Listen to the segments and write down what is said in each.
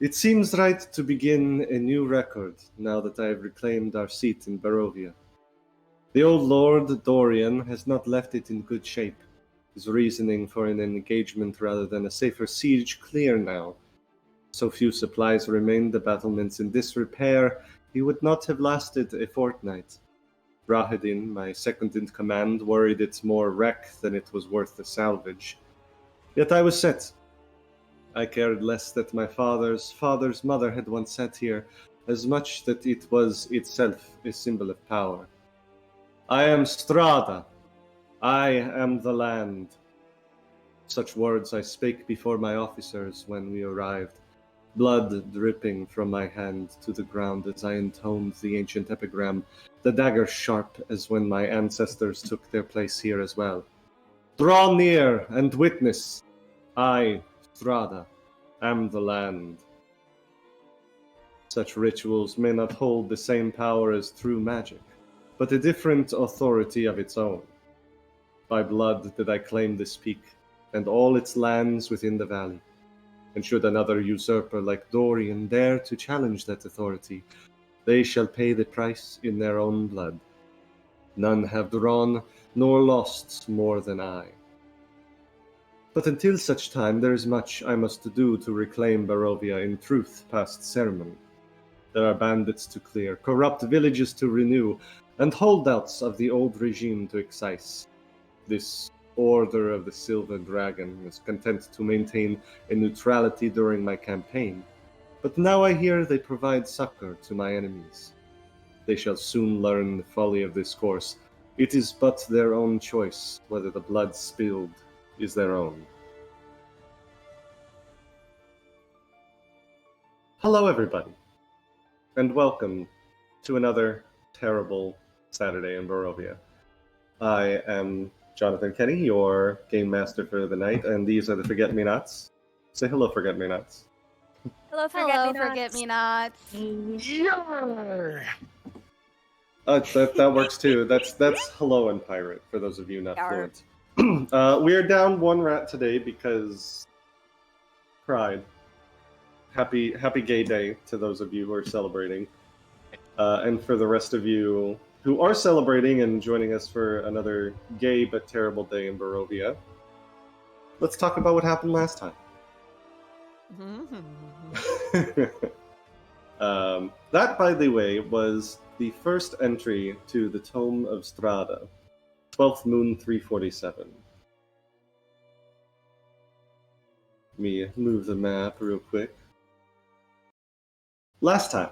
It seems right to begin a new record now that I have reclaimed our seat in Barovia. The old Lord Dorian has not left it in good shape. His reasoning for an engagement rather than a safer siege clear now. So few supplies remain, the battlements in disrepair, he would not have lasted a fortnight. Rahadin, my second-in-command, worried it's more wreck than it was worth the salvage. Yet I was set. I cared less that my father's mother had once sat here, as much that it was itself a symbol of power. I am Strahda. I am the land. Such words I spake before my officers when we arrived, blood dripping from my hand to the ground as I intoned the ancient epigram, the dagger sharp as when my ancestors took their place here as well. Draw near and witness. I, Strahda, am the land. Such rituals may not hold the same power as true magic, but a different authority of its own. By blood did I claim this peak, and all its lands within the valley. And should another usurper like Dorian dare to challenge that authority, they shall pay the price in their own blood. None have drawn nor lost more than I. But until such time, there is much I must do to reclaim Barovia in truth past ceremony. There are bandits to clear, corrupt villages to renew, and holdouts of the old regime to excise. This Order of the Silver Dragon is content to maintain a neutrality during my campaign, but now I hear they provide succor to my enemies. They shall soon learn the folly of this course. It is but their own choice whether the blood spilled is their own. Hello, everybody, and welcome to another terrible Saturday in Barovia. I am Jonathan Kenny, your game master for the night, and these are the Forget-Me-Nots. Say hello, Forget-Me-Nots. Hello, Forget-Me-Nots. Yarr! That works too. That's hello in pirate for those of you not Yarr. fluent. We are down one rat today because Pride. Happy Gay Day to those of you who are celebrating, and for the rest of you who are celebrating and joining us for another gay but terrible day in Barovia. Let's talk about what happened last time. That, by the way, was the first entry to the Tome of Strahda, 12th Moon 347. Let me move the map real quick. Last time,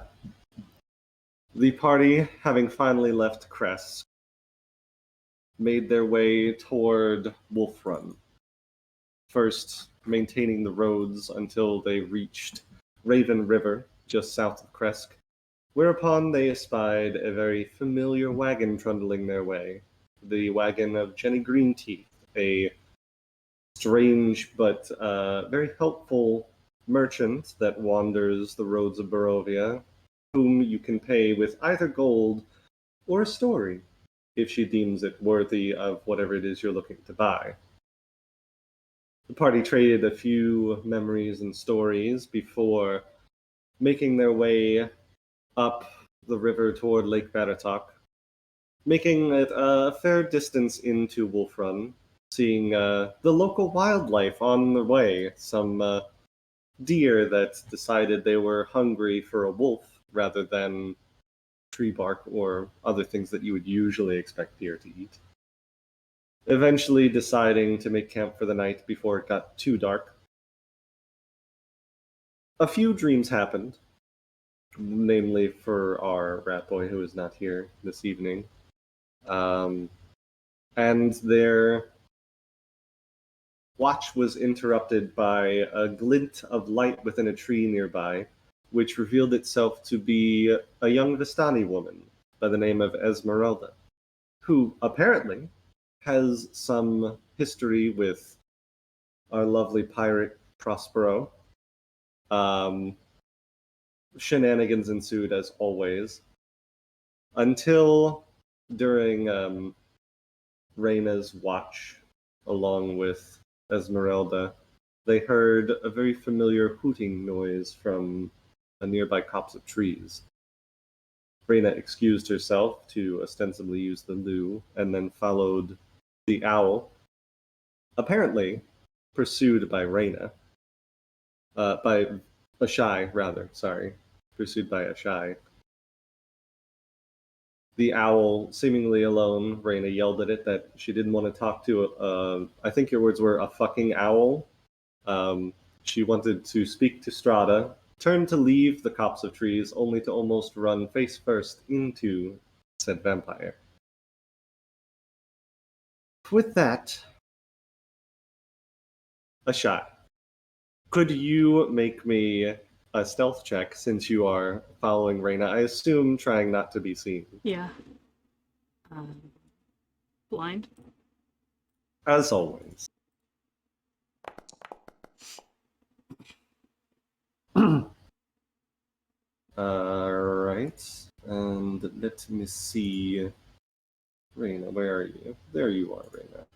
the party, having finally left Crest, made their way toward Wolf Run, first maintaining the roads until they reached Raven River, just south of Kresk, whereupon they espied a very familiar wagon trundling their way, the wagon of Jenny Greenteeth, a strange but very helpful merchant that wanders the roads of Barovia, whom you can pay with either gold or a story, if she deems it worthy of whatever it is you're looking to buy. The party traded a few memories and stories before making their way up the river toward Lake Baratok, making it a fair distance into Wolf Run, seeing the local wildlife on the way, some deer that decided they were hungry for a wolf rather than tree bark or other things that you would usually expect deer to eat. Eventually deciding to make camp for the night before it got too dark. A few dreams happened, namely for our rat boy who is not here this evening. And their watch was interrupted by a glint of light within a tree nearby, which revealed itself to be a young Vistani woman by the name of Ezmerelda, who apparently has some history with our lovely pirate Prospero. Shenanigans ensued as always, until during Raena's watch, along with Ezmerelda, they heard a very familiar hooting noise from a nearby copse of trees. Raena excused herself to ostensibly use the loo, and then followed the owl, apparently pursued by Raena. By Ashai, rather, sorry. Pursued by Ashai. The owl, seemingly alone, Raena yelled at it that she didn't want to talk to, I think your words were, a fucking owl. She wanted to speak to Strahda, turned to leave the copse of trees, only to almost run face first into said vampire. With that, a shot. Could you make me a stealth check since you are following Raena? I assume trying not to be seen. Yeah. Blind. As always. Alright. And let me see. Raena, where are you? There you are, Raena.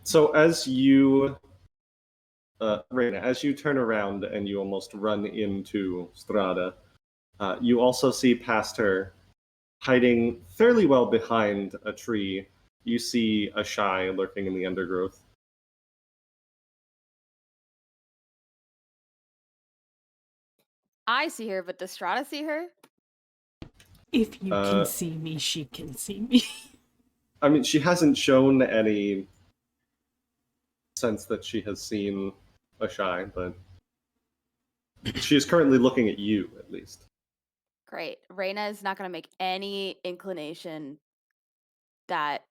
So as you, Raena, as you turn around and you almost run into Strahda, you also see past her, hiding fairly well behind a tree, you see a Ashai lurking in the undergrowth. I see her, but does Strahda see her? If you can see me, she can see me. I mean, she hasn't shown any sense that she has seen a Ashai, but she is currently looking at you, at least. Great. Raena is not going to make any inclination that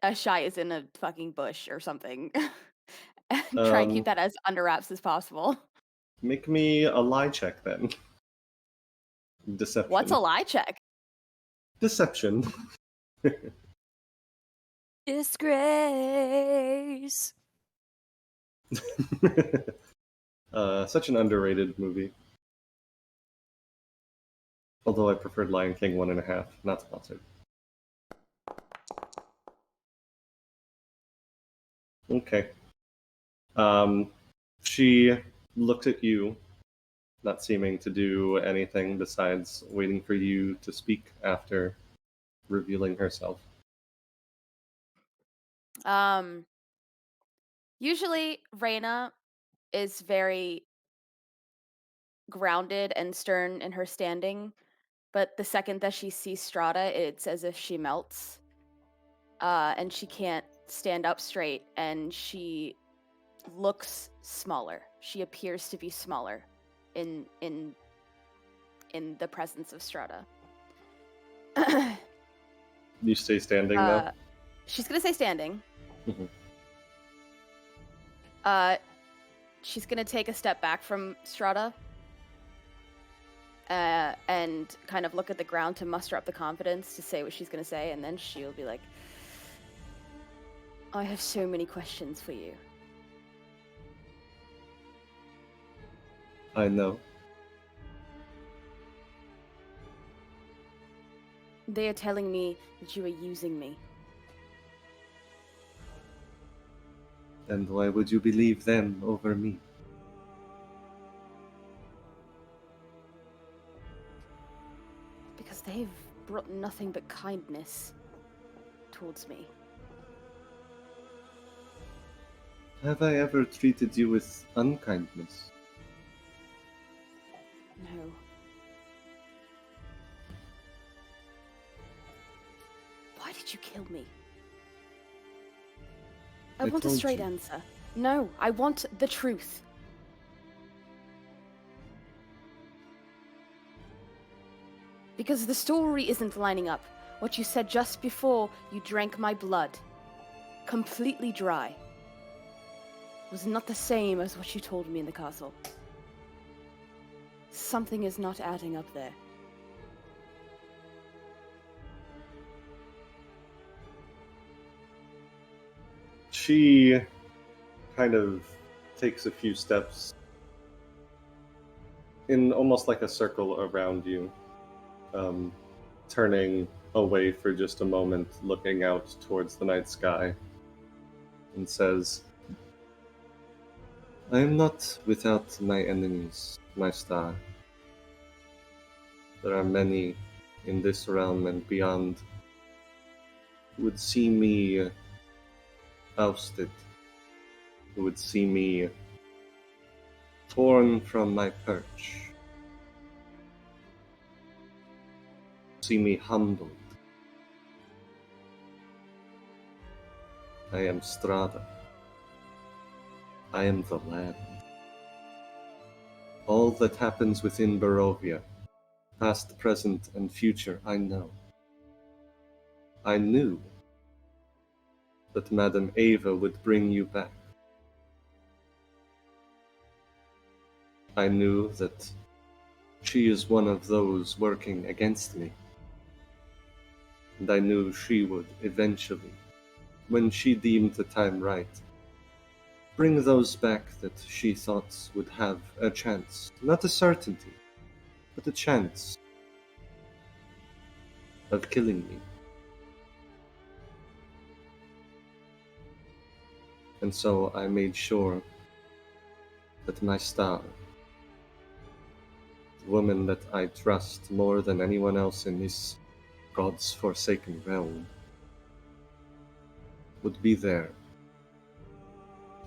Ashai is in a fucking bush or something. And try and keep that as under wraps as possible. Make me a lie check, then. Deception. What's a lie check? Deception. Disgrace. Such an underrated movie. Although I preferred Lion King 1.5, not sponsored. Okay. She looked at you, not seeming to do anything besides waiting for you to speak after revealing herself. Usually Raena is very grounded and stern in her standing, but the second that she sees Strahda, it's as if she melts. And she can't stand up straight, and she looks smaller. She appears to be smaller in the presence of Strahda. You stay standing, though? She's gonna stay standing. Mhm. She's gonna take a step back from Strahda and kind of look at the ground to muster up the confidence to say what she's gonna say, and then she'll be like, I have so many questions for you. I know. They are telling me that you are using me. And why would you believe them over me? Because they've brought nothing but kindness towards me. Have I ever treated you with unkindness? No. Why did you kill me? I want a told straight you. answer. No, I want the truth. Because the story isn't lining up. What you said just before you drank my blood, completely dry, was not the same as what you told me in the castle. Something is not adding up there. She kind of takes a few steps in almost like a circle around you, turning away for just a moment, looking out towards the night sky, and says, I am not without my enemies, my star. There are many in this realm and beyond who would see me ousted, who would see me torn from my perch, see me humbled. I am Strahda. I am the land. All that happens within Barovia, past, present, and future, I know. I knew that Madame Ava would bring you back. I knew that she is one of those working against me. And I knew she would eventually, when she deemed the time right, bring those back that she thought would have a chance, not a certainty, but a chance of killing me. And so I made sure that my star, the woman that I trust more than anyone else in this God's forsaken realm, would be there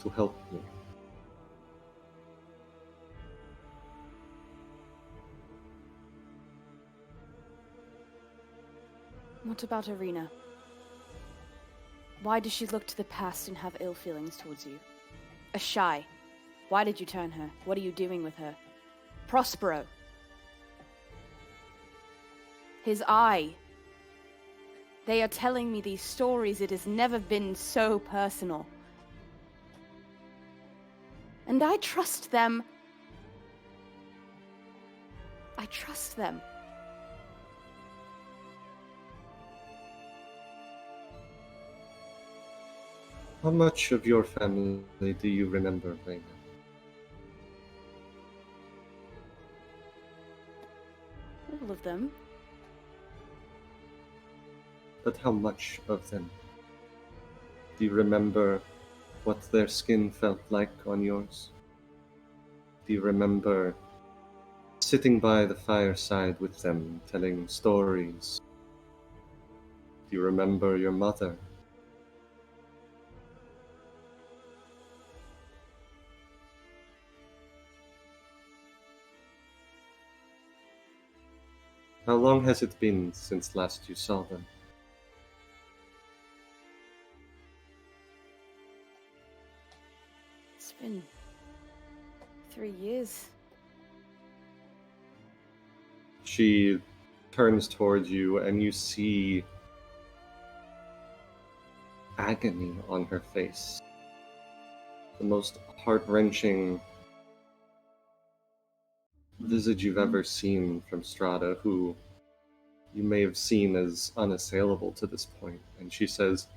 to help me. What about Ireena? Why does she look to the past and have ill feelings towards you? Ashai, why did you turn her? What are you doing with her? Prospero. His eye. They are telling me these stories. It has never been so personal. And I trust them. I trust them. How much of your family do you remember, Raena? All of them. But how much of them? Do you remember what their skin felt like on yours? Do you remember sitting by the fireside with them, telling stories? Do you remember your mother? How long has it been since last you saw them? It's been 3 years. She turns towards you and you see agony on her face. The most heart-wrenching visage you've ever seen from Strahda, who you may have seen as unassailable to this point. And she says,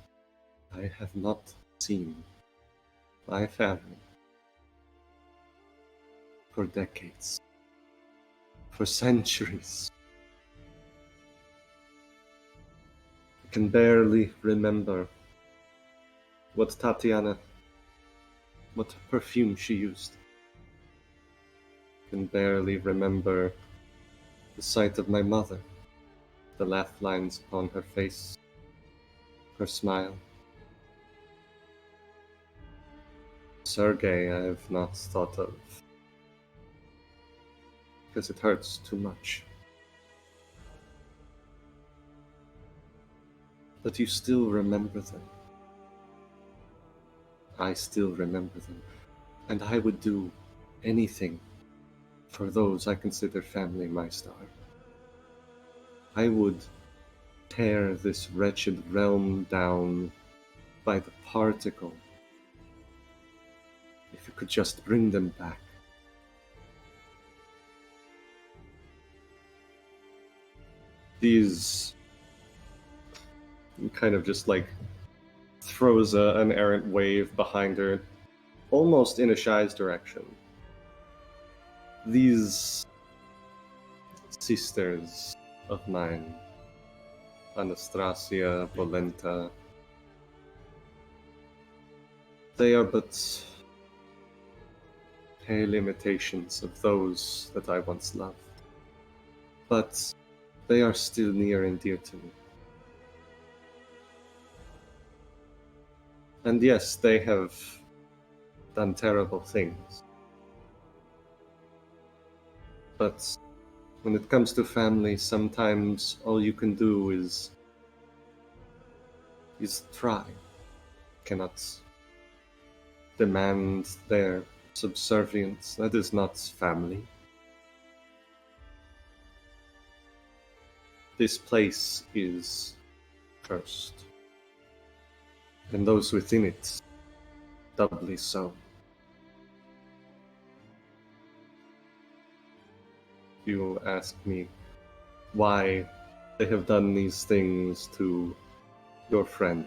I have not seen my family for decades, for centuries. I can barely remember what perfume she used. I can barely remember the sight of my mother, the laugh lines upon her face, her smile. Sergei I have not thought of, because it hurts too much. But you still remember them. I still remember them, and I would do anything for those I consider family, my star. I would tear this wretched realm down by the particle if you could just bring them back. These kind of just like throws an errant wave behind her, almost in Ashai's direction. These sisters of mine, Anastasia, Volenta. They are but pale imitations of those that I once loved. But they are still near and dear to me. And yes, they have done terrible things. But when it comes to family, sometimes all you can do is try. Cannot demand their subservience. That is not family. This place is cursed, and those within it doubly so. You ask me why they have done these things to your friend.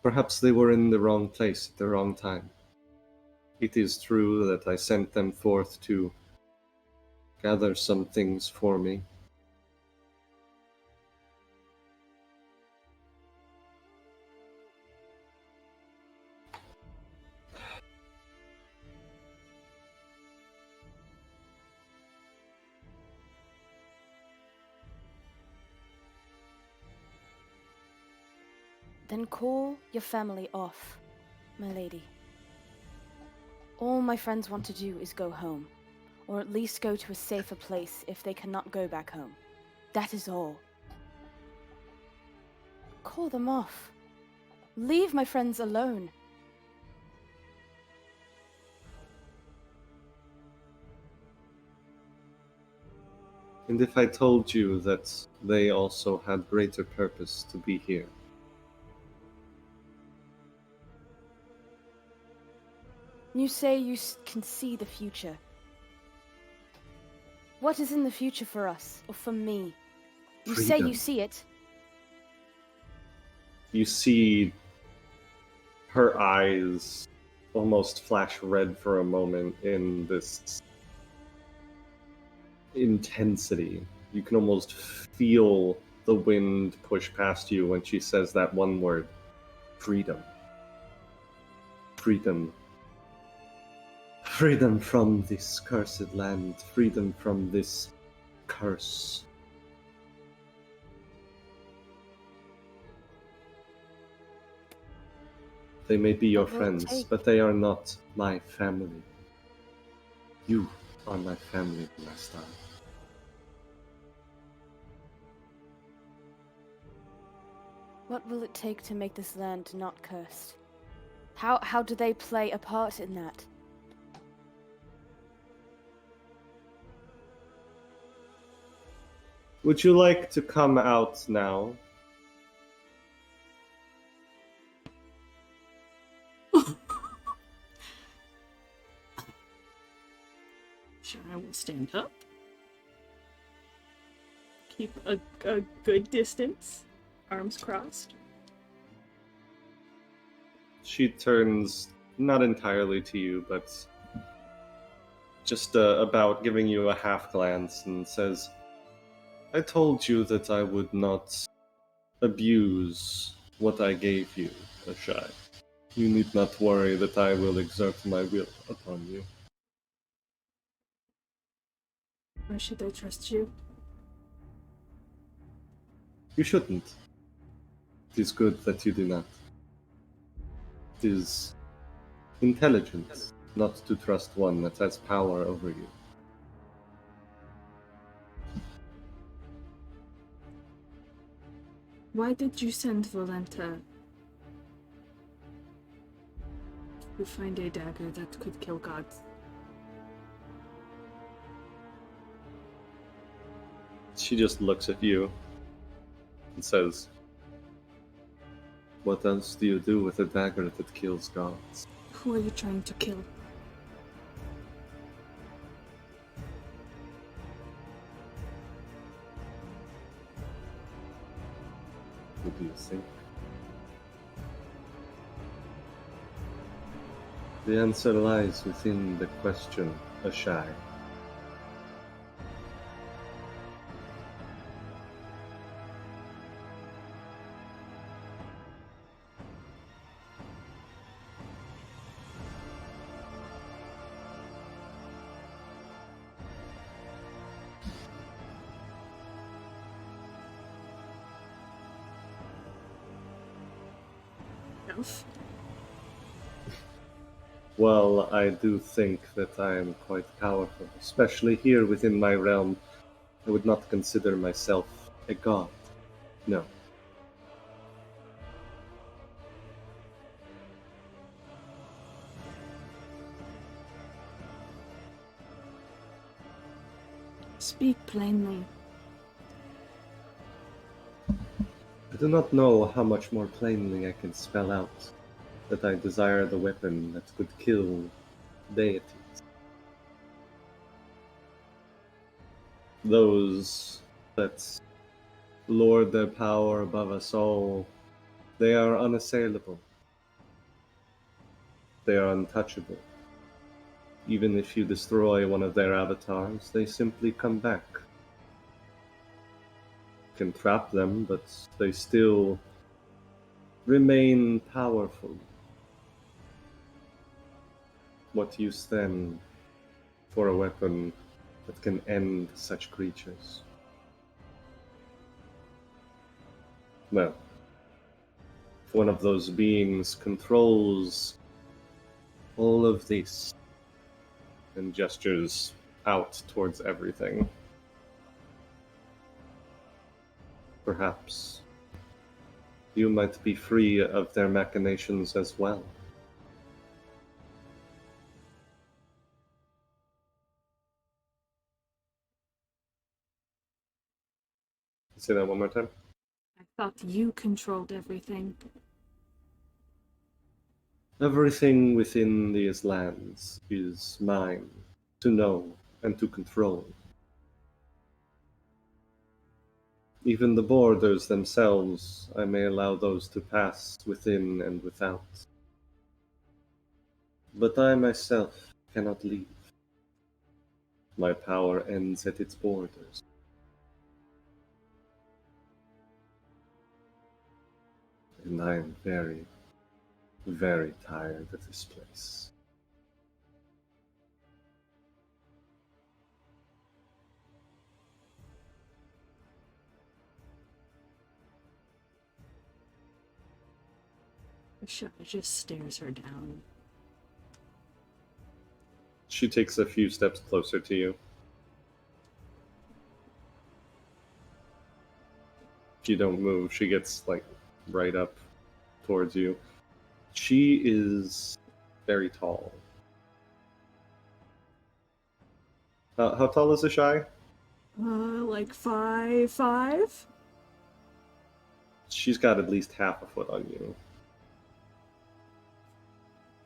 Perhaps they were in the wrong place at the wrong time. It is true that I sent them forth to gather some things for me. Then call your family off, my lady. All my friends want to do is go home, or at least go to a safer place if they cannot go back home. That is all. Call them off. Leave my friends alone. And if I told you that they also had greater purpose to be here? You say you can see the future. What is in the future for us, or for me? You say Freedom. you see it. You see her eyes almost flash red for a moment in this intensity. You can almost feel the wind push past you when she says that one word. Freedom. Freedom. Freedom from this cursed land. Freedom from this curse. They may be your What will it friends, take? but they are not my family. You are my family, Master. What will it take to make this land not cursed? How do they play a part in that? Would you like to come out now? Sure, I will stand up. Keep a good distance. Arms crossed. She turns not entirely to you, but just about giving you a half glance and says, I told you that I would not abuse what I gave you, Ashai. You need not worry that I will exert my will upon you. Why should I trust you? You shouldn't. It is good that you do not. It is intelligence not to trust one that has power over you. Why did you send Volenta to find a dagger that could kill gods? She just looks at you and says, what else do you do with a dagger that kills gods? Who are you trying to kill? Who do you think? The answer lies within the question, Ashai. enough. Well, I do think that I am quite powerful, especially here within my realm. I would not consider myself a god. No. Speak plainly. I do not know how much more plainly I can spell out that I desire the weapon that could kill deities. Those that lord their power above us all, they are unassailable. They are untouchable. Even if you destroy one of their avatars, they simply come back. You can trap them, but they still remain powerful. What use then for a weapon that can end such creatures? Well, if one of those beings controls all of this and gestures out towards everything, perhaps you might be free of their machinations as well. Say that one more time. I thought you controlled everything. Everything within these lands is mine to know and to control. Even the borders themselves, I may allow those to pass within and without. But I myself cannot leave. My power ends at its borders. And I am very, very tired of this place. Shah just stares her down. She takes a few steps closer to you. If you don't move, she gets right up towards you. She is very tall. How tall is the shy? Like 5'5"? She's got at least half a foot on you.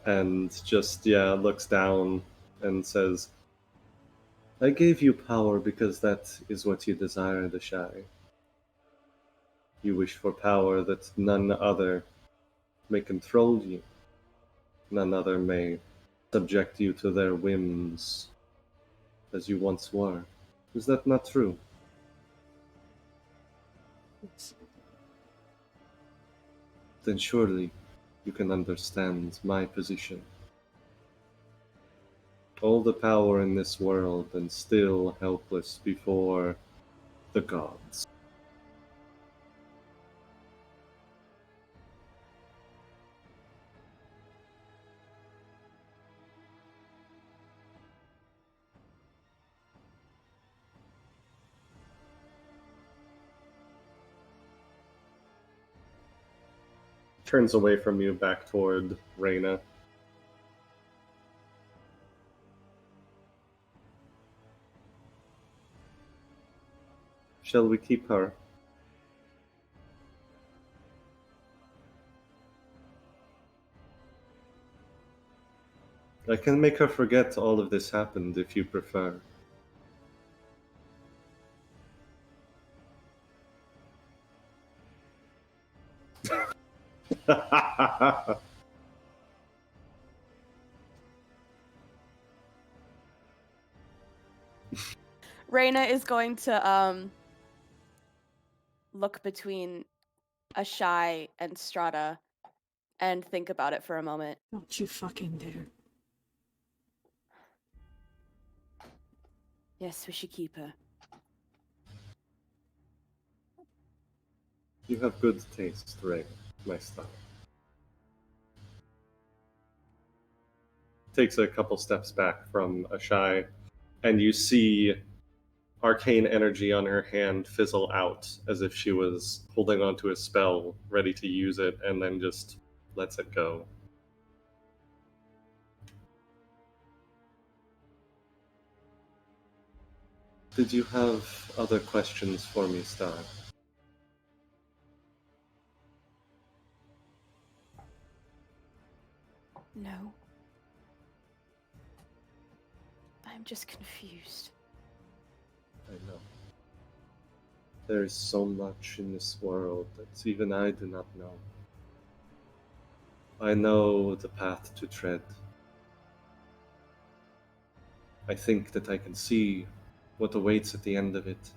And just, looks down and says, I gave you power because that is what you desire, the shy. You wish for power that none other may control you. None other may subject you to their whims as you once were. Is that not true? Yes. Then surely you can understand my position. All the power in this world and still helpless before the gods. Turns away from you back toward Raena. Shall we keep her? I can make her forget all of this happened if you prefer. Raena is going to look between Ashai and Strahda and think about it for a moment. Don't you fucking dare. Yes, we should keep her. You have good taste, Raena, my style. takes a couple steps back from Ashai, and you see arcane energy on her hand fizzle out as if she was holding onto a spell, ready to use it, and then just lets it go. Did you have other questions for me, Star? No. I'm just confused. I know. There is so much in this world that even I do not know. I know the path to tread. I think that I can see what awaits at the end of it.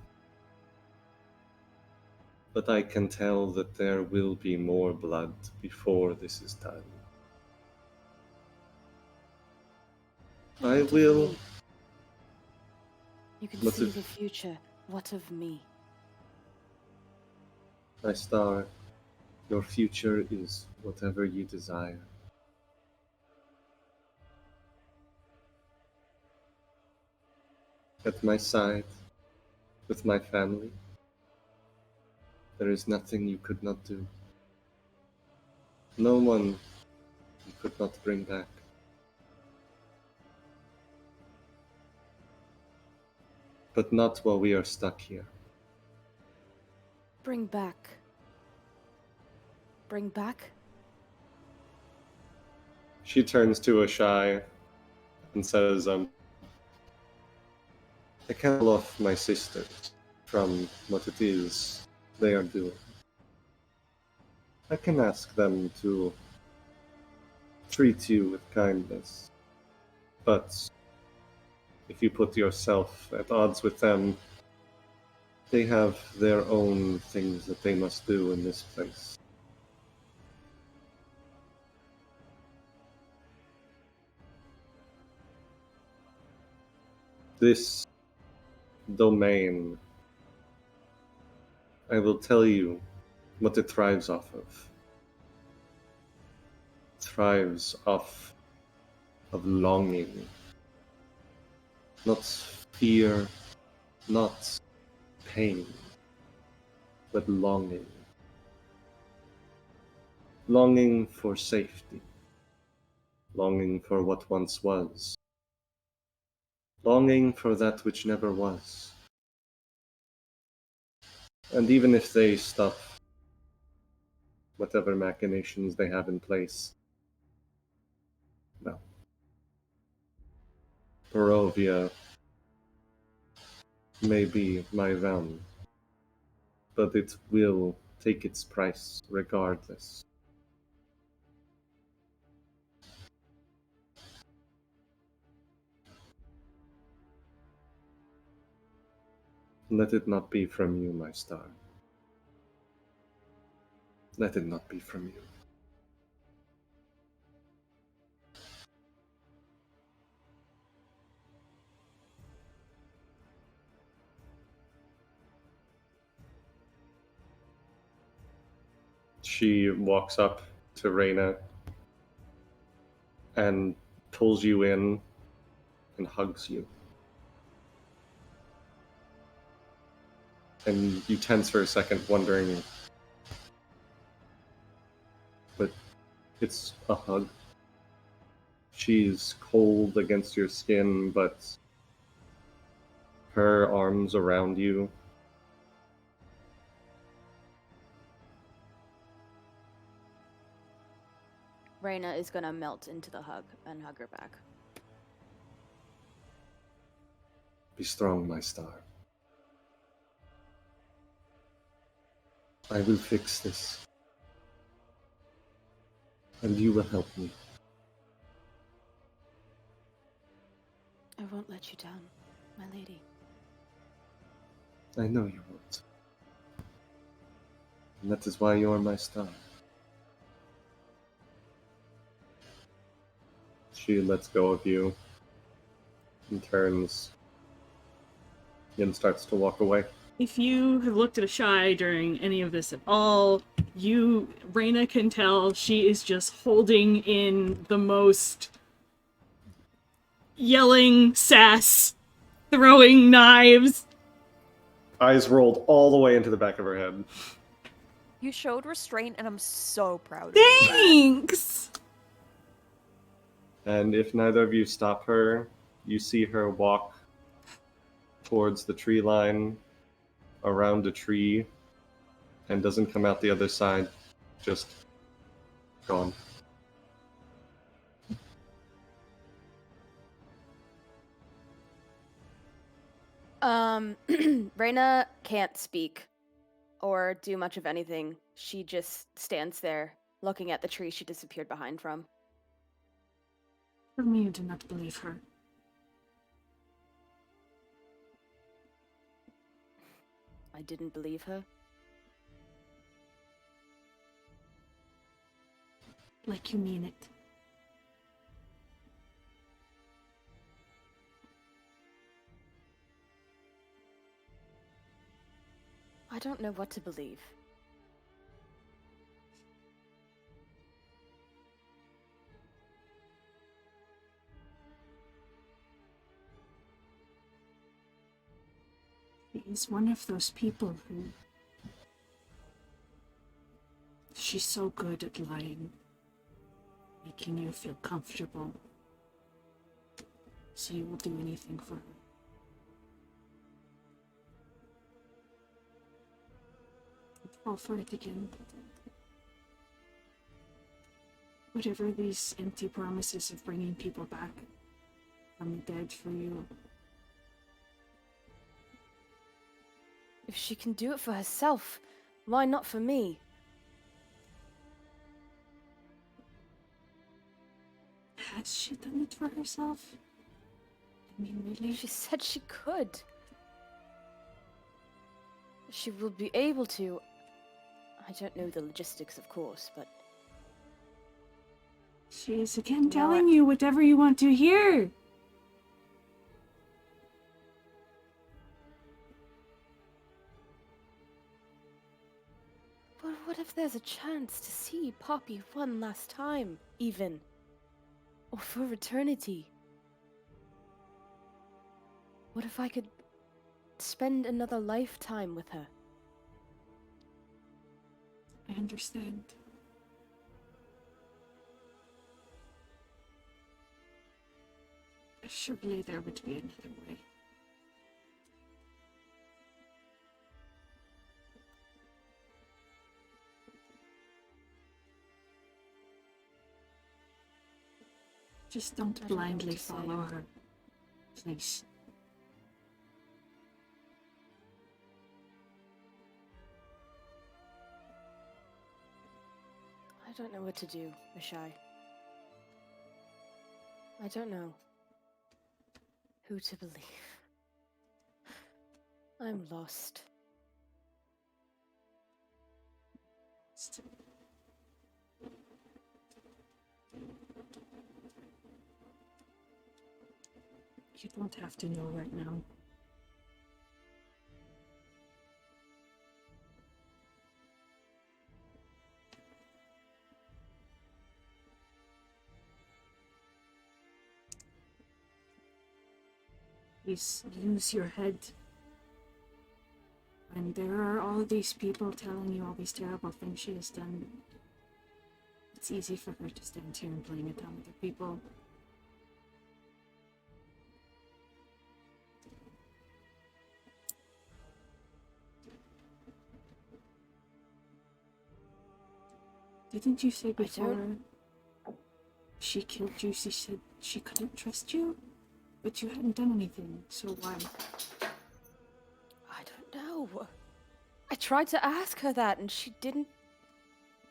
But I can tell that there will be more blood before this is done. I What of will... me? You can What see if- the future. What of me? My Star, your future is whatever you desire. At my side, with my family, there is nothing you could not do. No one you could not bring back. But not while we are stuck here. Bring back. Bring back? She turns to Ashai and says, I can't pull off my sisters from what it is they are doing. I can ask them to treat you with kindness, but if you put yourself at odds with them, they have their own things that they must do in this place. This domain, I will tell you what it thrives off of. It thrives off of longing. Not fear, not pain, but longing. Longing for safety. Longing for what once was. Longing for that which never was. And even if they stop whatever machinations they have in place, well, Barovia may be my realm, but it will take its price regardless. Let it not be from you, my star. Let it not be from you. She walks up to Raena and pulls you in and hugs you. And you tense for a second, wondering, but it's a hug. She's cold against your skin, but her arms around you. Raena is gonna melt into the hug and hug her back. Be strong, my star. I will fix this. And you will help me. I won't let you down, my lady. I know you won't. And that is why you are my star. She lets go of you and turns and starts to walk away. If you have looked at Ashai during any of this at all, Raena can tell she is just holding in the most yelling sass, throwing knives. Eyes rolled all the way into the back of her head. You showed restraint, and I'm so proud of you. Thanks! And if neither of you stop her, you see her walk towards the tree line, around a tree, and doesn't come out the other side, just gone. Raena can't speak or do much of anything. She just stands there, looking at the tree she disappeared behind from. Tell me you do not believe her. I didn't believe her. Like you mean it. I don't know what to believe. He's one of those people who... She's so good at lying. Making you feel comfortable. So you will do anything for her. Fall for it again. Whatever these empty promises of bringing people back from the dead for you. If she can do it for herself, why not for me? Has she done it for herself? I mean, really? She said she could. She will be able to. I don't know the logistics, of course, but... She is again telling you whatever you want to hear. But what if there's a chance to see Poppy one last time, even? Or for eternity? What if I could spend another lifetime with her? I understand. Surely there would be another way. Just don't blindly follow her, please. I don't know what to do, Mishai. I don't know who to believe. I'm lost. You don't have to know right now. Please use your head. And there are all these people telling you all these terrible things she has done. It's easy for her to stand here and blame it on other people. Didn't you say before she killed you, she said she couldn't trust you? But you hadn't done anything, so why? I don't know. I tried to ask her that and she didn't.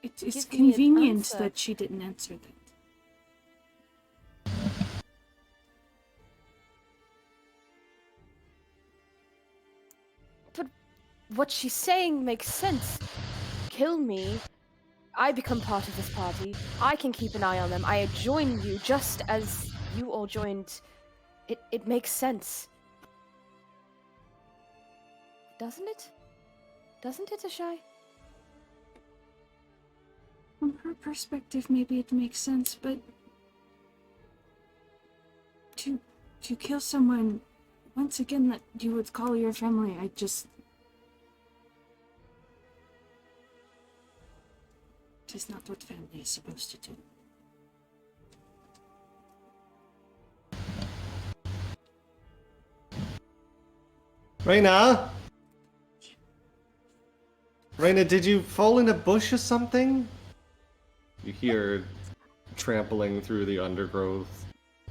It is give me an convenient answer. that she didn't answer that. But what she's saying makes sense. Kill me. I become part of this party. I can keep an eye on them. I join you just as you all joined. It makes sense. Doesn't it? Doesn't it, Ashai? From her perspective, maybe it makes sense, but to to kill someone, once again, that you would call your family, I just... It is not what family is supposed to do. Raena? Raena, did you fall in a bush or something? You hear trampling through the undergrowth,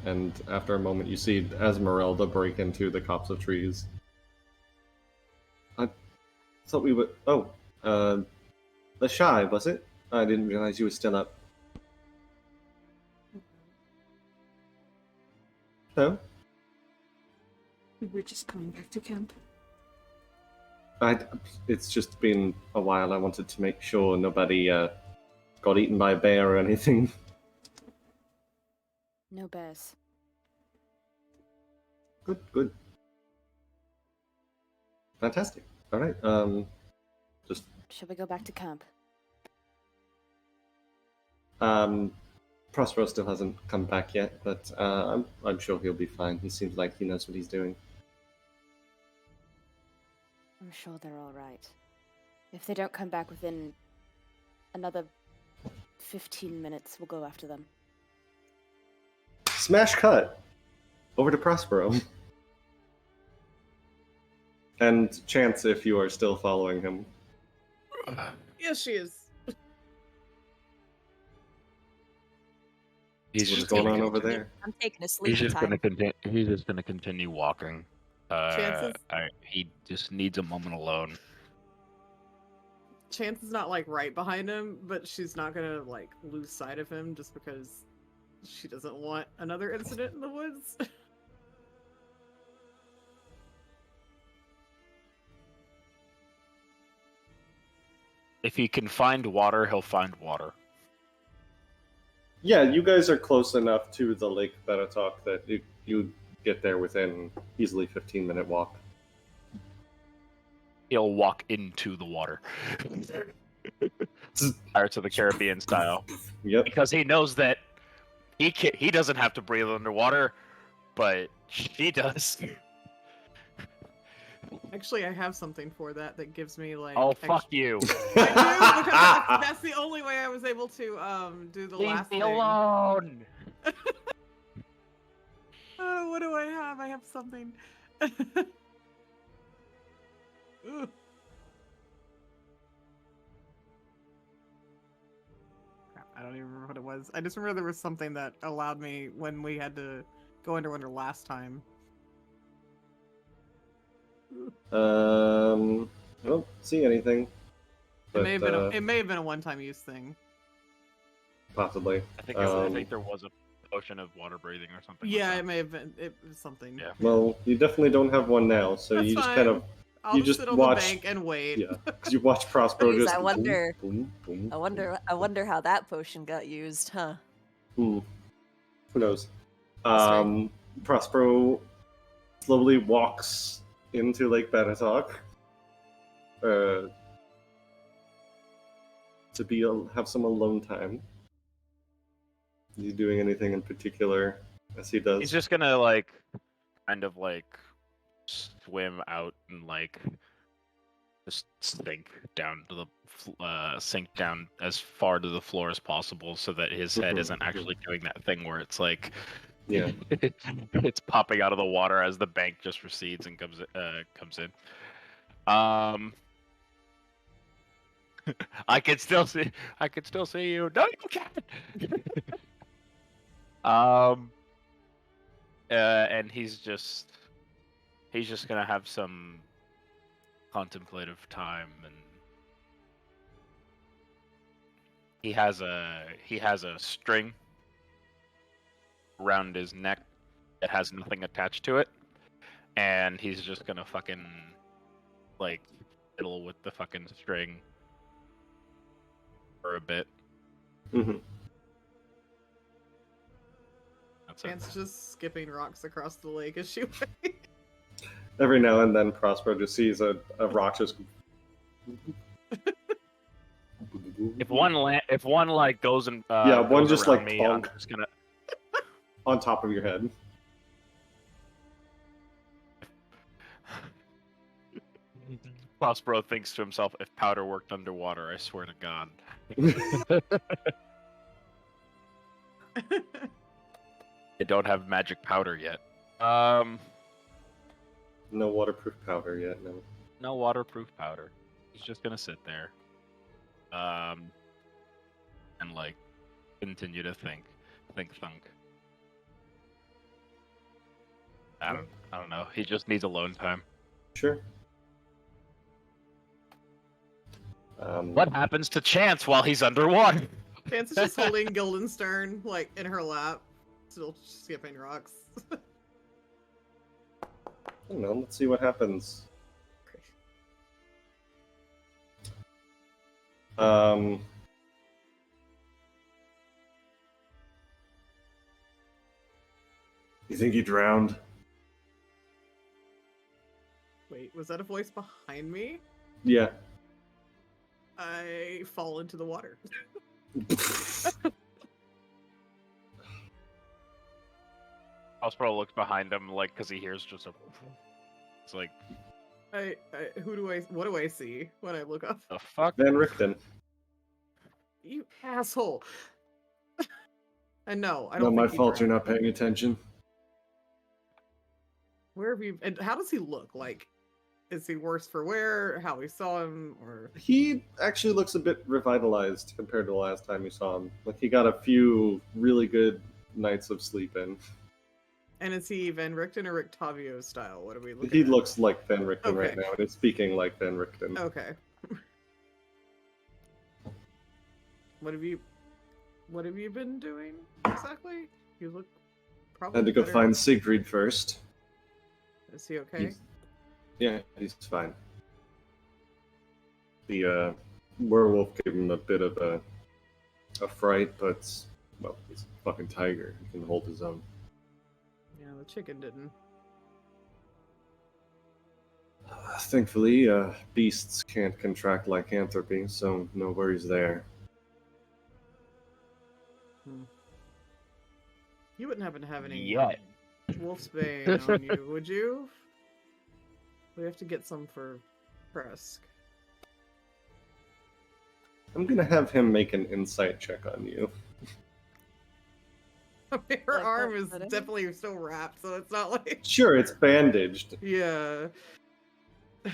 and after a moment you see Ezmerelda break into the copse of trees. I thought we were... Oh, the shy, was it? I didn't realize you were still up. No? We were just coming back to camp. It's just been a while. I wanted to make sure nobody got eaten by a bear or anything. No bears. Good, good. Fantastic. All right. Just Should we go back to camp? Prospero still hasn't come back yet, but I'm sure he'll be fine. He seems like he knows what he's doing. I'm sure they're all right. If they don't come back within another 15 minutes, we'll go after them. Smash cut over to Prospero. And Chance, if you are still following him. Yes, she is. What's going on over there? I'm taking a sleep He's just time. gonna continue walking. Chances? He just needs a moment alone. Chance is not like right behind him, but she's not gonna like lose sight of him just because she doesn't want another incident in the woods. If he can find water, he'll find water. Yeah, you guys are close enough to the Lake Barovia that you get there within easily 15-minute walk. He'll walk into the water. Pirates of the Caribbean style. Yep. Because he knows that he doesn't have to breathe underwater, but she does. Actually, I have something for that gives me like. Oh, fuck you. I do, because that's the only way I was able to do the Leave last me thing. alone. Oh, what do I have? I have something. Ooh. Crap, I don't even remember what it was. I just remember there was something that allowed me when we had to go underwater last time. I don't see anything. But, It may have been a one-time use thing. possibly. I think there was a potion of water breathing or something. Yeah, like it may have been. It was something. Yeah. Well, you definitely don't have one now, so That's you just fine. kind of I'll you just just sit on watch- the bank and wait. yeah. 'Cause you watch Prospero Please, just. I wonder- boom, boom, I wonder how that potion got used, huh? Who knows? That's right. Prospero slowly walks into Lake Barovia. To have some alone time. Is he doing anything in particular as he does? He's just gonna like kind of like swim out and like just sink down to the sink down as far to the floor as possible so that his head isn't actually doing that thing where it's like Yeah. it's popping out of the water as the bank just recedes and comes in. I can still see you. No, you can't. And he's just gonna have some contemplative time, and he has a string around his neck that has nothing attached to it, and he's just gonna fucking like fiddle with the fucking string for a bit. Mm-hmm. That's it. Chance just skipping rocks across the lake as she waits. Every now and then, Prospero just sees a rock just. If one like goes and Yeah, one goes just, around like, me, bonk. I'm just gonna. on top of your head. Prospero thinks to himself, if powder worked underwater, I swear to God. I don't have magic powder yet. No waterproof powder yet, no. No waterproof powder. He's just gonna sit there. And like continue to think. Thunk. I don't know. He just needs alone time. Sure. What happens to Chance while he's underwater? Chance is just holding Guildenstern, like, in her lap, still skipping rocks. I don't know, let's see what happens. You think he drowned? Wait, was that a voice behind me? Yeah. I fall into the water. Prospero looks behind him, like, because he hears just a... It's like... What do I see when I look up? The fuck? Van Richten. You asshole! And no, I Not don't my think he fault you're drowned. not paying attention. Where have you... And how does he look? Like, is he worse for wear? How we saw him? Or... He actually looks a bit revitalized compared to the last time you saw him. Like, he got a few really good nights of sleep in. And is he Van Richten or Rictavio style? What are we looking He at? looks like Van Richten right Okay. now, and is speaking like Van Richten. Okay. What have you been doing exactly? You look probably Had to go better. find Siegfried first. Is he okay? Yeah, he's fine. The werewolf gave him a bit of a fright, but, well, he's a fucking tiger. He can hold his own. Yeah, the chicken didn't. Thankfully, beasts can't contract lycanthropy, so no worries there. You wouldn't happen to have any Yet. wolfsbane on you, would you? We have to get some for Kresk. I'm gonna have him make an insight check on you. I mean, her Like arm that is setting? definitely still wrapped, so it's not like... Sure, it's bandaged. Yeah. I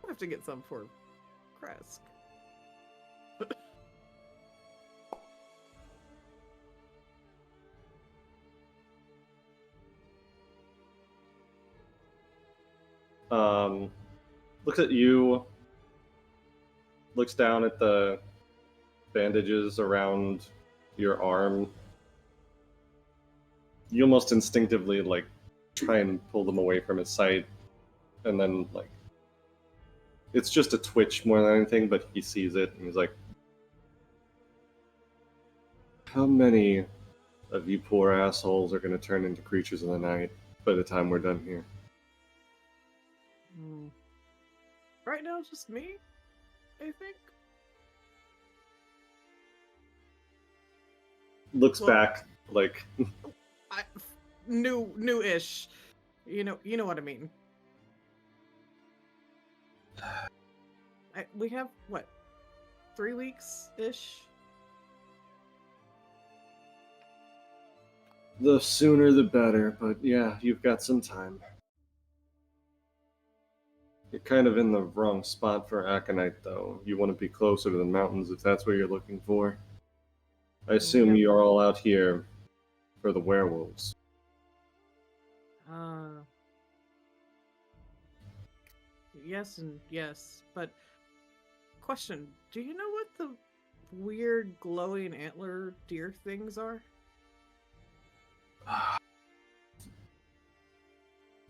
have to get some for Kresk. Looks at you, looks down at the bandages around your arm. You almost instinctively, like, try and pull them away from his sight, and then, like, it's just a twitch more than anything, but he sees it, and he's like, how many of you poor assholes are going to turn into creatures of the night by the time we're done here? Right now, just me, I think. Looks Well- back, like, New-ish. You know what I mean. We have, what, 3 weeks-ish? the sooner the better, but yeah, you've got some time. You're kind of in the wrong spot for Aconite, though. You want to be closer to the mountains if that's what you're looking for. I assume Yeah. you're all out here for the werewolves. Yes and yes, but question, do you know what the weird glowing antler deer things are? I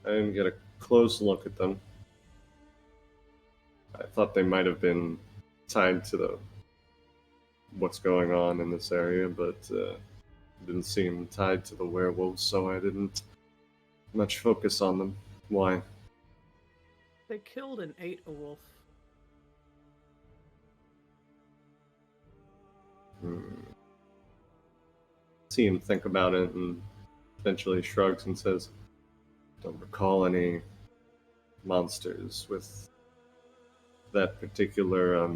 didn't get a close look at them. I thought they might have been tied to the what's going on in this area, but didn't seem tied to the werewolves, so I didn't much focus on them. Why? They killed and ate a wolf. See him think about it and eventually shrugs and says, Don't recall any monsters with that particular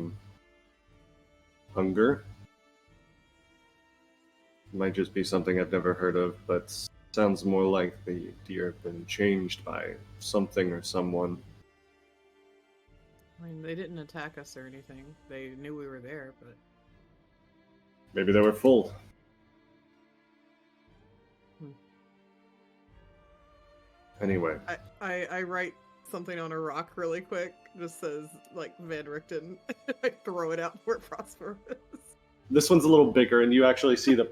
hunger. Might just be something I've never heard of, but sounds more like the deer have been changed by something or someone. I mean, they didn't attack us or anything. They knew we were there, but Maybe they were full. Anyway. I write something on a rock really quick. Just says like Van Richten. I throw it out where Prospero is. This one's a little bigger, and you actually see the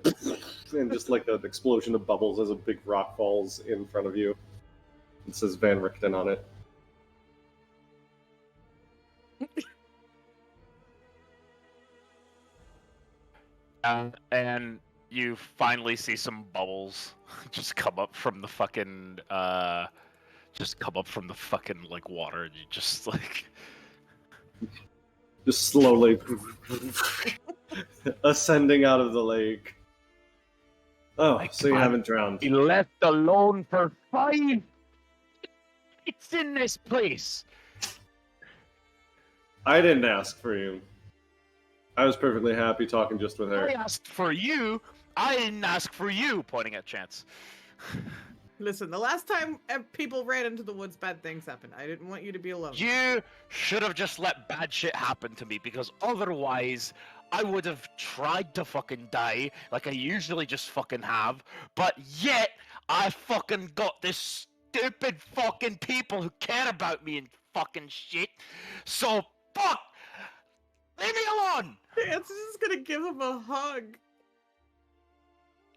and just like an explosion of bubbles as a big rock falls in front of you. It says Van Richten on it. And you finally see some bubbles just come up from the fucking like water, and you just like Just slowly ascending out of the lake. Oh, so you haven't drowned. be left alone for 5 minutes in this place. I didn't ask for you. I was perfectly happy talking just with her. I asked for you. I didn't ask for you. Pointing at Chance. Listen, the last time people ran into the woods, bad things happened. I didn't want you to be alone. You should have just let bad shit happen to me, because otherwise I would have tried to fucking die like I usually just fucking have, but yet I fucking got this stupid fucking people who care about me and fucking shit. So fuck! Leave me alone! Chance is just gonna give him a hug.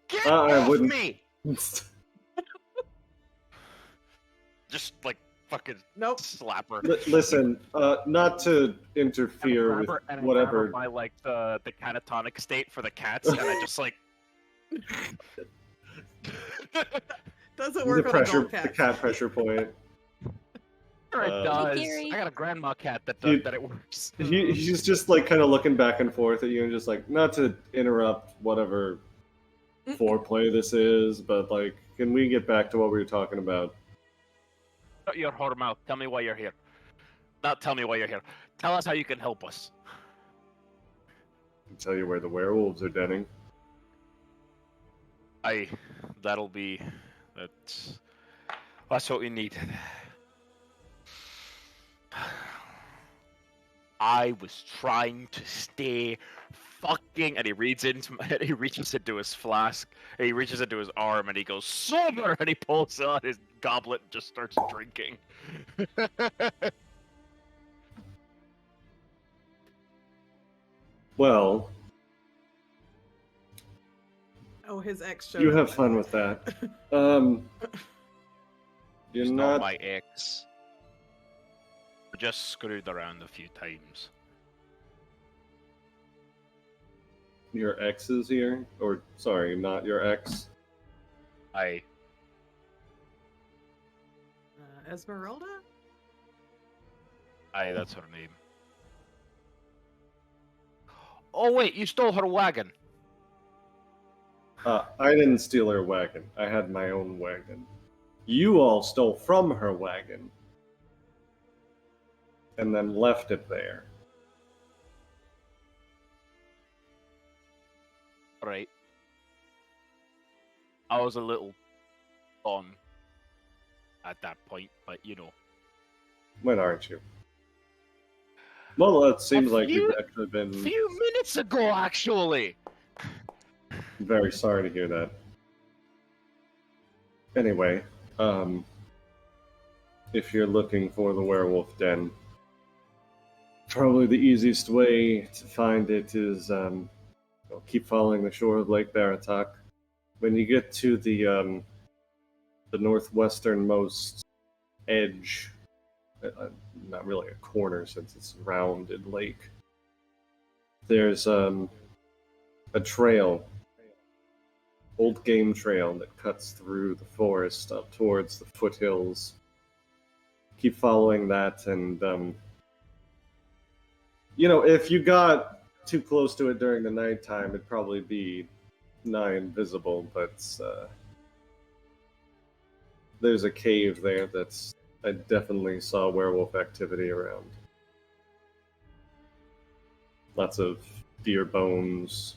Get I off wouldn't. me! Just like fucking Nope. slap her. Listen, not to interfere with And I grab her whatever. by like the catatonic state for the cats, and I just like Doesn't The work on pressure, adult the cats. cat pressure point. sure it does. Gary. I got a grandma cat that Dude, that it works. He's just like kind of looking back and forth at you, and just like, not to interrupt whatever foreplay this is, but like, can we get back to what we were talking about? Shut your whore mouth. Tell me why you're here. Not tell me why you're here. Tell us how you can help us. I can tell you where the werewolves are denning. That'll be... That's what we need. I was trying to stay fucking... And he reaches into his flask, and he reaches into his arm, and he goes, sober! And he pulls out his goblet and just starts drinking. Well, Oh, his ex showed you up. have fun with that. You're He's not. my ex. We just screwed around a few times. Your ex is here? Or, sorry, not your ex? Ezmerelda? That's her name. Oh wait, you stole her wagon. I didn't steal her wagon. I had my own wagon. You all stole from her wagon. And then left it there. Right. I was a little on at that point, but you know. When aren't you? Well, it seems like few- you've actually been Few minutes ago, actually. very sorry to hear that. Anyway, if you're looking for the werewolf den, probably the easiest way to find it is keep following the shore of Lake Baratok. When you get to the northwesternmost edge, not really a corner since it's a rounded lake, there's a trail, old game trail that cuts through the forest up towards the foothills. Keep following that, and if you got too close to it during the nighttime, it'd probably be nigh invisible, but there's a cave there that's I definitely saw werewolf activity around. Lots of deer bones,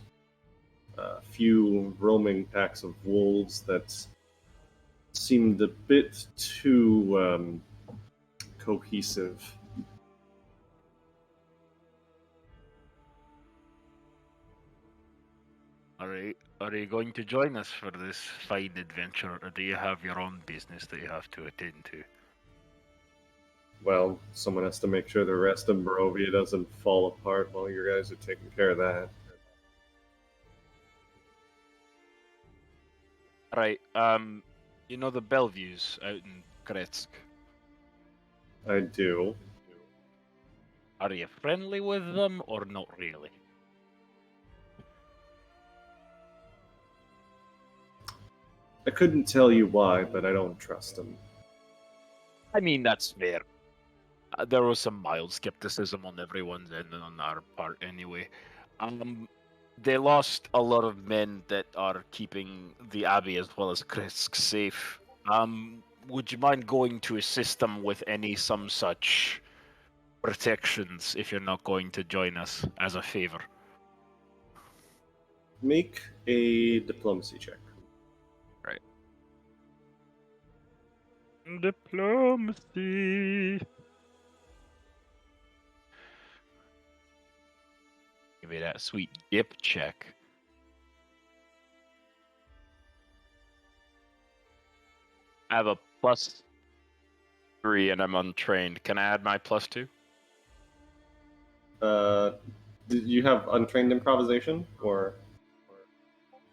a few roaming packs of wolves that seemed a bit too cohesive. Are you going to join us for this fine adventure, or do you have your own business that you have to attend to? Well, someone has to make sure the rest of Barovia doesn't fall apart while you guys are taking care of that. Right, you know the Bellevues out in Kretsk? I do. Are you friendly with them, or not really? I couldn't tell you why, but I don't trust them. I mean, that's fair. There was some mild skepticism on everyone's end and on our part anyway. They lost a lot of men that are keeping the Abbey as well as Kresk safe. Would you mind going to assist them with some such protections if you're not going to join us as a favor? Make a diplomacy check. Right. Diplomacy. Give me that sweet dip check. I have a +3 and I'm untrained. Can I add my +2? Did you have untrained improvisation, or?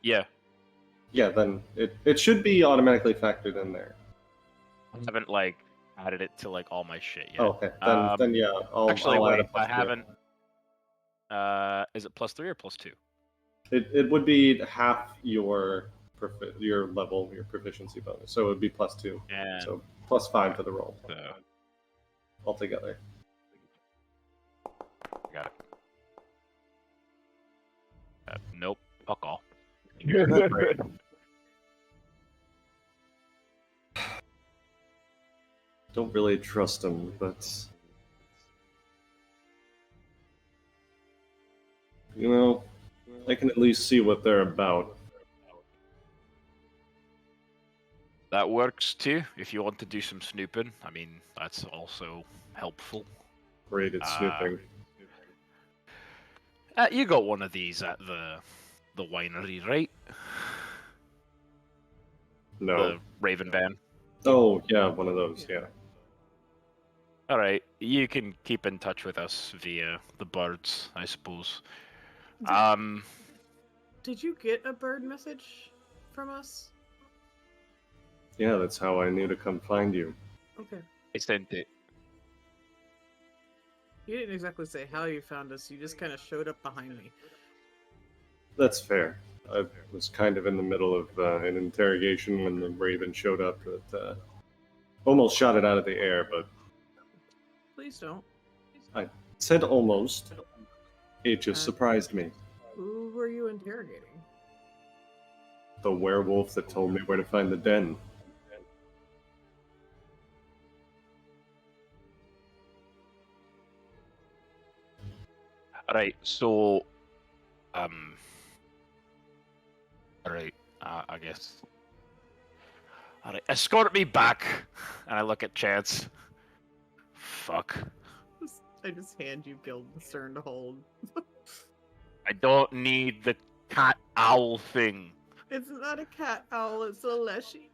Yeah. Yeah, then it should be automatically factored in there. I haven't added it to all my shit yet. Oh, okay. Then yeah, I'll add a I +2. haven't. Is it +3 or +2? It would be half your level, your proficiency bonus, so it would be +2. Yeah. So +5 for the roll So, altogether. got it. Nope. Fuck all. Don't really trust them, but I can at least see what they're about. That works too. If you want to do some snooping, I mean, that's also helpful. Great at snooping. You got one of these at the winery, right? No. The Raven Van. Oh, yeah, one of those, yeah. All right, you can keep in touch with us via the birds, I suppose. Did you get a bird message from us? Yeah, that's how I knew to come find you. Okay. I sent it. You didn't exactly say how you found us, you just kind of showed up behind me. That's fair. I was kind of in the middle of an interrogation when the Raven showed up that almost shot it out of the air, but Please don't. I said almost. It just surprised me. Who were you interrogating? The werewolf that told me where to find the den. Alright, so alright, I guess. Alright, escort me back. And I look at Chance. Fuck. I just hand you Guildenstern to hold. I don't need the cat owl thing. It's not a cat owl, it's a leshy.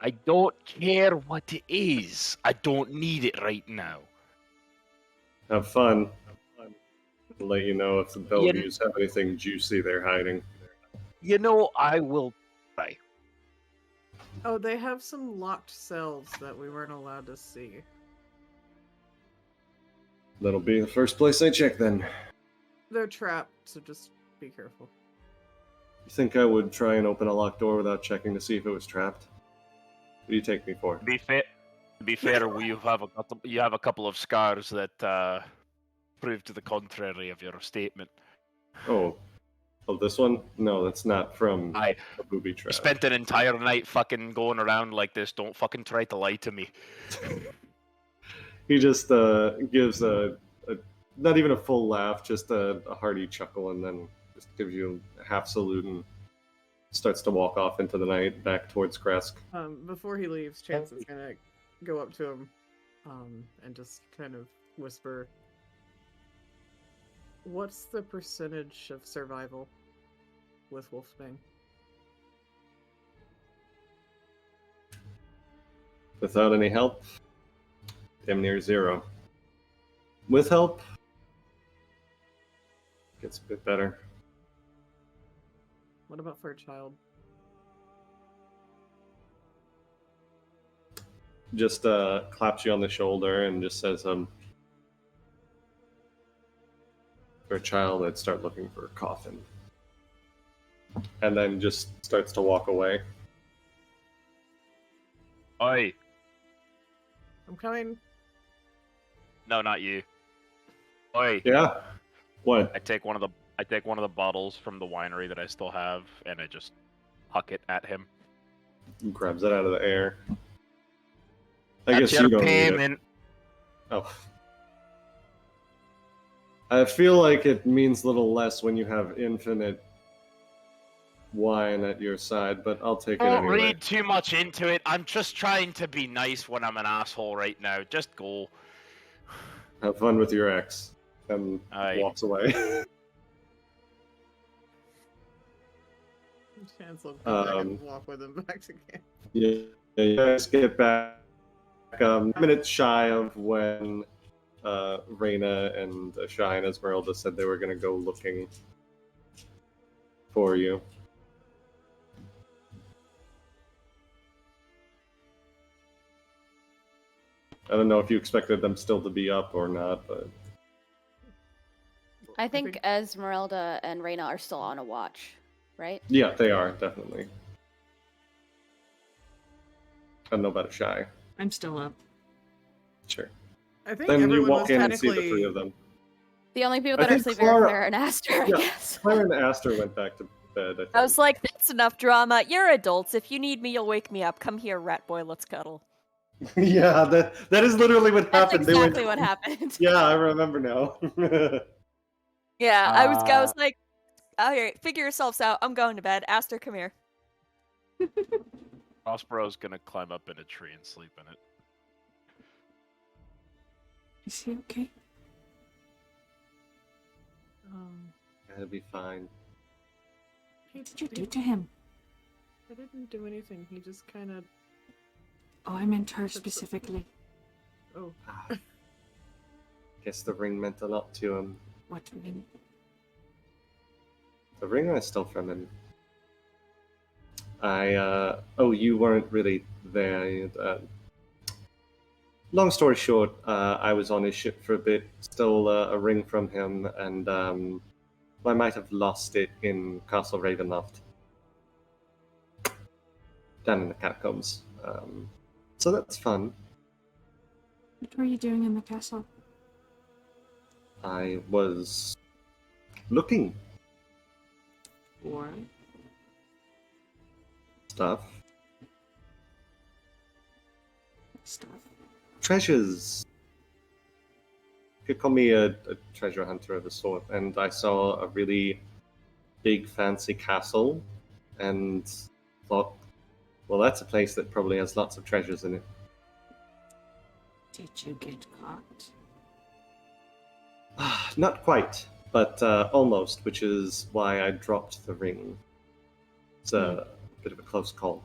I don't care what it is. I don't need it right now. Have fun. I'll let you know if the Bellevues have anything juicy they're hiding. You know, I will try. Oh, they have some locked cells that we weren't allowed to see. That'll be the first place I check then. They're trapped, so just be careful. You think I would try and open a locked door without checking to see if it was trapped? What do you take me for? To be fair, you have a couple of scars that prove to the contrary of your statement. Oh, Oh, this one? No, that's not from I a booby trap. spent an entire night fucking going around like this. Don't fucking try to lie to me. He just gives a not even a full laugh, just a hearty chuckle, and then just gives you a half salute and starts to walk off into the night back towards Kresk. Before he leaves, Chance is gonna go up to him, and just kind of whisper, "What's the percentage of survival with Wolfsbane?" Without any help, damn near 0. With help, gets a bit better. What about for a child? Just claps you on the shoulder and just says, for a child, I'd start looking for a coffin. And then just starts to walk away. Oi. I'm coming. No, not you. Oi. Yeah? What? I take one of the bottles from the winery that I still have, and I just huck it at him. He grabs it out of the air. I That's guess you your don't need it. payment. Oh. I feel like it means little less when you have infinite wine at your side, but I'll take it Don't anyway. read too much into it. I'm just trying to be nice when I'm an asshole right now. Just go. Have fun with your ex. And Aye. walks away. Chance will come back and walk with him back to camp. Yeah, you guys get back minutes shy of when Raena and Shy and Ezmerelda said they were going to go looking for you. I don't know if you expected them still to be up or not, but I think Ezmerelda and Raena are still on a watch, right? yeah, they are, definitely. I don't know about Shy. I'm still up. Sure. I think Then you everyone walk was in and see the technically. three of them. The only people I that are think sleeping are Clara- Clara and Aster, I Yeah, guess. Claire and Aster went back to bed, I think. I was like, that's enough drama. You're adults. If you need me, you'll wake me up. Come here, rat boy. Let's cuddle. Yeah, that is literally what That's happened. exactly what happened. Yeah, I remember now. Yeah, I was like, all right, figure yourselves out. I'm going to bed. Aster, come here. Prospero's gonna climb up in a tree and sleep in it. Is he okay? That'll be fine. He, What did you he- do to him? I didn't do anything. He just kind of. Oh, I meant her specifically. Oh. Guess the ring meant a lot to him. What ring? The ring is still from him. You weren't really there. Long story short, I was on his ship for a bit, stole a ring from him, and I might have lost it in Castle Ravenloft. Down in the catacombs. So that's fun. What were you doing in the castle? I was looking Or stuff. stuff? Treasures. You could call me a treasure hunter of a sort, and I saw a really big fancy castle and thought, well, that's a place that probably has lots of treasures in it. Did you get caught? Not quite, but almost, which is why I dropped the ring. It's a bit of a close call.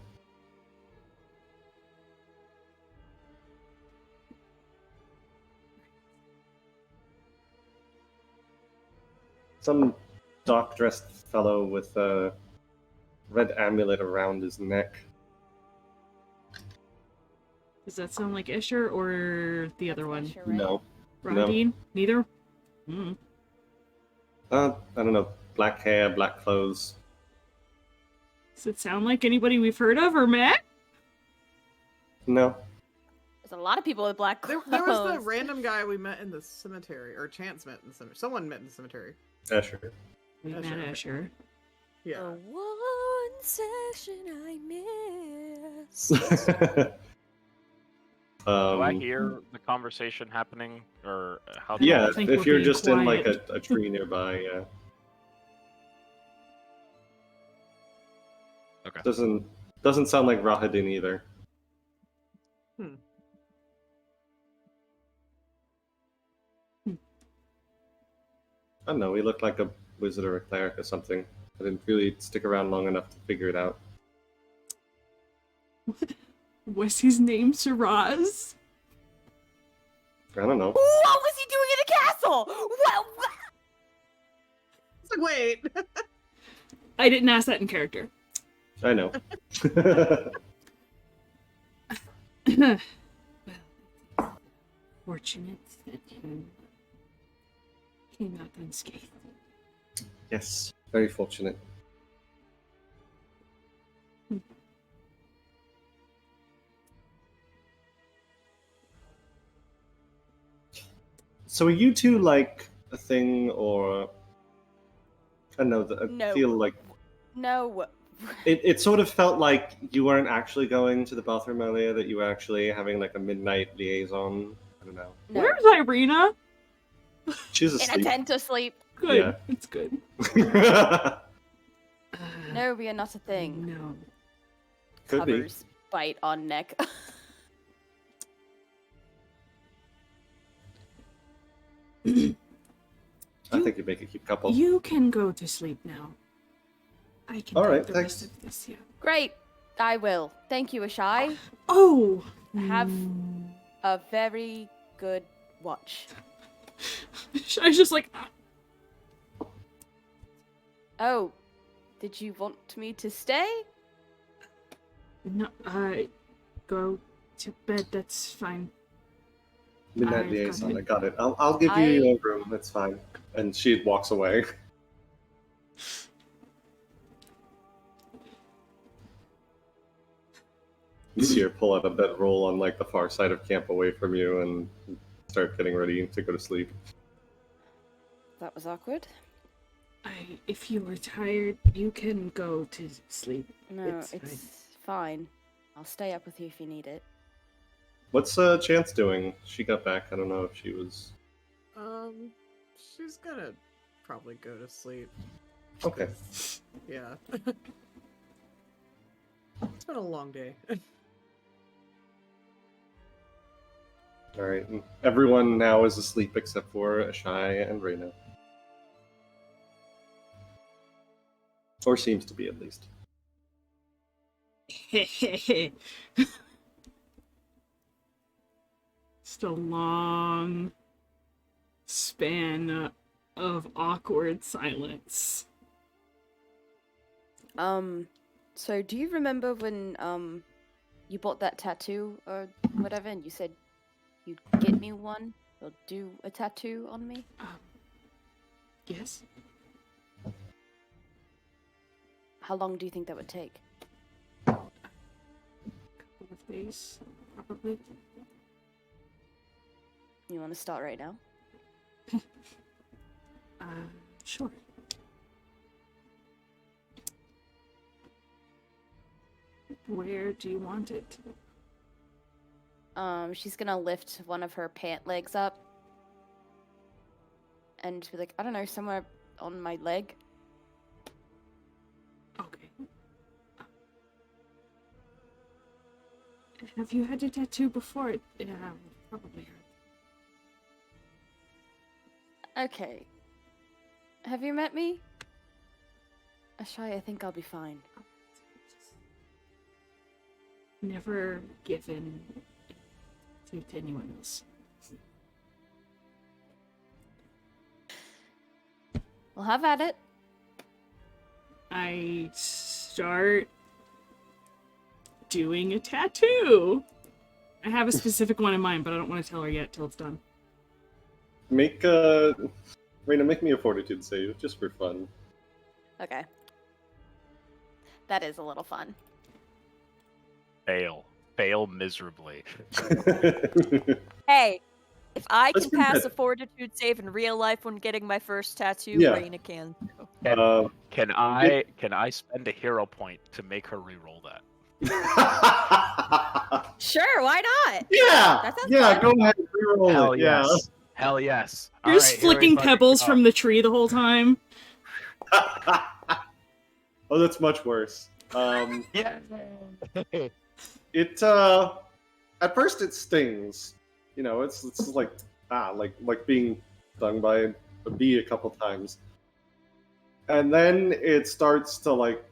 Some dark-dressed fellow with a red amulet around his neck. Does that sound like Escher or the other one? Sure, right? No. Rondine? Neither? Mm. I don't know. Black hair, black clothes. Does it sound like anybody we've heard of or met? No. There's a lot of people with black There, clothes. there was the random guy we met in the cemetery, or Chance met in the cemetery. Someone met in the cemetery. Asher. We Escher, met okay. Escher. Yeah. The one session I missed. Do I Um, hear the conversation happening, or how? yeah, I think if we're you're being just in like quiet. a tree nearby, yeah. Okay. Doesn't sound like Rahadin either. I don't know, he looked like a wizard or a cleric or something. I didn't really stick around long enough to figure it out. Was his name Shiraz? I don't know. What was he doing in the castle? What? It's like, wait. I didn't ask that in character. I know. Well, fortunate that you came out unscathed. Yes, very fortunate. So are you two like a thing, or I don't know, I No. feel like No. it sort of felt like you weren't actually going to the bathroom earlier, that you were actually having like a midnight liaison. I don't know. No. Where's Ireena? She's In a asleep. tent asleep. Good. Yeah. It's good. No, we are not a thing. No. Could be. Covers bite on neck. I think you make a cute couple. You can go to sleep now. I can All take right, the thanks. rest of this, yeah. Great. I will. Thank you, Ashai. Oh! Have a very good watch. I was just like, Oh, did you want me to stay? no, go to bed, that's fine. Midnight I've got liaison. it. I got it. I'll give you your room. That's fine. And she walks away. You see her pull out a bedroll on like the far side of camp away from you and start getting ready to go to sleep. That was awkward. If you were tired, you can go to sleep. No, It's it's fine. I'll stay up with you if you need it. What's Chance doing? She got back. I don't know if she was. She's gonna probably go to sleep. Okay. Yeah. It's been a long day. All right. And everyone now is asleep except for Ashai and Raena. Or seems to be, at least. Just a long span of awkward silence. So do you remember when you bought that tattoo or whatever, and you said you'd get me one or do a tattoo on me? Yes? How long do you think that would take? Couple of days, probably. You want to start right now? Sure. Where do you want it? She's gonna lift one of her pant legs up and be like, I don't know, somewhere on my leg. Okay. Have you had a tattoo before? Yeah, probably heard. Okay. Have you met me? Ashai, I think I'll be fine. Never given to anyone else. Well, have at it. I start doing a tattoo. I have a specific one in mind, but I don't want to tell her yet till it's done. Make Raena, make me a fortitude save, just for fun. Okay. That is a little fun. Fail miserably. Hey, if I Let's can do pass that. a fortitude save in real life when getting my first tattoo, Yeah. Raena can too. Can I spend a hero point to make her re-roll that? Sure, why not? Yeah, That sounds yeah. fun. Go ahead, re-roll Hell it. yes. Hell yes. You're just flicking pebbles from the tree the whole time. Yeah. Oh, that's much worse. Yeah. It at first it stings. You know, it's like being stung by a bee a couple times, and then it starts to like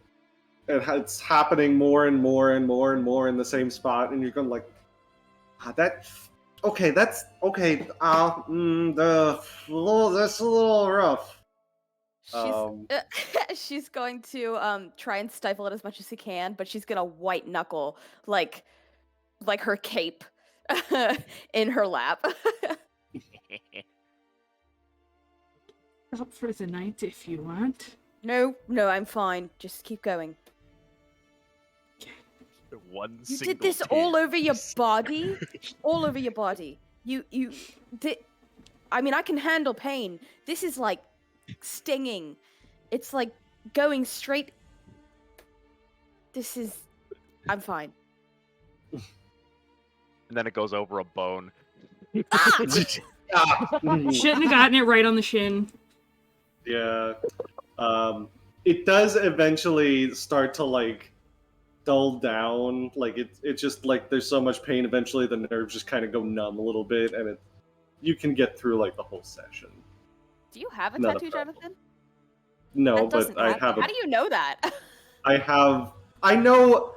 it's happening more and more and more and more in the same spot, and you're going like, that's okay. That's okay. That's a little rough. She's going to try and stifle it as much as she can, but she's gonna white knuckle like her cape in her lap. Up for the night if you want. No, I'm fine. Just keep going. You did this all over your body? All over your body. You did. I mean, I can handle pain. This is like stinging. It's like going straight. I'm fine. And then it goes over a bone. Ah! Shouldn't have gotten it right on the shin. Yeah. It does eventually start to like dull down. Like it just like there's so much pain. Eventually, the nerves just kind of go numb a little bit, and you can get through like the whole session. Do you have a Not a tattoo, problem. Jonathan? No, but I have. How do you know that? I have. I know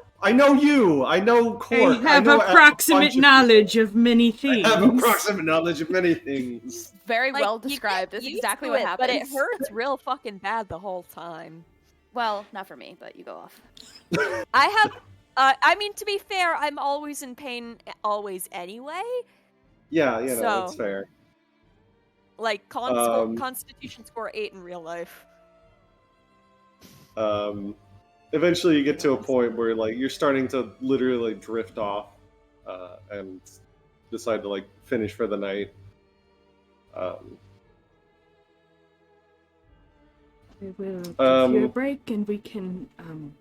you. I know Cork. I have approximate knowledge of many things. I have approximate knowledge of many things. Very Like, well you get described. That's used exactly to what it, happens. But it hurts real fucking bad the whole time. Well, not for me, but you go off. I have. I mean, to be fair, I'm always in pain, always anyway. Yeah, you know, So- that's fair. Like Constitution score 8 in real life. Eventually you get to a point where like you're starting to literally drift off and decide to like finish for the night. We will give you a break and we can, when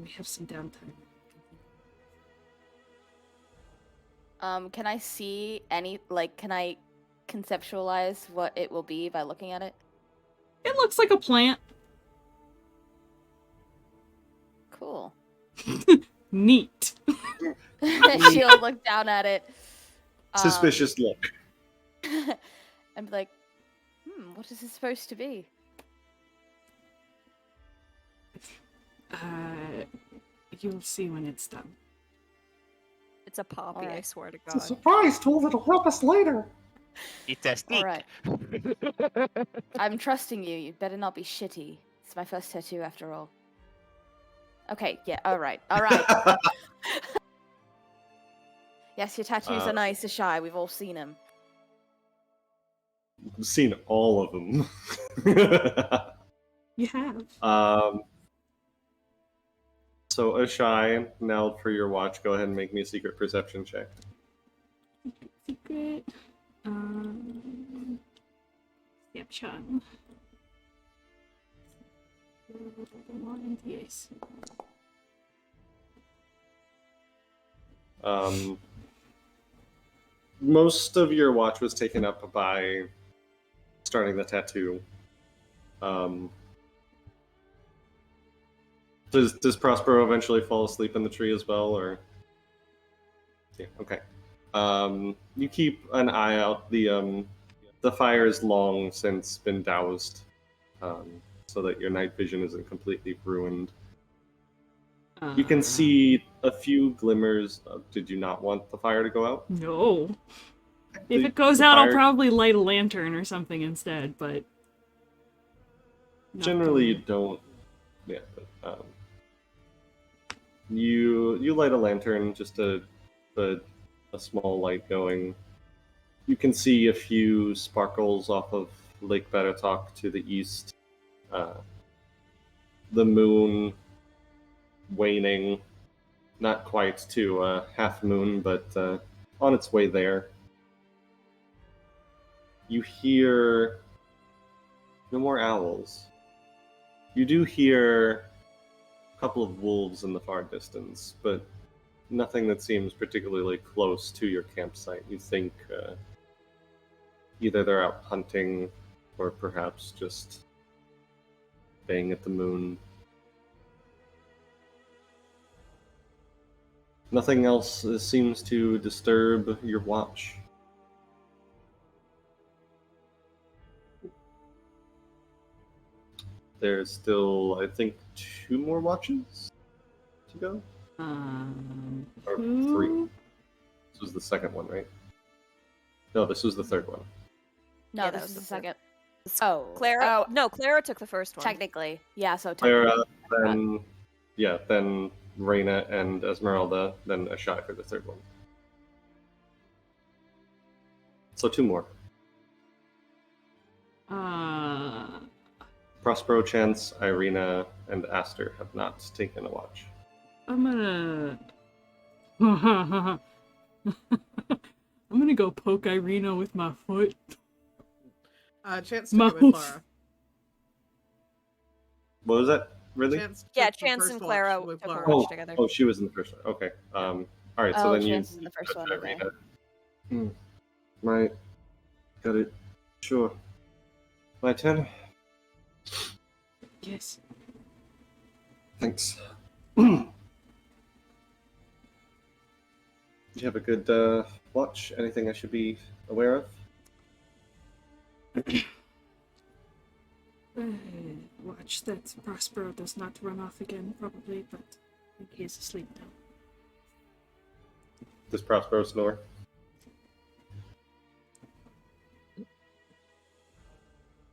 we have some downtime. Can I see can I conceptualize what it will be by looking at it? It looks like a plant. Cool. Neat. She'll look down at it. Suspicious look. And be like, what is this supposed to be? You'll see when it's done. It's a poppy, Alright. I swear to It's a God. surprise tool that'll help us later. It's a stick. Alright. I'm trusting you. You better not be shitty. It's my first tattoo after all. Okay, yeah, alright. Yes, your tattoos are nice, Ashai. We've all seen them. I've seen all of them. You have. So Ashai, now for your watch, go ahead and make me a secret perception check. Secret. Perception. Yes. Most of your watch was taken up by starting the tattoo. Does Prospero eventually fall asleep in the tree as well, or? Yeah. Okay. You keep an eye out. The fire is long since been doused, so that your night vision isn't completely ruined. You can see a few glimmers. Did you not want the fire to go out? No. If it goes out, I'll probably light a lantern or something instead, but... Generally, you don't. Yeah, but you light a lantern just to put a small light going. You can see a few sparkles off of Lake Baratok to the east. The moon waning, not quite to half moon, but on its way there. You hear no more owls. You do hear a couple of wolves in the far distance, but nothing that seems particularly close to your campsite. You think either they're out hunting or perhaps just baying at the moon. Nothing else seems to disturb your watch. There's still, I think, 2 more watches to go? Or 3. This was the second one, right? No, this was the third one. No, Yeah, this that is was the the second. Oh, Clara? Oh, No, Clara took the first one. technically, yeah. So Clara, technically, then Raena and Ezmerelda, then Ashai for the third one. So 2 more. Prospero, Chance, Ireena, and Aster have not taken a watch. I'm gonna. I'm gonna go poke Ireena with my foot. Chance took it with Mouth. Clara. What was that? Really? Chance Yeah, took the Chance first and watch Clara with took a Clara. watch together. Oh, she was in the first one. Okay. All right. So Oh, then Chance is in the first one, okay. Ireena. Right. Got it. Sure. My turn. Yes. Thanks. Do you have a good watch? Anything I should be aware of? Watch that Prospero does not run off again, probably, but I think he is asleep now. Does Prospero snore?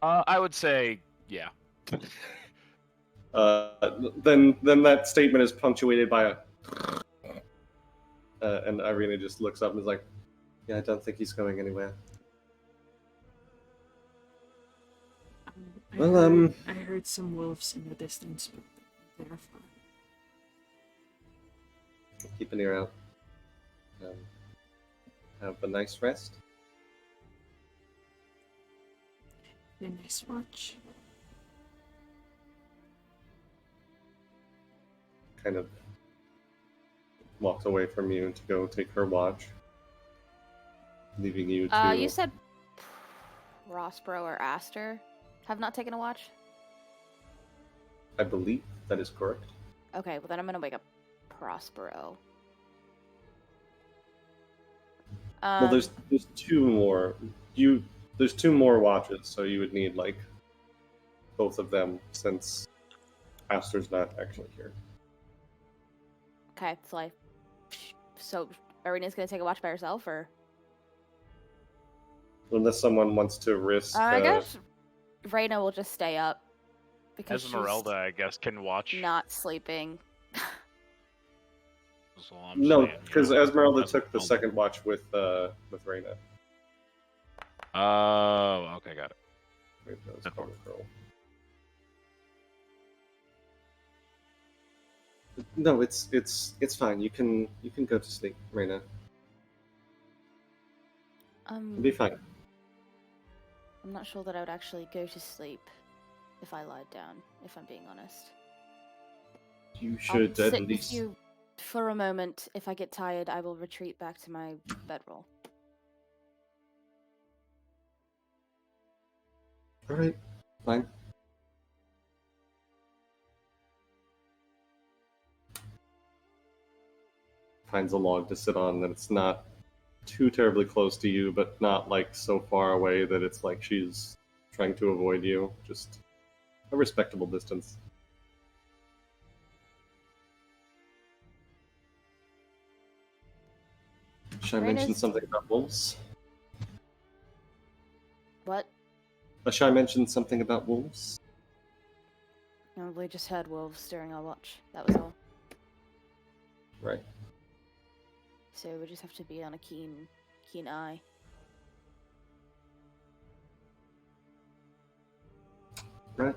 I would say, yeah. Then that statement is punctuated by a and Ireena just looks up and is like, yeah, I don't think he's going anywhere. I heard some wolves in the distance, but they're fine. Keep an ear out. Have a nice rest. A nice watch. Kind of walks away from you to go take her watch, leaving you to. You said Prospero or Aster have not taken a watch? I believe that is correct. Okay, well then I'm gonna wake up Prospero. Well, there's 2 more. There's 2 more watches, so you would need like both of them since Aster's not actually here. Okay, so Ireena's gonna take a watch by herself, or? Unless someone wants to risk. I guess Raena will just stay up because Ezmerelda, I guess, can watch. she's not sleeping. That's all I'm No, saying, because you know. Ezmerelda took the Ezmerelda. second watch with Raena. Oh, okay, got it. Wait, that was Corner Girl. No, it's fine. You can go to sleep, Raena. It'll be fine. I'm not sure that I would actually go to sleep if I lied down, if I'm being honest. You I'll should sit at with least. you for a moment. If I get tired, I will retreat back to my bedroll. All right, fine. Finds a log to sit on that it's not too terribly close to you, but not like so far away that it's like she's trying to avoid you. Just a respectable distance. Should I mention Rainer's- something about wolves? What? Should I mention something about wolves? No, we just heard wolves during our watch. That was all. Right. So we just have to be on a keen eye. Right.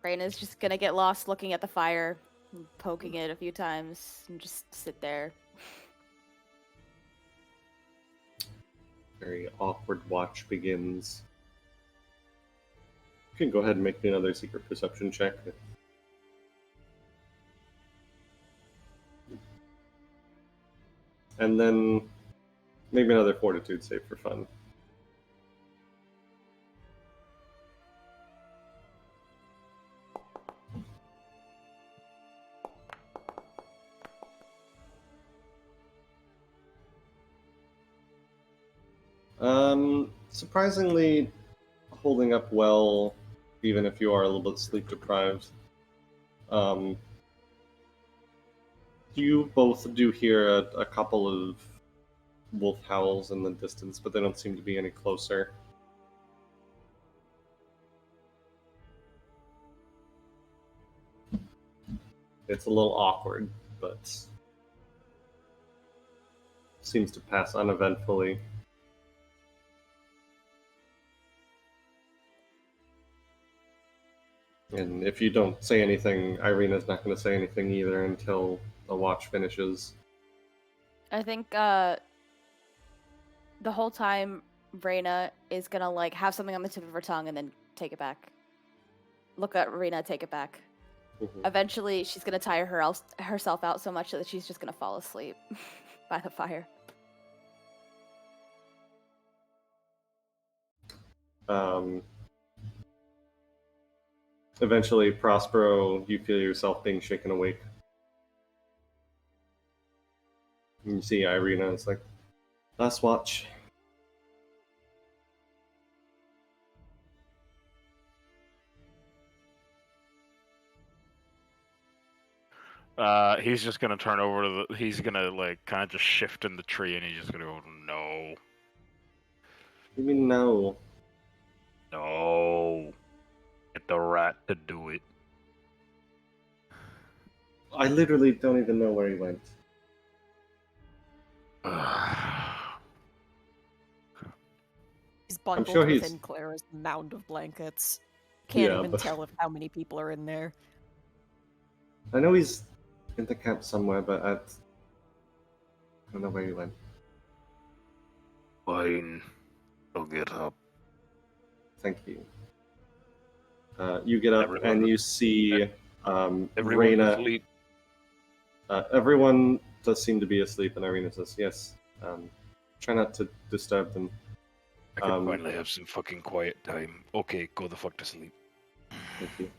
Raina's just gonna get lost looking at the fire, and poking it a few times, and just sit there. Very awkward watch begins. You can go ahead and make me another secret perception check. And then maybe another fortitude save for fun. Surprisingly holding up well, even if you are a little bit sleep deprived. You both do hear a couple of wolf howls in the distance, but they don't seem to be any closer. It's a little awkward, but seems to pass uneventfully. And if you don't say anything, Ireena's not going to say anything either until the watch finishes. I think the whole time Raena is gonna like have something on the tip of her tongue and then take it back. Look at Raena, take it back. Mhm. Eventually, she's gonna tire herself out so much that she's just gonna fall asleep by the fire. Eventually, Prospero, you feel yourself being shaken awake. And you see Ireena, it's like, last watch. He's just gonna turn over to the. He's gonna like kind of just shift in the tree, and he's just gonna go, no, You mean no? no, get the rat to do it. I literally don't even know where he went. He's bundled sure he's- within Clara's mound of blankets. Can't Yeah, even but- tell how many people are in there. I know he's in the camp somewhere, but I don't know where he went. Fine, I'll get up. Thank you. You get up Everyone- and you see Everyone Raena. asleep. Everyone does seem to be asleep, and Ireena says, yes. Try not to disturb them. I can finally have some fucking quiet time. Okay, go the fuck to sleep. Thank you.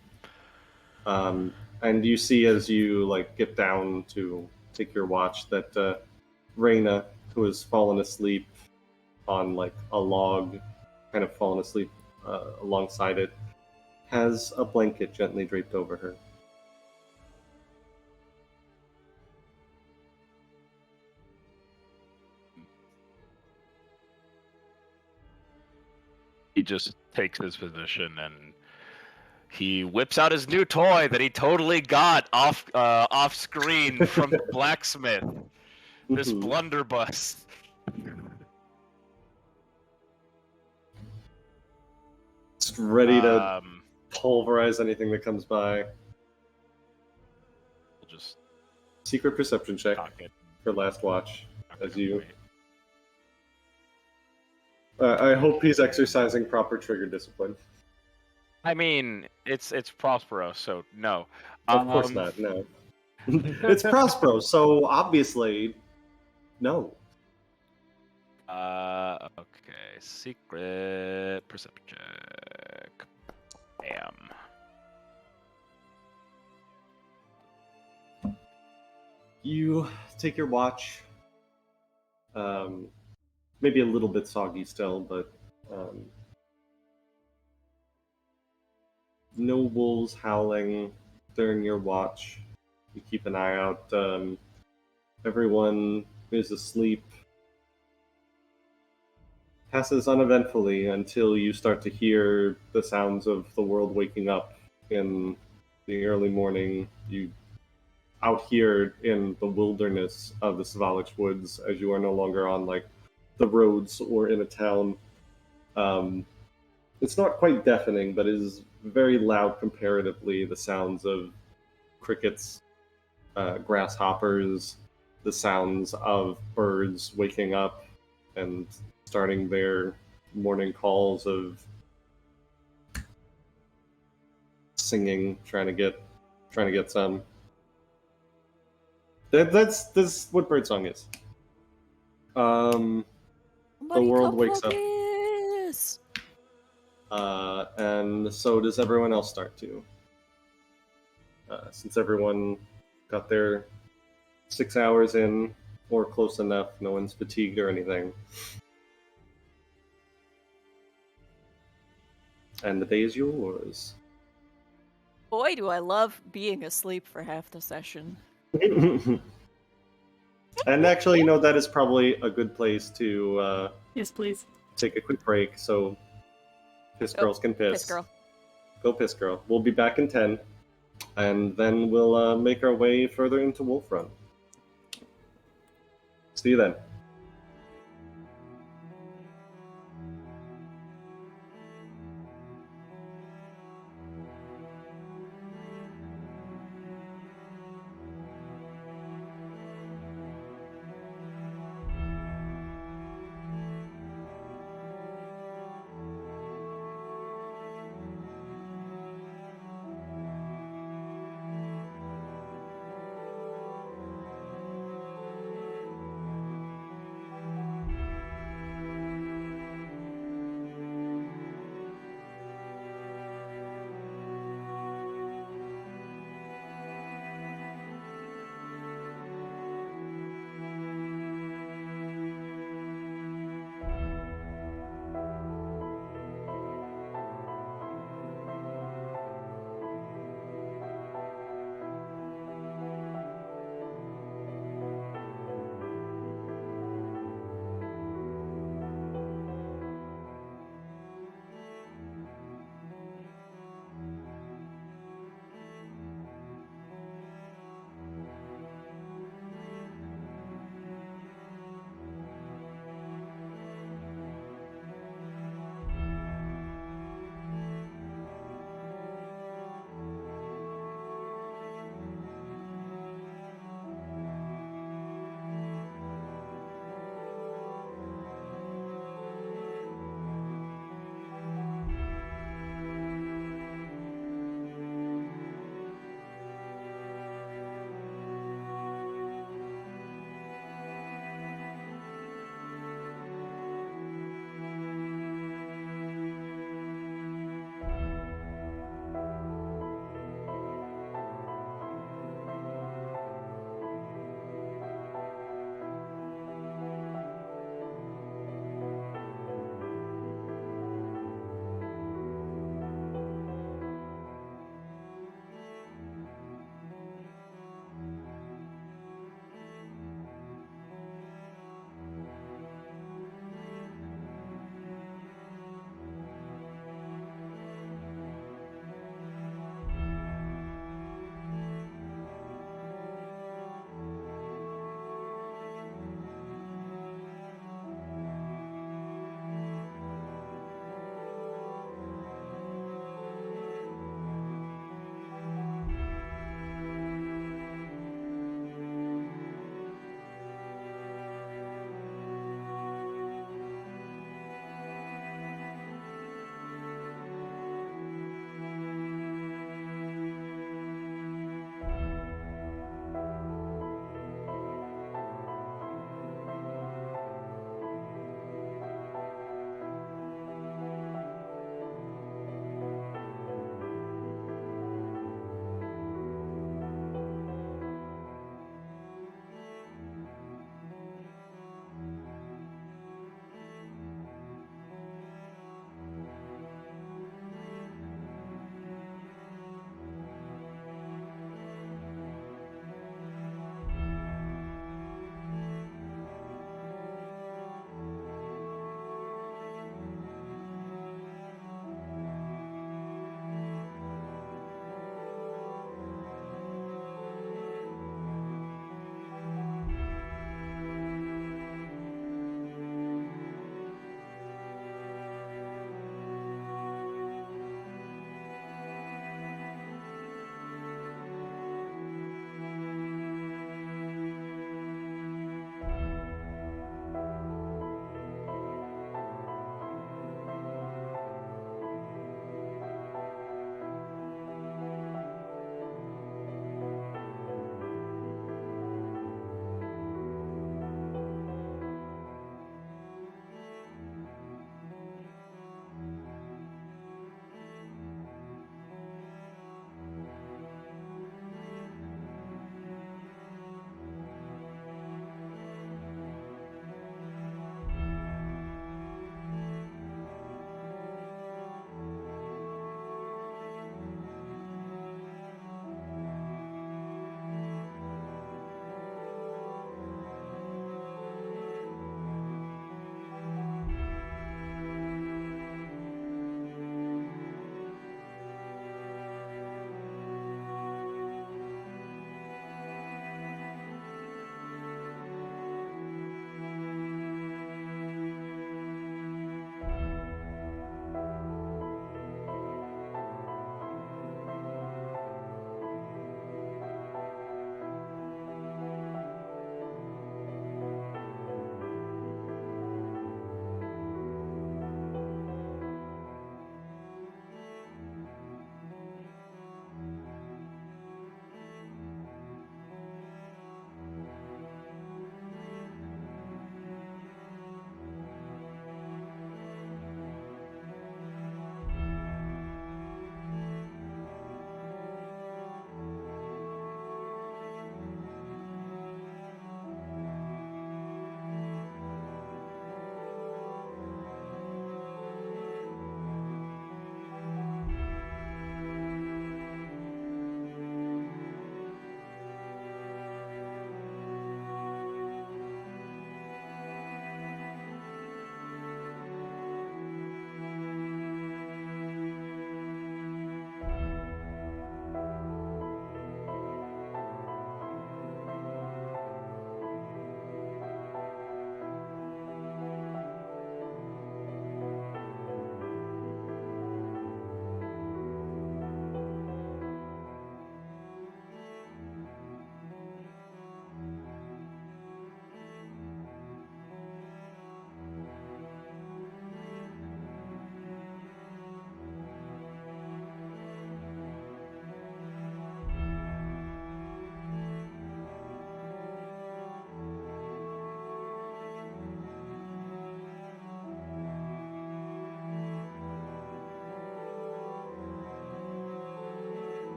And you see as you like get down to take your watch that Raena, who has fallen asleep on like a log, kind of fallen asleep alongside it, has a blanket gently draped over her. He just takes his position and he whips out his new toy that he totally got off screen from the blacksmith. This Mhm. blunderbuss. It's ready to We'll pulverize anything that comes by. just Secret perception check cock it. for last watch. cock As it you- away. I hope he's exercising proper trigger discipline. I mean, it's Prospero, so no. Of course not, no. It's Prospero, so obviously, no. Okay. Secret perception check. Bam. You take your watch. Maybe a little bit soggy still, but no wolves howling during your watch. You keep an eye out. Everyone is asleep. Passes uneventfully until you start to hear the sounds of the world waking up in the early morning. You out here in the wilderness of the Svalich Woods, as you are no longer on like the roads or in a town. It's not quite deafening, but it is very loud comparatively. The sounds of crickets, grasshoppers, the sounds of birds waking up and starting their morning calls of singing, trying to get some. That's what birdsong is. The Somebody world come wakes for up, this! and so does everyone else start to. Since everyone got their 6 hours in, or close enough, no one's fatigued or anything. And the day is yours. Boy, do I love being asleep for half the session. And actually, that is probably a good place to Yes, please. take a quick break so piss girls can piss. Piss girl. Go piss girl. We'll be back in 10, and then we'll make our way further into Wolf Run. See you then.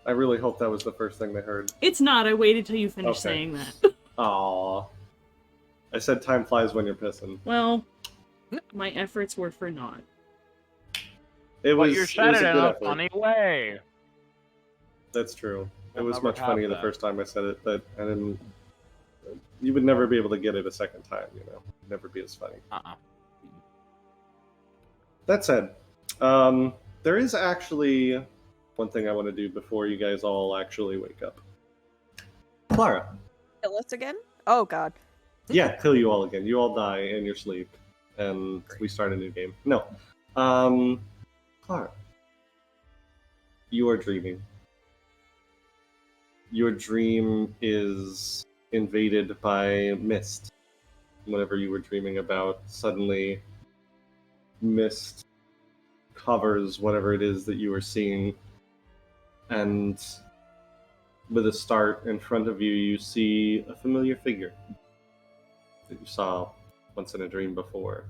I really hope that was the first thing they heard. It's not. I waited till you finished Okay. saying that. Aww. I said time flies when you're pissing. Well, my efforts were for naught. It But was, you it said was it a in good a effort. funny way. That's true. It We'll was never much have funnier the that. first time I said it, but I didn't... You would never be able to get it a second time, you know? It'd never be as funny. That said, there is actually one thing I want to do before you guys all actually wake up. Clara. Kill us again? Oh god. Yeah, kill you all again. You all die in your sleep, and we start a new game. No. Clara. You are dreaming. Your dream is invaded by mist. Whatever you were dreaming about, suddenly mist covers whatever it is that you were seeing, and with a start in front of you, you see a familiar figure that you saw once in a dream before.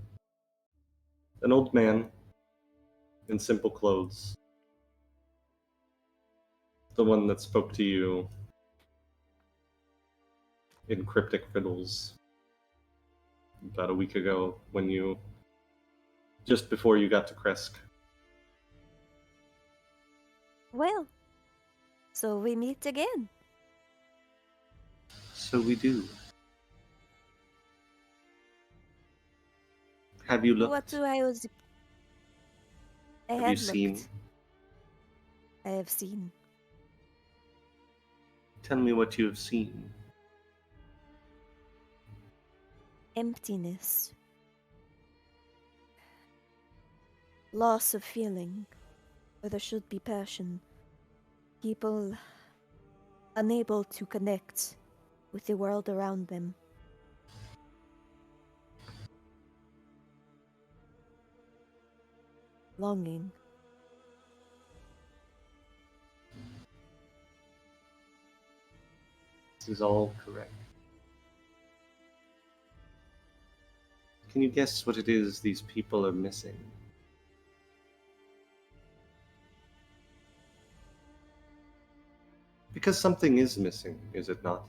An old man in simple clothes. The one that spoke to you in cryptic riddles about a week ago when you... just before you got to Kresk. Well, so we meet again. So we do. Have you looked? What do I was... I Have you seen? looked. I have seen. Tell me what you have seen. Emptiness. Loss of feeling. Where there should be passion. People unable to connect with the world around them. Longing. This is all correct. Can you guess what it is these people are missing? Because something is missing, is it not?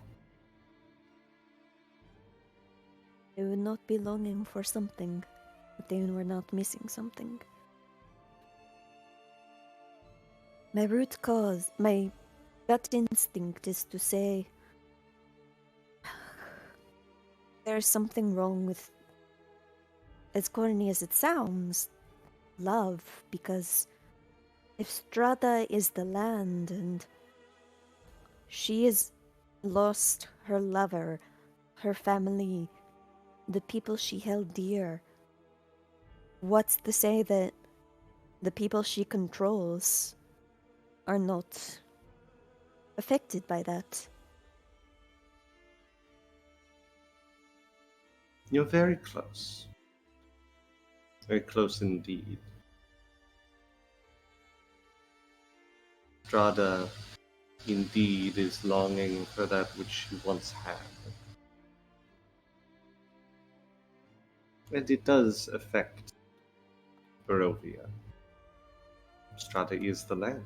They would not be longing for something, but they were not missing something. My root cause, my gut instinct is to say there's something wrong with, as corny as it sounds, love, because if Strahda is the land and she has lost her lover, her family, the people she held dear, what's to say that the people she controls are not affected by that? You're very close. Very close indeed. Strahda indeed is longing for that which she once had. And it does affect Barovia. Strahda is the land.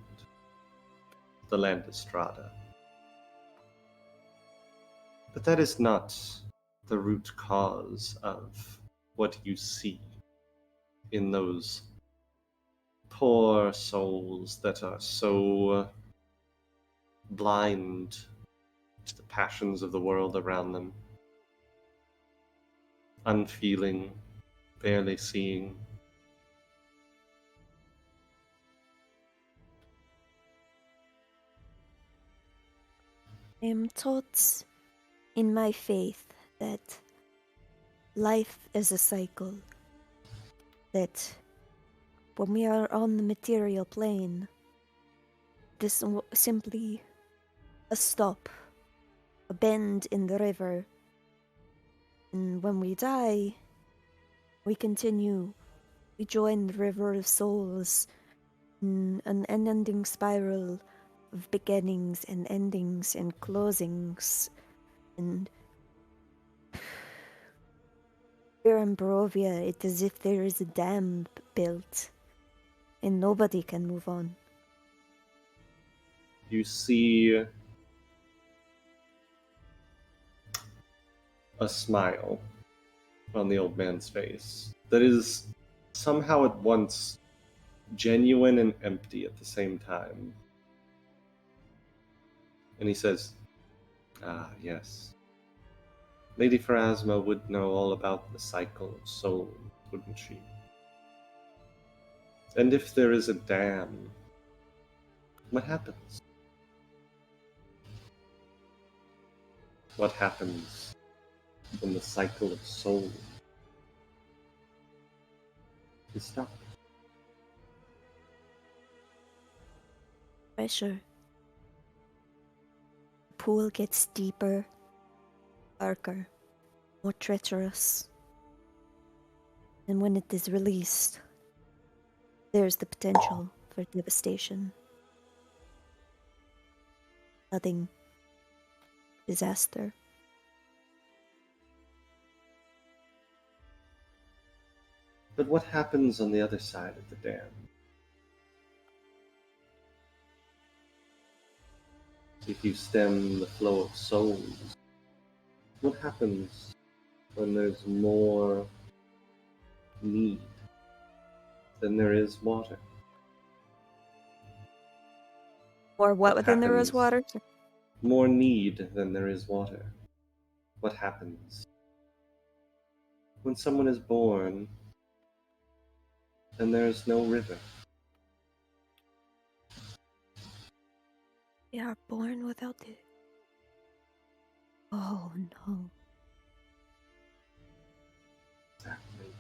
The land is Strahda. But that is not the root cause of what you see in those poor souls that are so blind to the passions of the world around them, unfeeling, barely seeing. I am taught in my faith that life is a cycle, that when we are on the material plane, this is simply a stop, a bend in the river, and when we die, we continue, we join the river of souls in an unending spiral of beginnings and endings and closings, and here in Barovia, it is as if there is a dam built, and nobody can move on. you see a smile on the old man's face that is somehow at once genuine and empty at the same time. And he says, "Ah, yes. Lady Pharasma would know all about the cycle of souls, wouldn't she? And if there is a dam, what happens? What happens when the cycle of souls is stopped?" Pressure. The pool gets deeper, darker, more treacherous. And when it is released, there's the potential for devastation. Flooding. Disaster. But what happens on the other side of the dam? If you stem the flow of souls, what happens when there's more need than there is water? Or what What within there is happens? water? More need than there is water. What happens when someone is born and there is no river? They are born without it. Oh no. Exactly.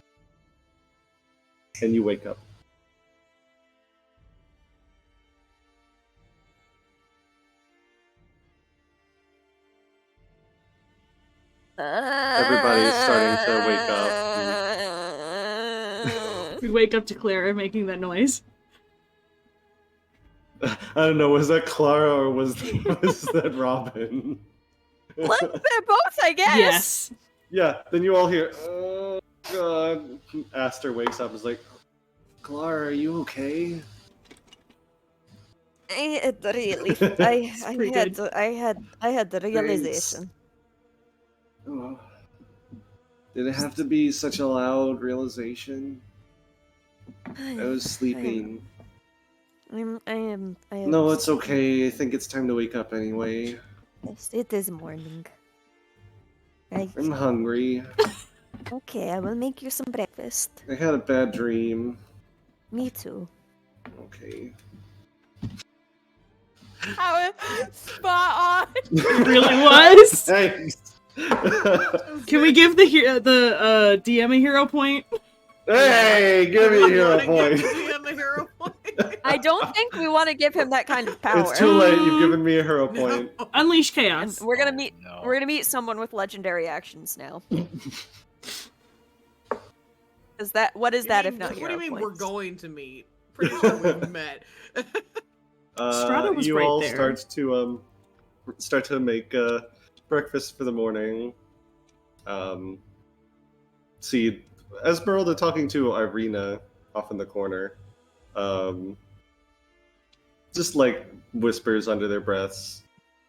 And you wake up. Everybody's starting to wake up. We wake up to Clara making that noise. I don't know, was that Clara or was that Robin? Look, they're both, I guess. Yes. Yeah, then you all hear, "Oh god." Aster wakes up and is like, "Clara, are you okay?" I had the pretty good. I had the realization. Oh. Did it have to be such a loud realization? I was sleeping. I am. No, it's okay. I think it's time to wake up anyway. Yes, it is morning. Right. I'm hungry. Okay, I will make you some breakfast. I had a bad dream. Me too. Okay. How spot on. It really was. Thanks. Can we give the DM a hero point? Hey, give me a hero Wanna point. give DM a hero point? I don't think we want to give him that kind of power. It's too late. You've given me a hero point. No. Unleash And chaos. we're gonna meet. No. We're gonna meet someone with legendary actions now. Is that what is that if not What do hero you mean we're points? going to meet? Pretty sure we've met. Strahda was you right all there. start to make breakfast for the morning. See Ezmerelda talking to Ireena off in the corner. Just like whispers under their breaths.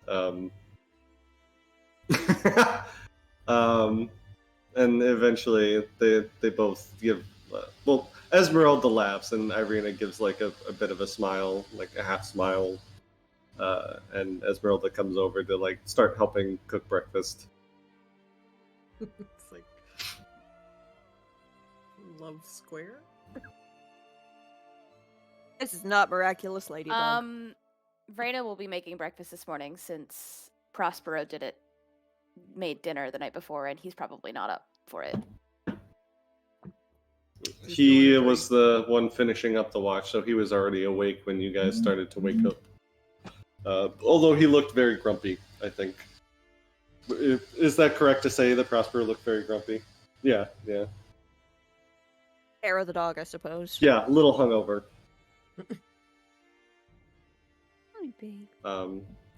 And eventually they both give. Ezmerelda laughs, and Ireena gives like a bit of a smile, like a half smile. And Ezmerelda comes over to like start helping cook breakfast. It's like Love Square. This is not miraculous, Ladybug. Raena will be making breakfast this morning since Prospero made dinner the night before, and he's probably not up for it. He was the one finishing up the watch, so he was already awake when you guys started to wake up. Although he looked very grumpy, I think. Is that correct to say that Prospero looked very grumpy? Yeah. Terra the dog, I suppose. Yeah, a little hungover. Hi, babe.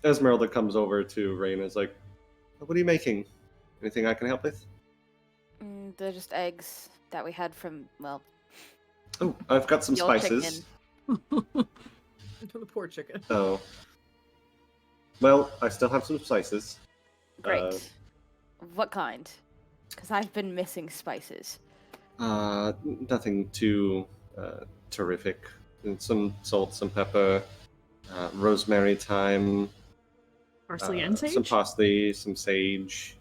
Ezmerelda comes over to Raena and is like, "What are you making? Anything I can help with?" They're just eggs that we had from, well... Oh, I've got some the old spices. chicken. The poor chicken. Oh. Well, I still have some spices. Great. What kind? Because I've been missing spices. Nothing too terrific. And some salt, some pepper, rosemary, thyme, Parsley and sage? some parsley, some sage,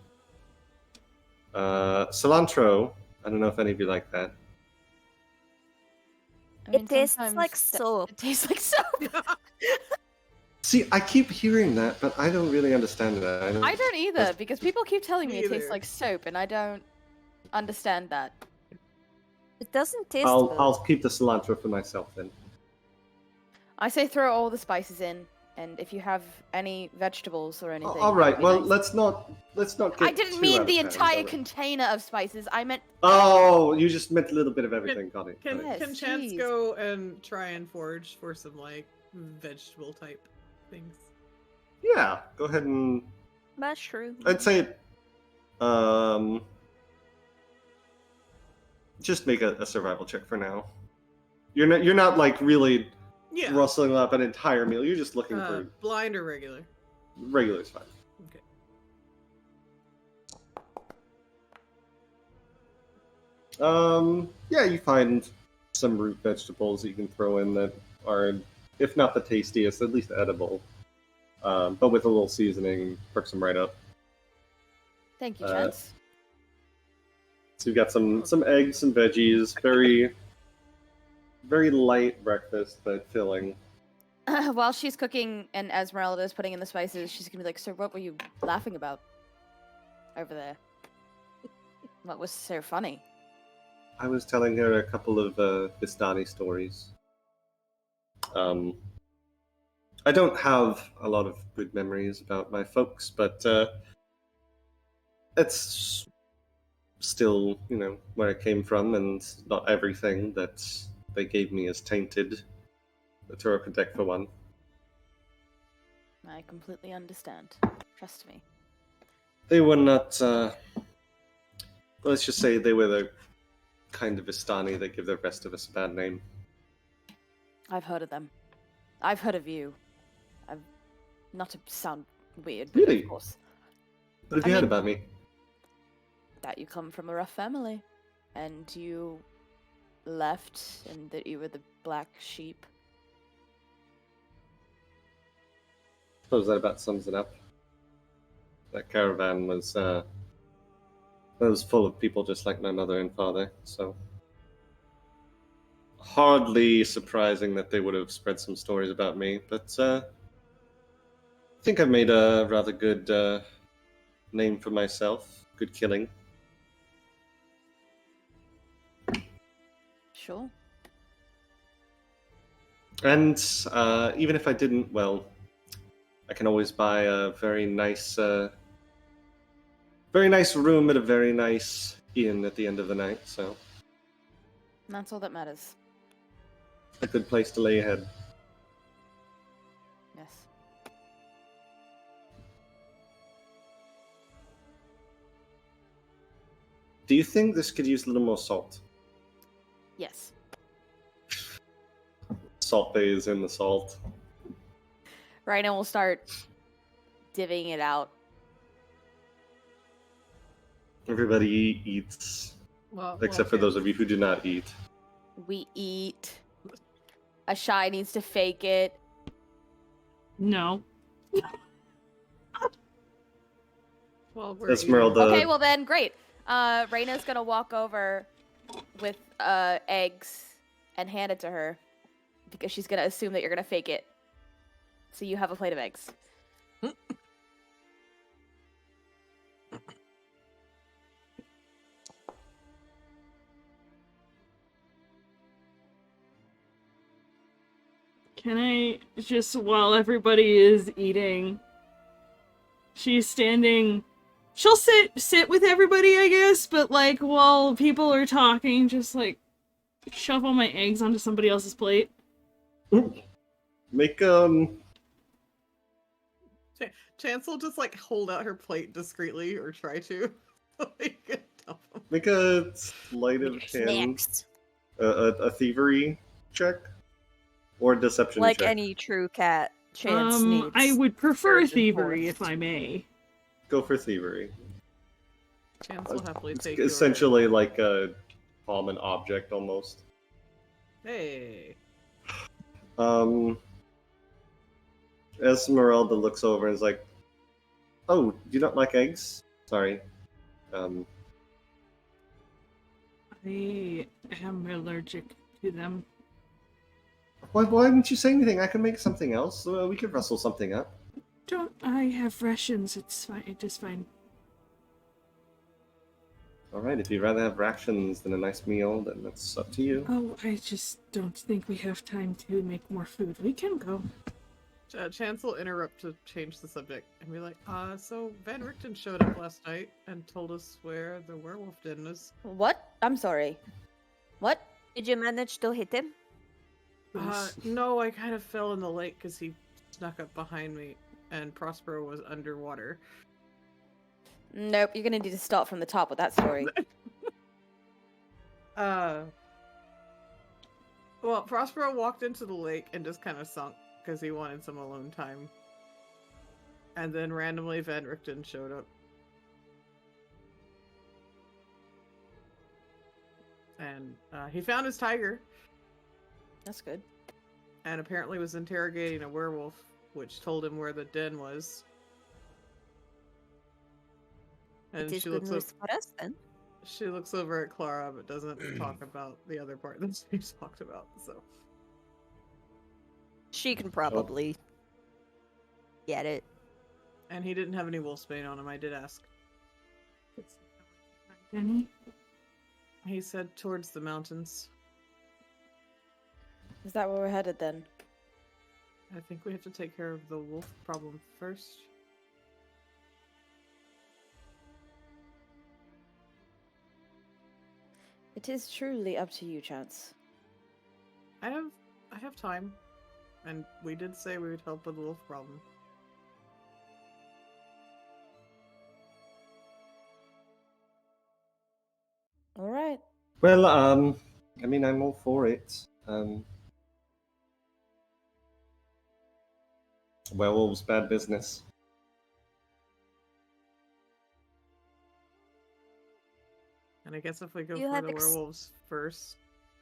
cilantro. I don't know if any of you like that. I mean, It tastes sometimes like soap. It tastes like soap. See, I keep hearing that, but I don't really understand it. I don't either, because people keep telling me it tastes Neither. like soap, and I don't understand that. It doesn't taste I'll good. I'll keep the cilantro for myself then. I say throw all the spices in, and if you have any vegetables or anything. All that right. would be Well, nice. let's not get. I didn't too mean out the of hand, entire all right? container of spices. I meant. Oh, you just meant a little bit of everything. Got it. Can, got it. Yes, can Chance jeez. go and try and forage for some, like, vegetable type things? Yeah, go ahead and Mushroom. I'd say, just make a survival check for now. You're not like really Yeah. rustling up an entire meal. You're just looking for Blind or regular? regular fine. Okay. Yeah, you find some root vegetables that you can throw in that are, if not the tastiest, at least edible. But with a little seasoning, perks them right up. Thank you, Uh, Chance. So you've got some eggs, some veggies, very light breakfast, but filling. While she's cooking and Ezmerelda is putting in the spices, she's gonna be like, "So what were you laughing about over there? What was so funny?" I was telling her a couple of Vistani stories. I don't have a lot of good memories about my folks, but it's still, where I came from, and not everything that they gave me is tainted. The Incompetech for one. I completely understand. Trust me. They were not. Let's just say they were the kind of Vistani that give the rest of us a bad name. I've heard of them. I've heard of you. Not to sound weird, but Really? of course. What have I you heard mean- about me? That you come from a rough family, and you left, and that you were the black sheep. I suppose that about sums it up. That caravan was full of people just like my mother and father, so hardly surprising that they would have spread some stories about me. But I think I've made a rather good name for myself. Good killing. Sure. And even if I didn't, well, I can always buy a very nice room at a very nice inn at the end of the night. So And that's all that matters. a good place to lay your head. Yes. Do you think this could use a little more salt? Yes. Salt Bay is in the salt. Raena will start divvying it out. Everybody eats, Well, except for those of you who do not eat. We eat. Ashai needs to fake it. No. Well, we're Ezmerelda. Okay, well then, great. Raina's gonna walk over with eggs and hand it to her because she's gonna assume that you're gonna fake it. So you have a plate of eggs. Can I just, while everybody is eating, she's standing, she'll sit with everybody, I guess, but like while people are talking, just like shove all my eggs onto somebody else's plate. Make Chance will just like hold out her plate discreetly or try to. Like, make a sleight of hand, Snacks. a thievery check or a deception Like check. any true cat. Chance needs. I would prefer Virgin thievery, forest. if I may. Go for thievery. Chance will happily It's take essentially like a common object almost. Hey. Ezmerelda looks over and is like, "Oh, do you not like eggs? Sorry." I am allergic to them. Why didn't you say anything? I can make something else. We could rustle something up. Don't I have rations? It's fine. It is fine. All right, if you'd rather have rations than a nice meal, then that's up to you. Oh, I just don't think we have time to make more food. We can go. Chance will interrupt to change the subject and be like, so Van Richten showed up last night and told us where the werewolf den is. What? I'm sorry. What? Did you manage to hit him? No, I kind of fell in the lake because he snuck up behind me and Prospero was underwater. Nope, you're gonna need to start from the top with that story. Well, Prospero walked into the lake and just kind of sunk because he wanted some alone time. And then randomly Van Richten showed up. And he found his tiger That's good. and apparently was interrogating a werewolf, which told him where the den was. And It is she good looks news for us then. She looks over at Clara, but doesn't talk about the other part that she talked about. So She can probably get it. and he didn't have any wolfsbane on him. I did ask. Denny? He said towards the mountains. Is that where we're headed then? I think we have to take care of the wolf problem first. It is truly up to you, Chance. I have time, and we did say we would help with the wolf problem. All right. Well, I mean, I'm all for it. Werewolves, bad business. And I guess if we go You for have the werewolves first,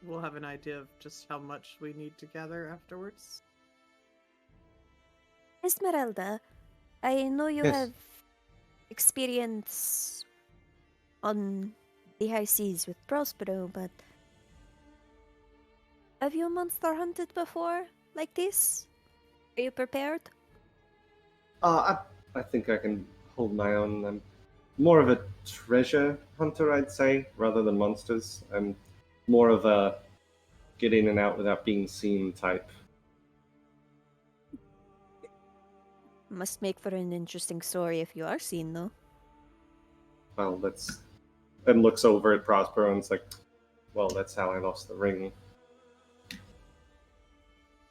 we'll have an idea of just how much we need to gather afterwards. Ezmerelda, I know you Yes. have experience on the high seas with Prospero, but have you monster hunted before like this? Are you prepared? I think I can hold my own. I'm more of a treasure hunter, I'd say, rather than monsters. I'm more of a get in and out without being seen type. Must make for an interesting story if you are seen, though. Well, that's... Then looks over at Prospero and it's like, well, that's how I lost the ring.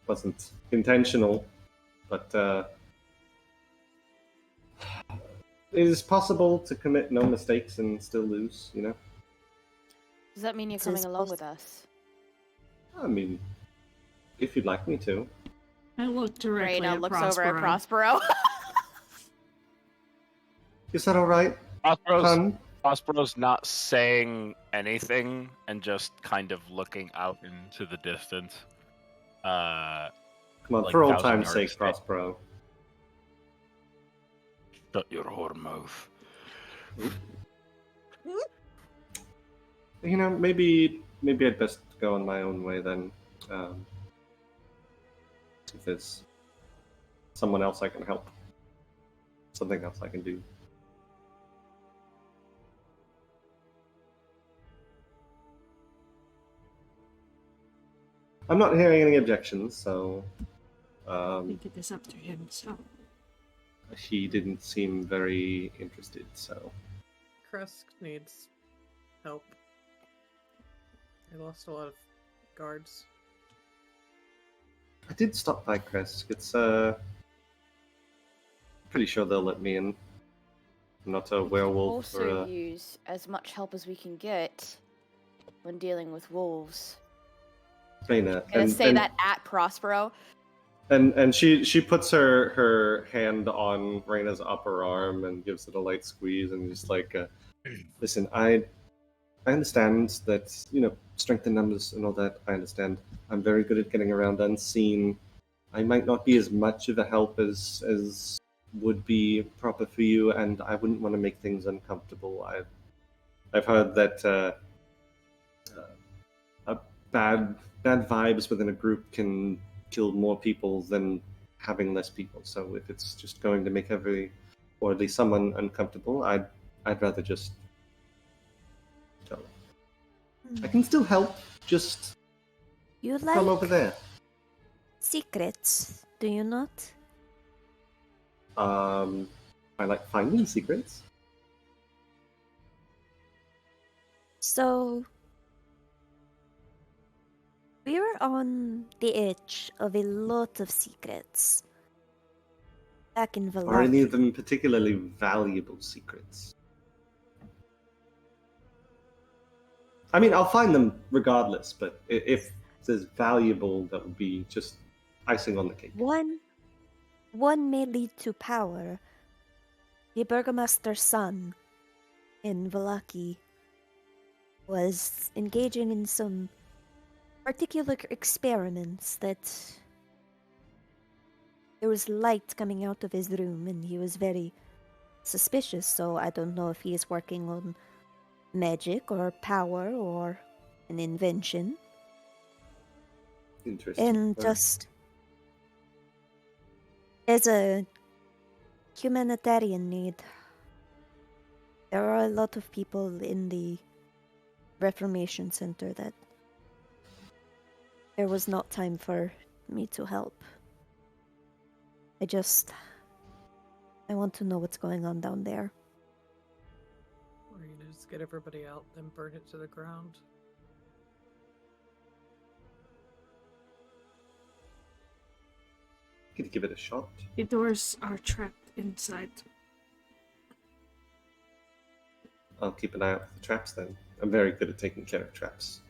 Wasn't intentional, but it is possible to commit no mistakes and still lose, you know? Does that mean you're It's coming as along poss- with us? I mean, if you'd like me to. I look directly Raena at looks Prospero. over at Prospero. Is that alright, hun? Prospero's not saying anything and just kind of looking out into the distance. Come on, like for old 1,000 time's yards sake, straight. Prospero. Shut your whore mouth. You know, maybe I'd best go on my own way then. If there's someone else I can help, something else I can do. I'm not hearing any objections, so I think it is up to him, so. he didn't seem very interested. So Kresk needs help. I lost a lot of guards. I did stop by Kresk. It's pretty sure they'll let me in. I'm not a werewolf or Also a... use as much help as we can get when dealing with wolves. Raena. I'm gonna say that at Prospero. And she puts her hand on Raina's upper arm and gives it a light squeeze and just like, listen, I understand that, strength in numbers and all that. I understand. I'm very good at getting around unseen. I might not be as much of a help as would be proper for you, and I wouldn't want to make things uncomfortable. I've heard that bad vibes within a group can kill more people than having less people. So if it's just going to make or at least someone uncomfortable, I'd rather just tell them. I can still help. Just You from like over there. secrets, do you not? I like finding secrets. So, we were on the edge of a lot of secrets back in Are any of Vallakovich. them particularly valuable secrets? I mean, I'll find them regardless, but if there's valuable, that would be just icing on the cake. One may lead to power. The Burgomaster's son in Vallaki was engaging in some particular experiments that there was light coming out of his room and he was very suspicious, so I don't know if he is working on magic or power or an invention. Interesting. And just as a humanitarian need, there are a lot of people in the Reformation Center that there was not time for me to help. I want to know what's going on down there. Or you just get everybody out, then burn it to the ground. Could give it a shot. The doors are trapped inside. I'll keep an eye out for the traps then. I'm very good at taking care of traps.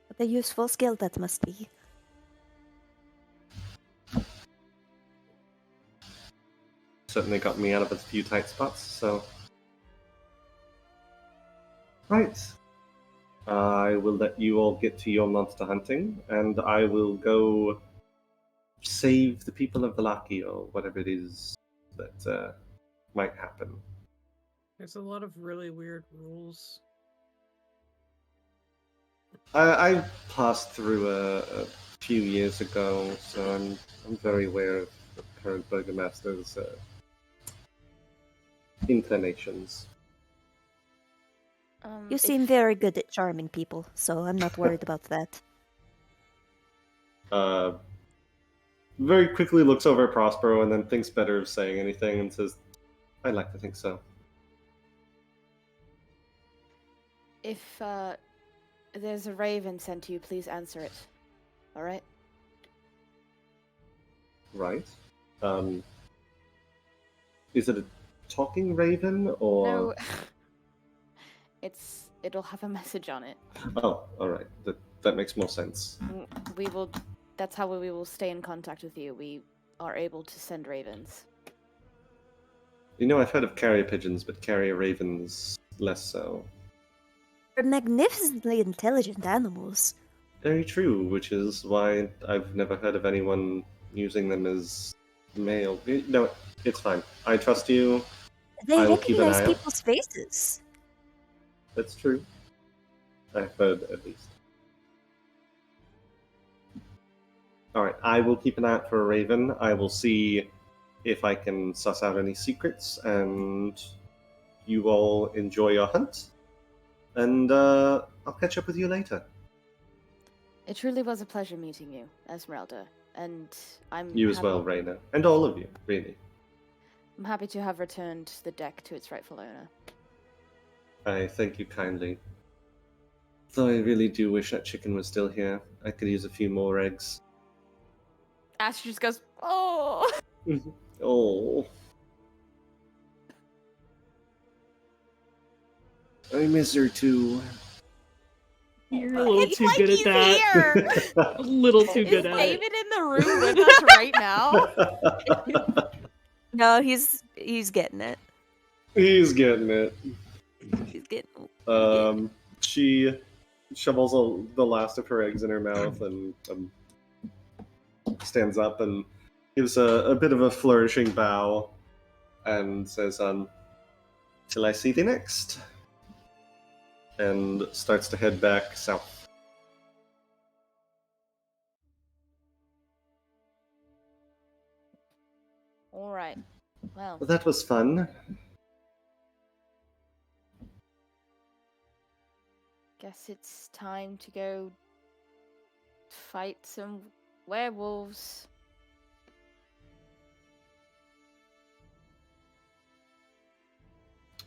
What a useful skill that must be. Certainly got me out of a few tight spots, so... Right. I will let you all get to your monster hunting, and I will go save the people of Vallaki, or whatever it is that might happen. There's a lot of really weird rules. I passed through a few years ago, so I'm very aware of the current Burgomaster's inclinations. You seem very good at charming people, so I'm not worried about that. Very quickly looks over at Prospero and then thinks better of saying anything and says, I'd like to think so. If there's a raven sent to you, please answer it. Alright? Right. Is it a talking raven or... No. It'll have a message on it. Oh, alright. That makes more sense. That's how we will stay in contact with you. We are able to send ravens. I've heard of carrier pigeons, but carrier ravens less so. They're magnificently intelligent animals. Very true, which is why I've never heard of anyone using them as male. No, it's fine. I trust you. They I will keep an recognize eye out. people's faces. That's true. I've heard at least. Alright, I will keep an eye out for a raven. I will see if I can suss out any secrets, and you all enjoy your hunt. And I'll catch up with you later. It truly was a pleasure meeting you, Ezmerelda, and I'm You as well, Raena. And all of you, really. I'm happy to have returned the deck to its rightful owner. I thank you kindly. Though I really do wish that chicken was still here. I could use a few more eggs. Ash just goes, oh! Oh. I miss her too. You're a little It's too like good at he's that. here. A little too Is good at it. David in the room with us right now? No, he's getting it. He's getting it. He's getting. She shovels the last of her eggs in her mouth and stands up and gives a bit of a flourishing bow and says, "Till I see thee next," and starts to head back south. All right. Well, Well, that was fun. guess it's time to go fight some werewolves.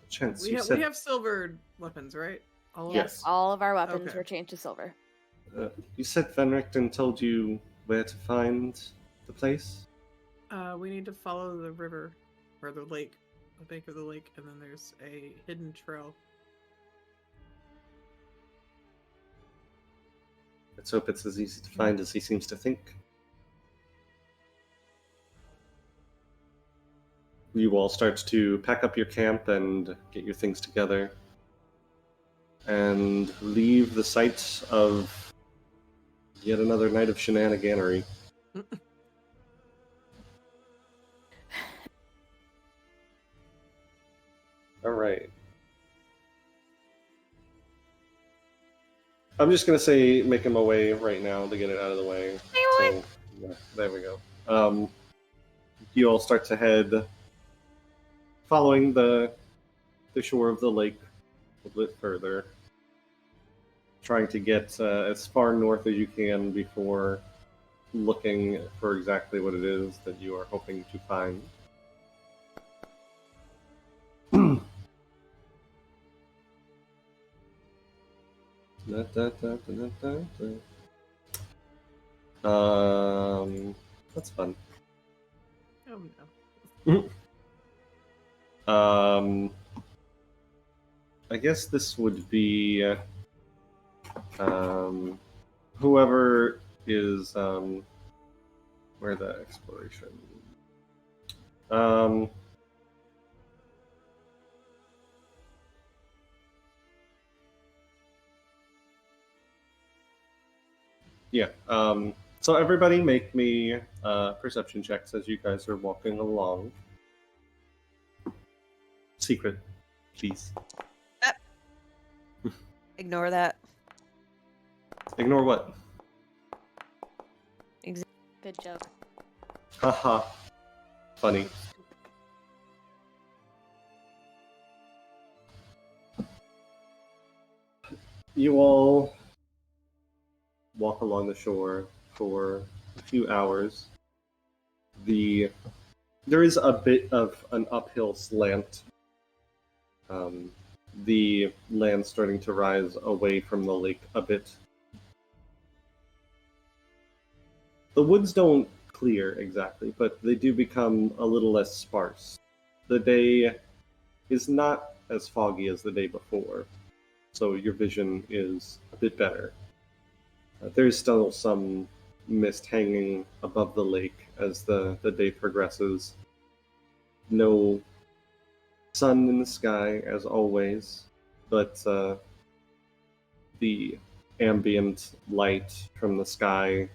Chance, We you have said silver weapons, right? All of Yes. us? All of our weapons Okay. were changed to silver. You said Van Richten told you where to find the place. We need to follow the river or the lake, the bank of the lake, and then there's a hidden trail. Let's hope it's as easy to find as he seems to think. You all start to pack up your camp and get your things together and leave the site of yet another night of shenaniganery. All right. I'm just going to say making my way right now to get it out of the way. So, yeah, there we go. You all start to head following the shore of the lake a little bit further, trying to get as far north as you can before looking for exactly what it is that you are hoping to find. That's fun. Oh no. I guess this would be whoever is where the exploration. Yeah. So everybody make me perception checks as you guys are walking along. Secret, please. Ignore that. Ignore what? Good joke. Haha. Funny. You all walk along the shore for a few hours. There is a bit of an uphill slant. The land starting to rise away from the lake a bit. The woods don't clear exactly, but they do become a little less sparse. The day is not as foggy as the day before, so your vision is a bit better. There's still some mist hanging above the lake as the day progresses. No sun in the sky, as always, but the ambient light from the sky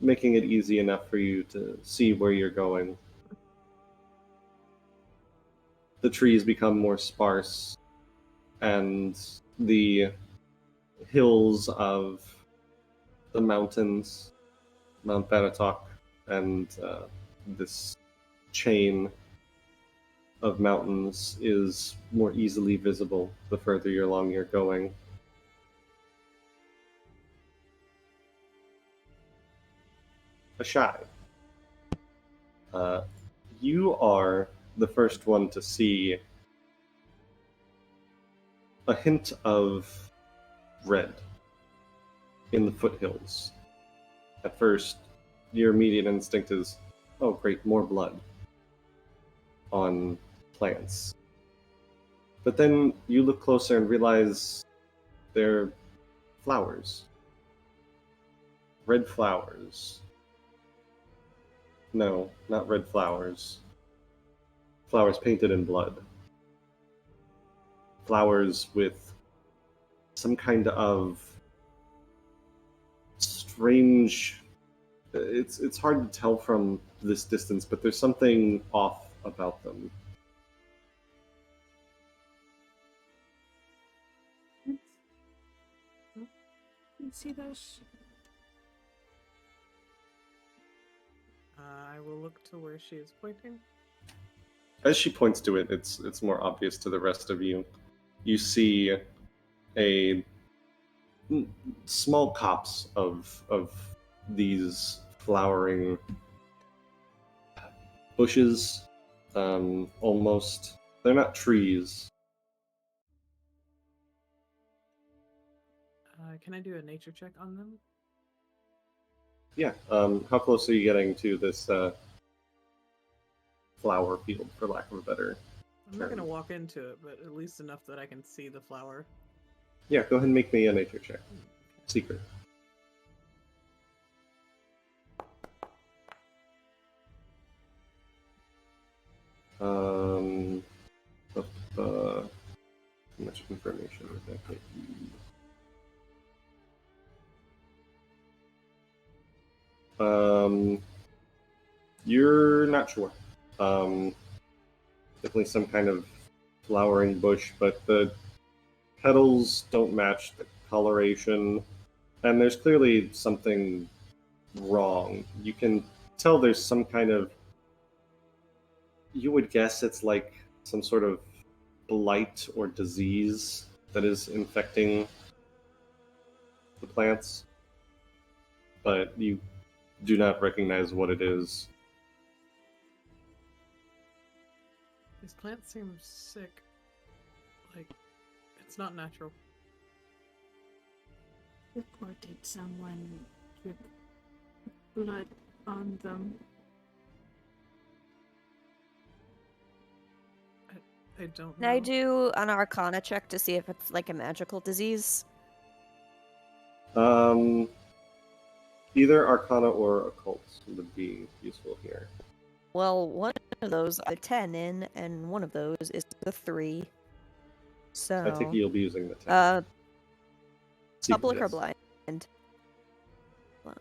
making it easy enough for you to see where you're going. The trees become more sparse, and the hills of the mountains, Mount Baratok, and this chain of mountains is more easily visible the further along you're going. Ashai, you are the first one to see a hint of red in the foothills. At first, your immediate instinct is, oh great, more blood on plants. But then you look closer and realize they're flowers. Red flowers. No, not red flowers. Flowers painted in blood. Flowers with some kind of strange... It's hard to tell from this distance, but there's something off about them. Let's see those. I will look to where she is pointing. As she points to it, it's more obvious to the rest of you. You see a small copse of these flowering bushes, almost. They're not trees. Can I do a nature check on them? Yeah. How close are you getting to this flower field, for lack of a better I'm not term? going to walk into it, but at least enough that I can see the flower. Yeah, go ahead and make me a nature check. Secret. How much information would that give you? You're not sure. Definitely some kind of flowering bush, but the petals don't match the coloration, and there's clearly something wrong. You can tell there's some kind of... You would guess it's like some sort of blight or disease that is infecting the plants, but you do not recognize what it is. These plants seem sick. Like, it's not natural. Reported someone with blood on them. I don't Can know. I do an Arcana check to see if it's like a magical disease? Either Arcana or Occult would be useful here. Well, one of those is a 10 in, and one of those is a 3. So, I think you'll be using the 10. public or yes. blind?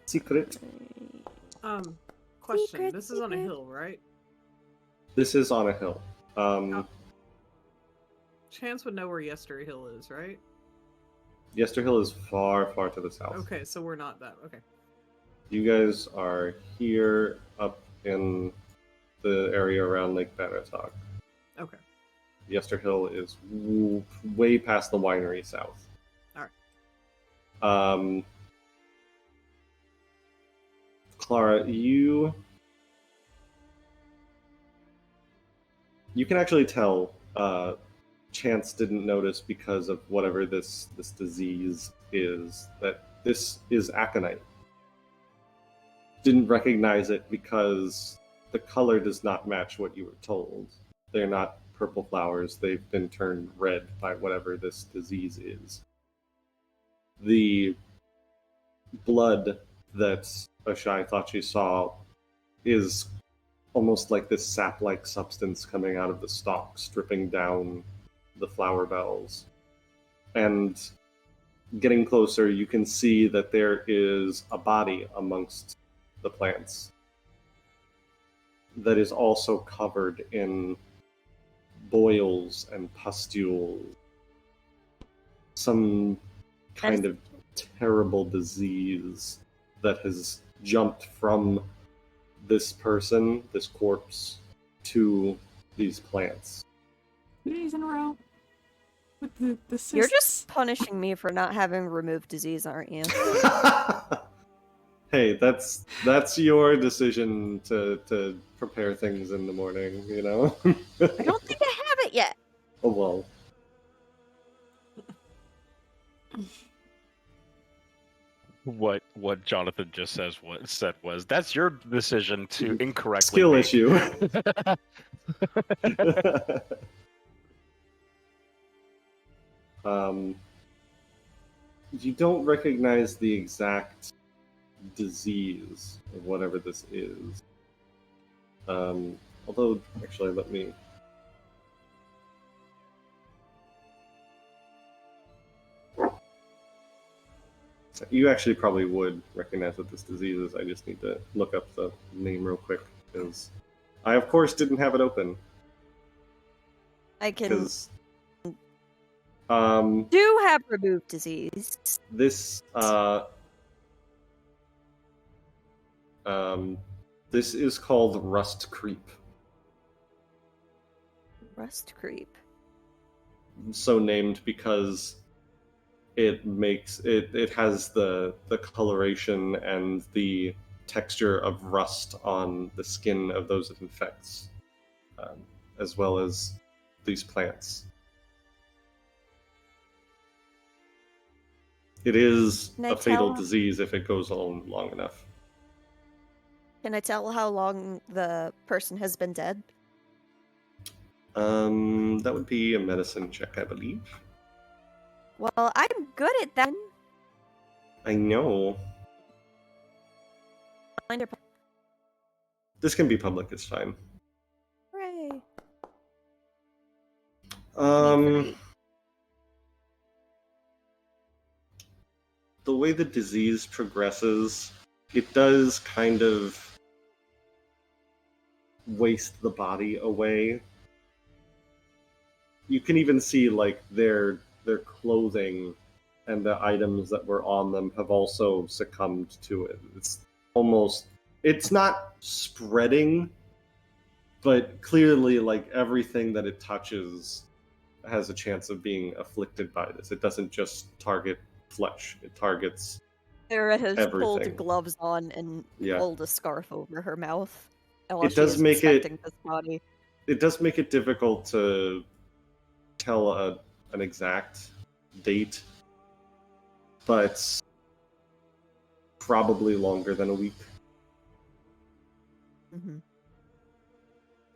Secret. Question. Secret, This is on a secret. hill, right? This is on a hill. Chance would know where Yester Hill is, right? Yester Hill is far, far to the south. Okay, so we're not that. Okay. You guys are here up in the area around Lake Barovia. Okay. Yester Hill is way past the winery south. Alright. Clara, you can actually tell Chance didn't notice because of whatever this disease is, that this is aconite. Didn't recognize it because the color does not match what you were told. They're not purple flowers, they've been turned red by whatever this disease is. The blood that Ashai thought she saw is almost like this sap-like substance coming out of the stalks, dripping down the flower bells. And getting closer, you can see that there is a body amongst the plants that is also covered in boils and pustules. Some kind of terrible disease that has jumped from this person, this corpse, to these plants. 2 days in a row. With the You're cysts. just punishing me for not having removed disease, aren't you? Hey, that's your decision to prepare things in the morning, you know? I don't think I have it yet. Oh well. What Jonathan just said was that's your decision to incorrectly Skill make. issue. You don't recognize the exact disease of whatever this is. Although, actually, let me... You actually probably would recognize what this disease is. I just need to look up the name real quick, because I, of course, didn't have it open. I can Because do have remove disease. this this is called rust creep. Rust creep. So named because it makes it has the coloration and the texture of rust on the skin of those it infects, as well as these plants. It is Can I a fatal tell- disease if it goes on long enough. Can I tell how long the person has been dead? That would be a medicine check, I believe. Well, I'm good at that. I know. Find her- This can be public, it's fine. Hooray. Um, 23. the way the disease progresses, it does kind of waste the body away. You can even see like their clothing and the items that were on them have also succumbed to it. It's not spreading, but clearly like everything that it touches has a chance of being afflicted by this. It doesn't just target flesh, it targets Sarah has pulled everything. gloves on and Yeah. pulled a scarf over her mouth while It she does is make it- inspecting this body. It does make it difficult to tell an exact date, but probably longer than a week. Mm-hmm.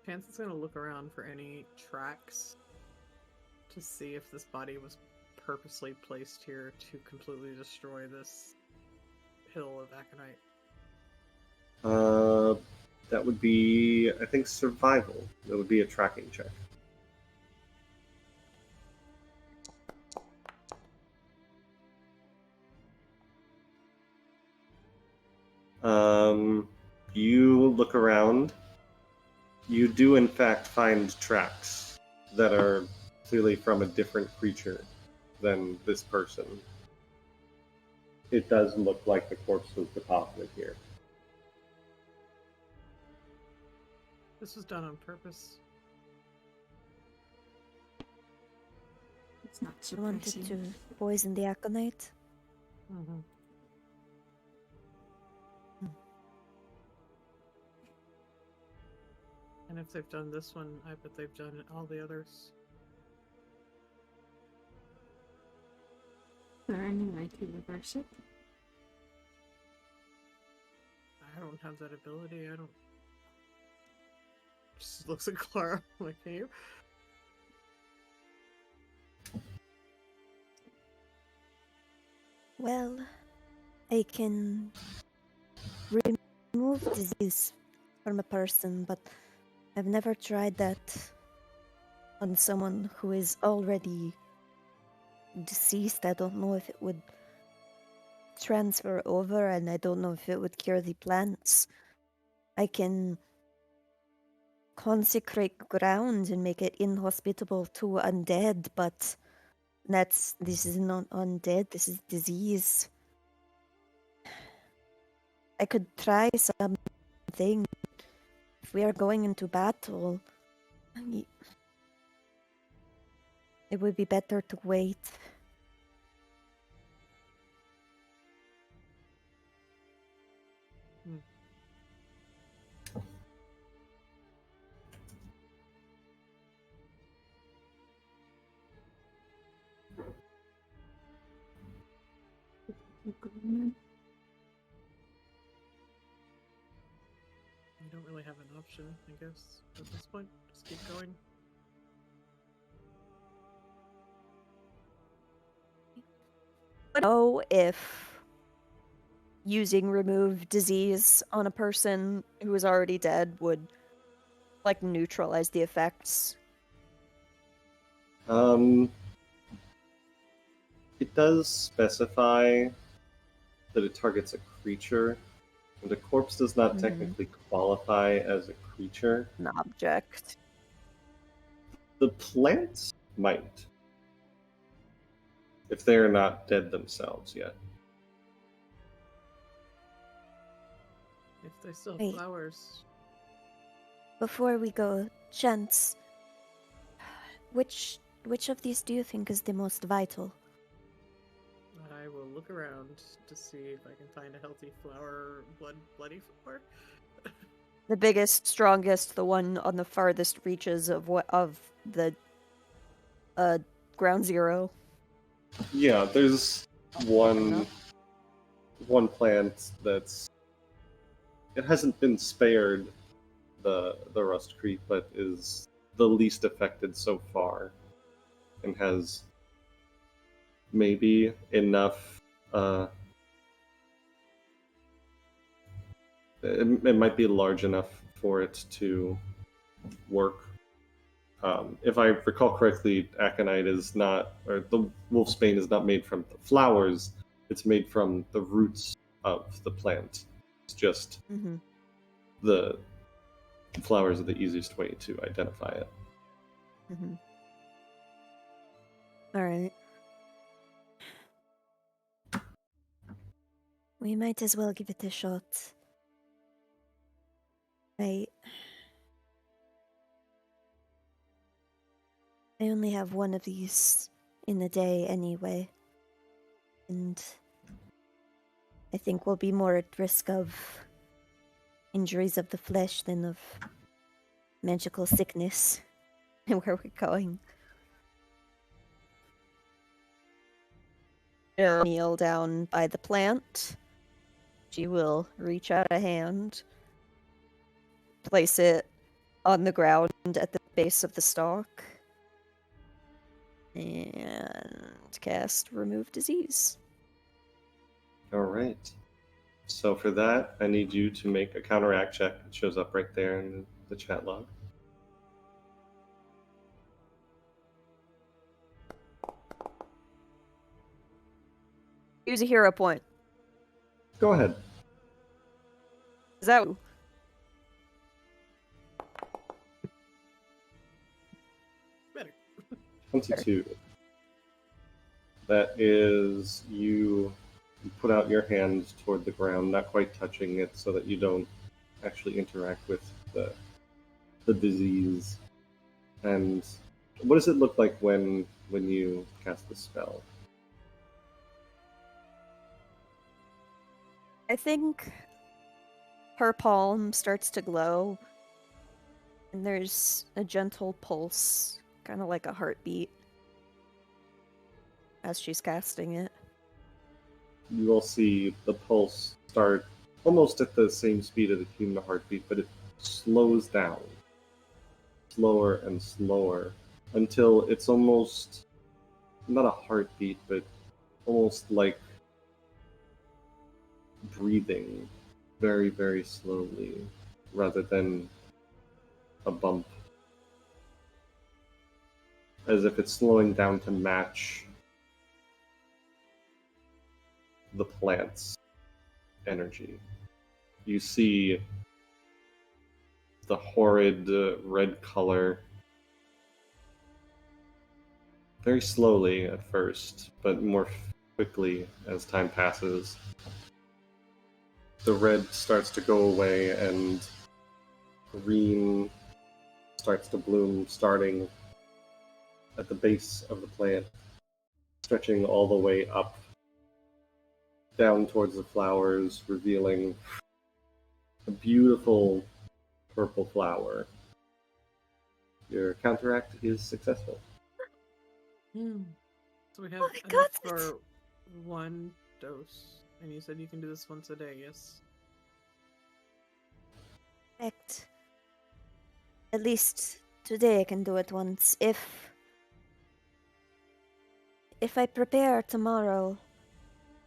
Chance is gonna look around for any tracks to see if this body was purposely placed here to completely destroy this hill of aconite. That would be, I think, survival. That would be a tracking check. You look around. You do, in fact, find tracks that are clearly from a different creature than this person. It does look like the corpse was deposited here. This was done on purpose. It's not She wanted surprising. to poison the aconite. Mm-hmm. And if they've done this one, I bet they've done all the others. Is there any way to reverse it? I don't have that ability. I don't. Just looks at Clara. I'm like, can you? Well, I can remove disease from a person, but I've never tried that on someone who is already deceased. I don't know if it would transfer over, and I don't know if it would cure the plants. I can consecrate ground and make it inhospitable to undead, but this is not undead, this is disease. I could try something. If we are going into battle, it would be better to wait. You don't really have an option, I guess, at this point. Just keep going. know if using remove disease on a person who is already dead would, like, neutralize the effects. It does specify that it targets a creature, and a corpse does not technically qualify as a creature. An object. The plants might, if they're not dead themselves yet. If they still have Wait. flowers. Before we go, Chance, which of these do you think is the most vital? I will look around to see if I can find a healthy flower, bloody flower. The biggest, strongest, the one on the farthest reaches of the ground zero. Yeah, there's one plant that's it hasn't been spared the rust creep, but is the least affected so far, and has maybe enough. It might be large enough for it to work. If I recall correctly, aconite is not, or the wolfsbane is not made from the flowers. It's made from the roots of the plant. It's just the flowers are the easiest way to identify it. All right. We might as well give it a shot. I only have one of these in a day anyway. And I think we'll be more at risk of injuries of the flesh than of magical sickness and where we're going. Kneel down by the plant. She will reach out a hand, place it on the ground at the base of the stalk, and cast Remove Disease. All right. So for that, I need you to make a counteract check. It shows up right there in the chat log. Use a hero point. Go ahead. Is that... 22. That is, you put out your hand toward the ground, not quite touching it, so that you don't actually interact with the disease. And what does it look like when you cast the spell? I think her palm starts to glow, and there's a gentle pulse, kind of like a heartbeat, as she's casting it. You will see the pulse start almost at the same speed of the human heartbeat, but it slows down, slower and slower, until it's almost not a heartbeat, but almost like breathing very, very slowly rather than a bump. As if it's slowing down to match the plant's energy. You see the horrid red color very slowly at first, but more quickly as time passes. The red starts to go away and green starts to bloom, starting at the base of the plant, stretching all the way up, down towards the flowers, revealing a beautiful purple flower. Your counteract is successful. So we have Oh my enough God, for one dose. And you said you can do this once a day, yes? Correct. At least today I can do it once. If I prepare tomorrow,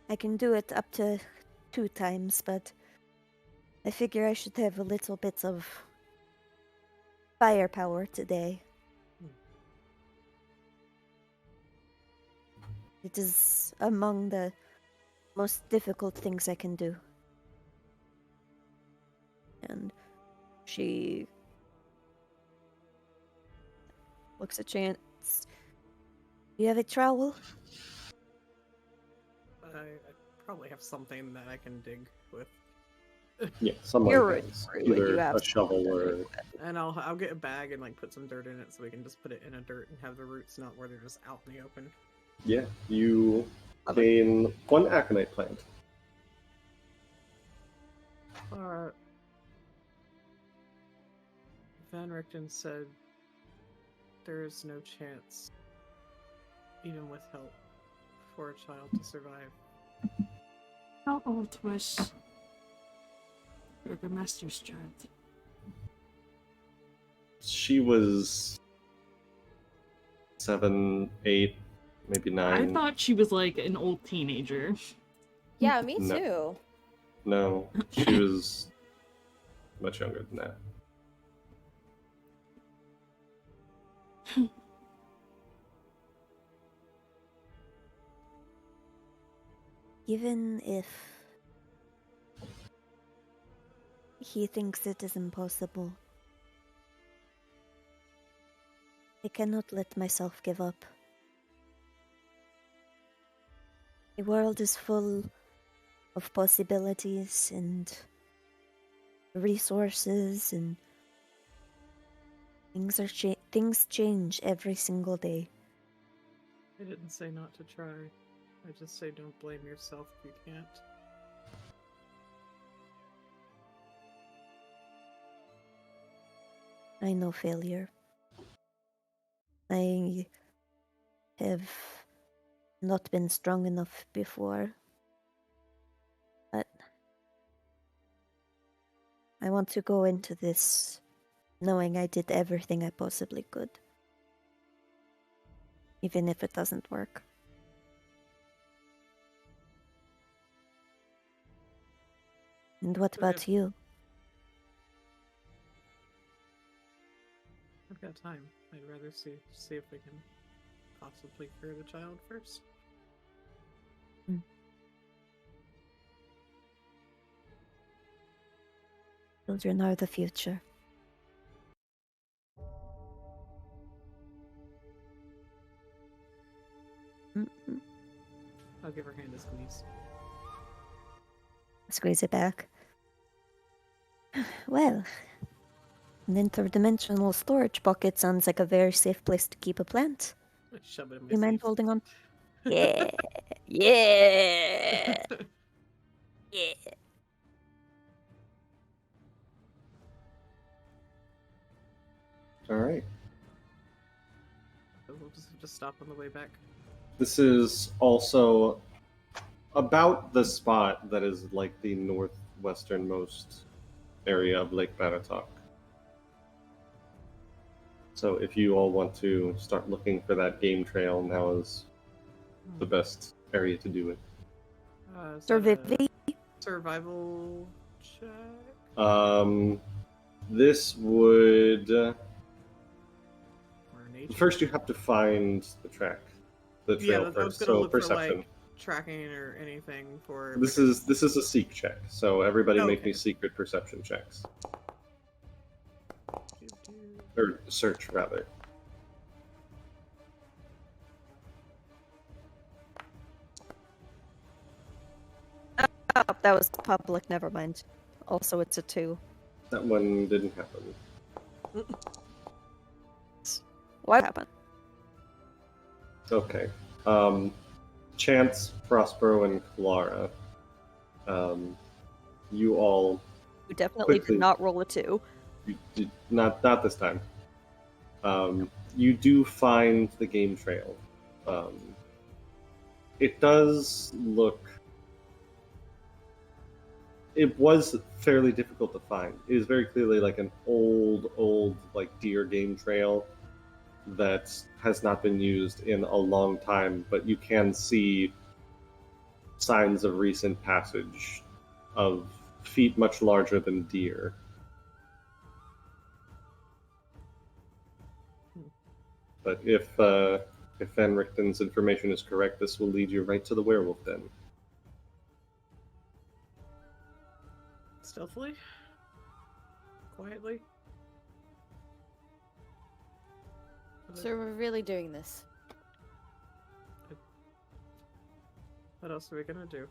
I can do it up to 2 times, but I figure I should have a little bit of firepower today. It is among the most difficult things I can do. And she looks at Chance. Do you have a trowel? I probably have something that I can dig with, Yeah, something You're like right, that. right, you Either have a shovel or and I'll get a bag and like put some dirt in it so we can just put it in a dirt and have the roots not where they're just out in the open. yeah, you Okay. gain 1 aconite plant. Van Richten said there is no chance, even with help, for a child to survive. How old was Burgomaster Strahd? She was 7, 8, maybe 9. I thought she was like an old teenager. Yeah, me No. too. No, she was much younger than that. Even if he thinks it is impossible, I cannot let myself give up. The world is full of possibilities and resources, and things change every single day. I didn't say not to try. I just say don't blame yourself if you can't. I know failure. I have not been strong enough before, but I want to go into this knowing I did everything I possibly could, even if it doesn't work. And what So we about you? I've got time. I'd rather see if we can possibly cure the child first. Children are the future. Mm-mm. I'll give her hand a squeeze. Squeeze it back. Well, an interdimensional storage pocket sounds like a very safe place to keep a plant. Shove it in my You mind sleeve. holding on? Yeah. Yeah. Yeah. All right. So we'll just stop on the way back. This is also about the spot that is like the northwesternmost area of Lake Baratok. So if you all want to start looking for that game trail, now is the best area to do it. Is that a Survivi. survival check? This would Or nature? first you have to find the trail I was first. gonna So look perception. for like tracking or anything for. This is a seek check. So everybody make Okay. me secret perception checks, or search rather. Oh, that was public. Never mind. Also, it's a 2. That one didn't happen. What happened? Okay. Chance, Prospero, and Clara. You all You definitely Quickly. did not roll a 2. you did not this time. You do find the game trail. It does look. It was fairly difficult to find. It is very clearly like an old like deer game trail that has not been used in a long time, but you can see signs of recent passage of feet much larger than deer. But if Van Richten's information is correct, this will lead you right to the werewolf den. Stealthily? Quietly? So we're really doing this. What else are we gonna do?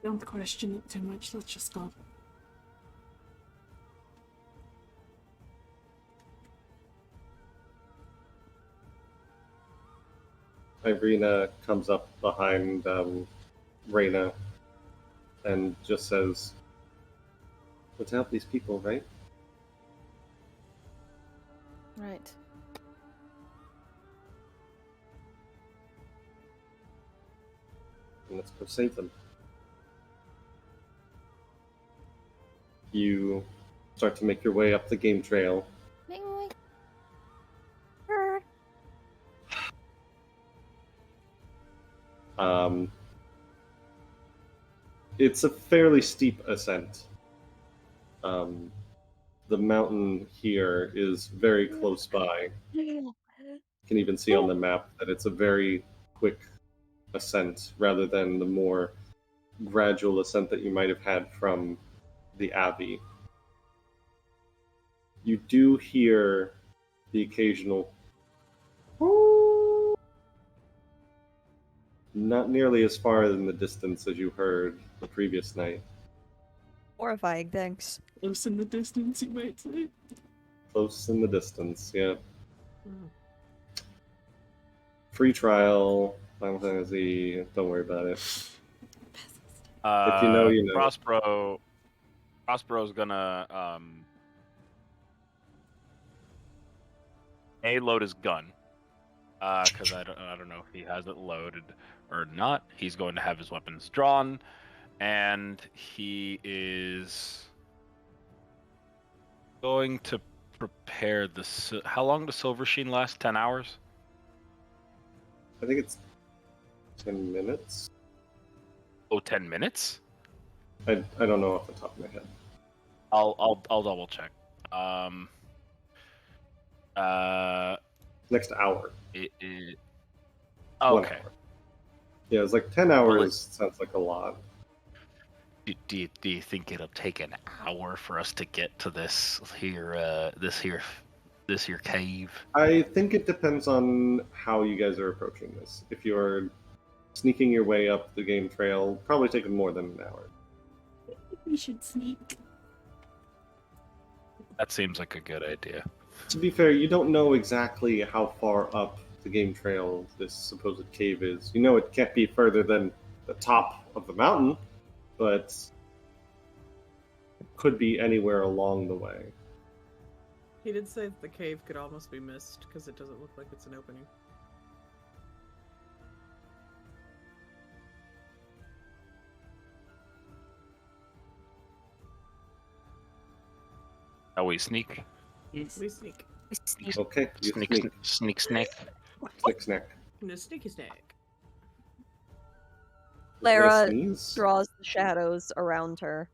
Don't question it too much, let's just go. Ireena comes up behind Raena and just says, "Let's help these people, right? Right. And let's go save them." You start to make your way up the game trail. It's a fairly steep ascent. The mountain here is very close by. You can even see on the map that it's a very quick ascent rather than the more gradual ascent that you might have had from the Abbey. You do hear the occasional not nearly as far in the distance as you heard the previous night. Horrifying, thanks. Close in the distance, you might say. Close in the distance, yeah. Mm. Free trial, Final Fantasy, don't worry about it. If you know, you know. Prospero's gonna load his gun. Because I don't know if he has it loaded or not. He's going to have his weapons drawn, and he is going to prepare the. How long does Silver Sheen last? 10 hours? I think it's 10 minutes. Oh, 10 minutes? I don't know off the top of my head. I'll double check. Next hour. Oh, 1 okay. hour. Yeah, it's like 10 hours. Sounds like a lot. Do you think it'll take an hour for us to get to this here cave? I think it depends on how you guys are approaching this. If you're sneaking your way up the game trail, probably take more than an hour. We should sneak. That seems like a good idea. To be fair, you don't know exactly how far up the game trail this supposed cave is. You know it can't be further than the top of the mountain, but it could be anywhere along the way. He did say that the cave could almost be missed because it doesn't look like it's an opening. Oh, we sneak. Yes. We sneak. Okay, you Sneak. snack. No sneaky snack. Lara Sneeze? draws the shadows around her.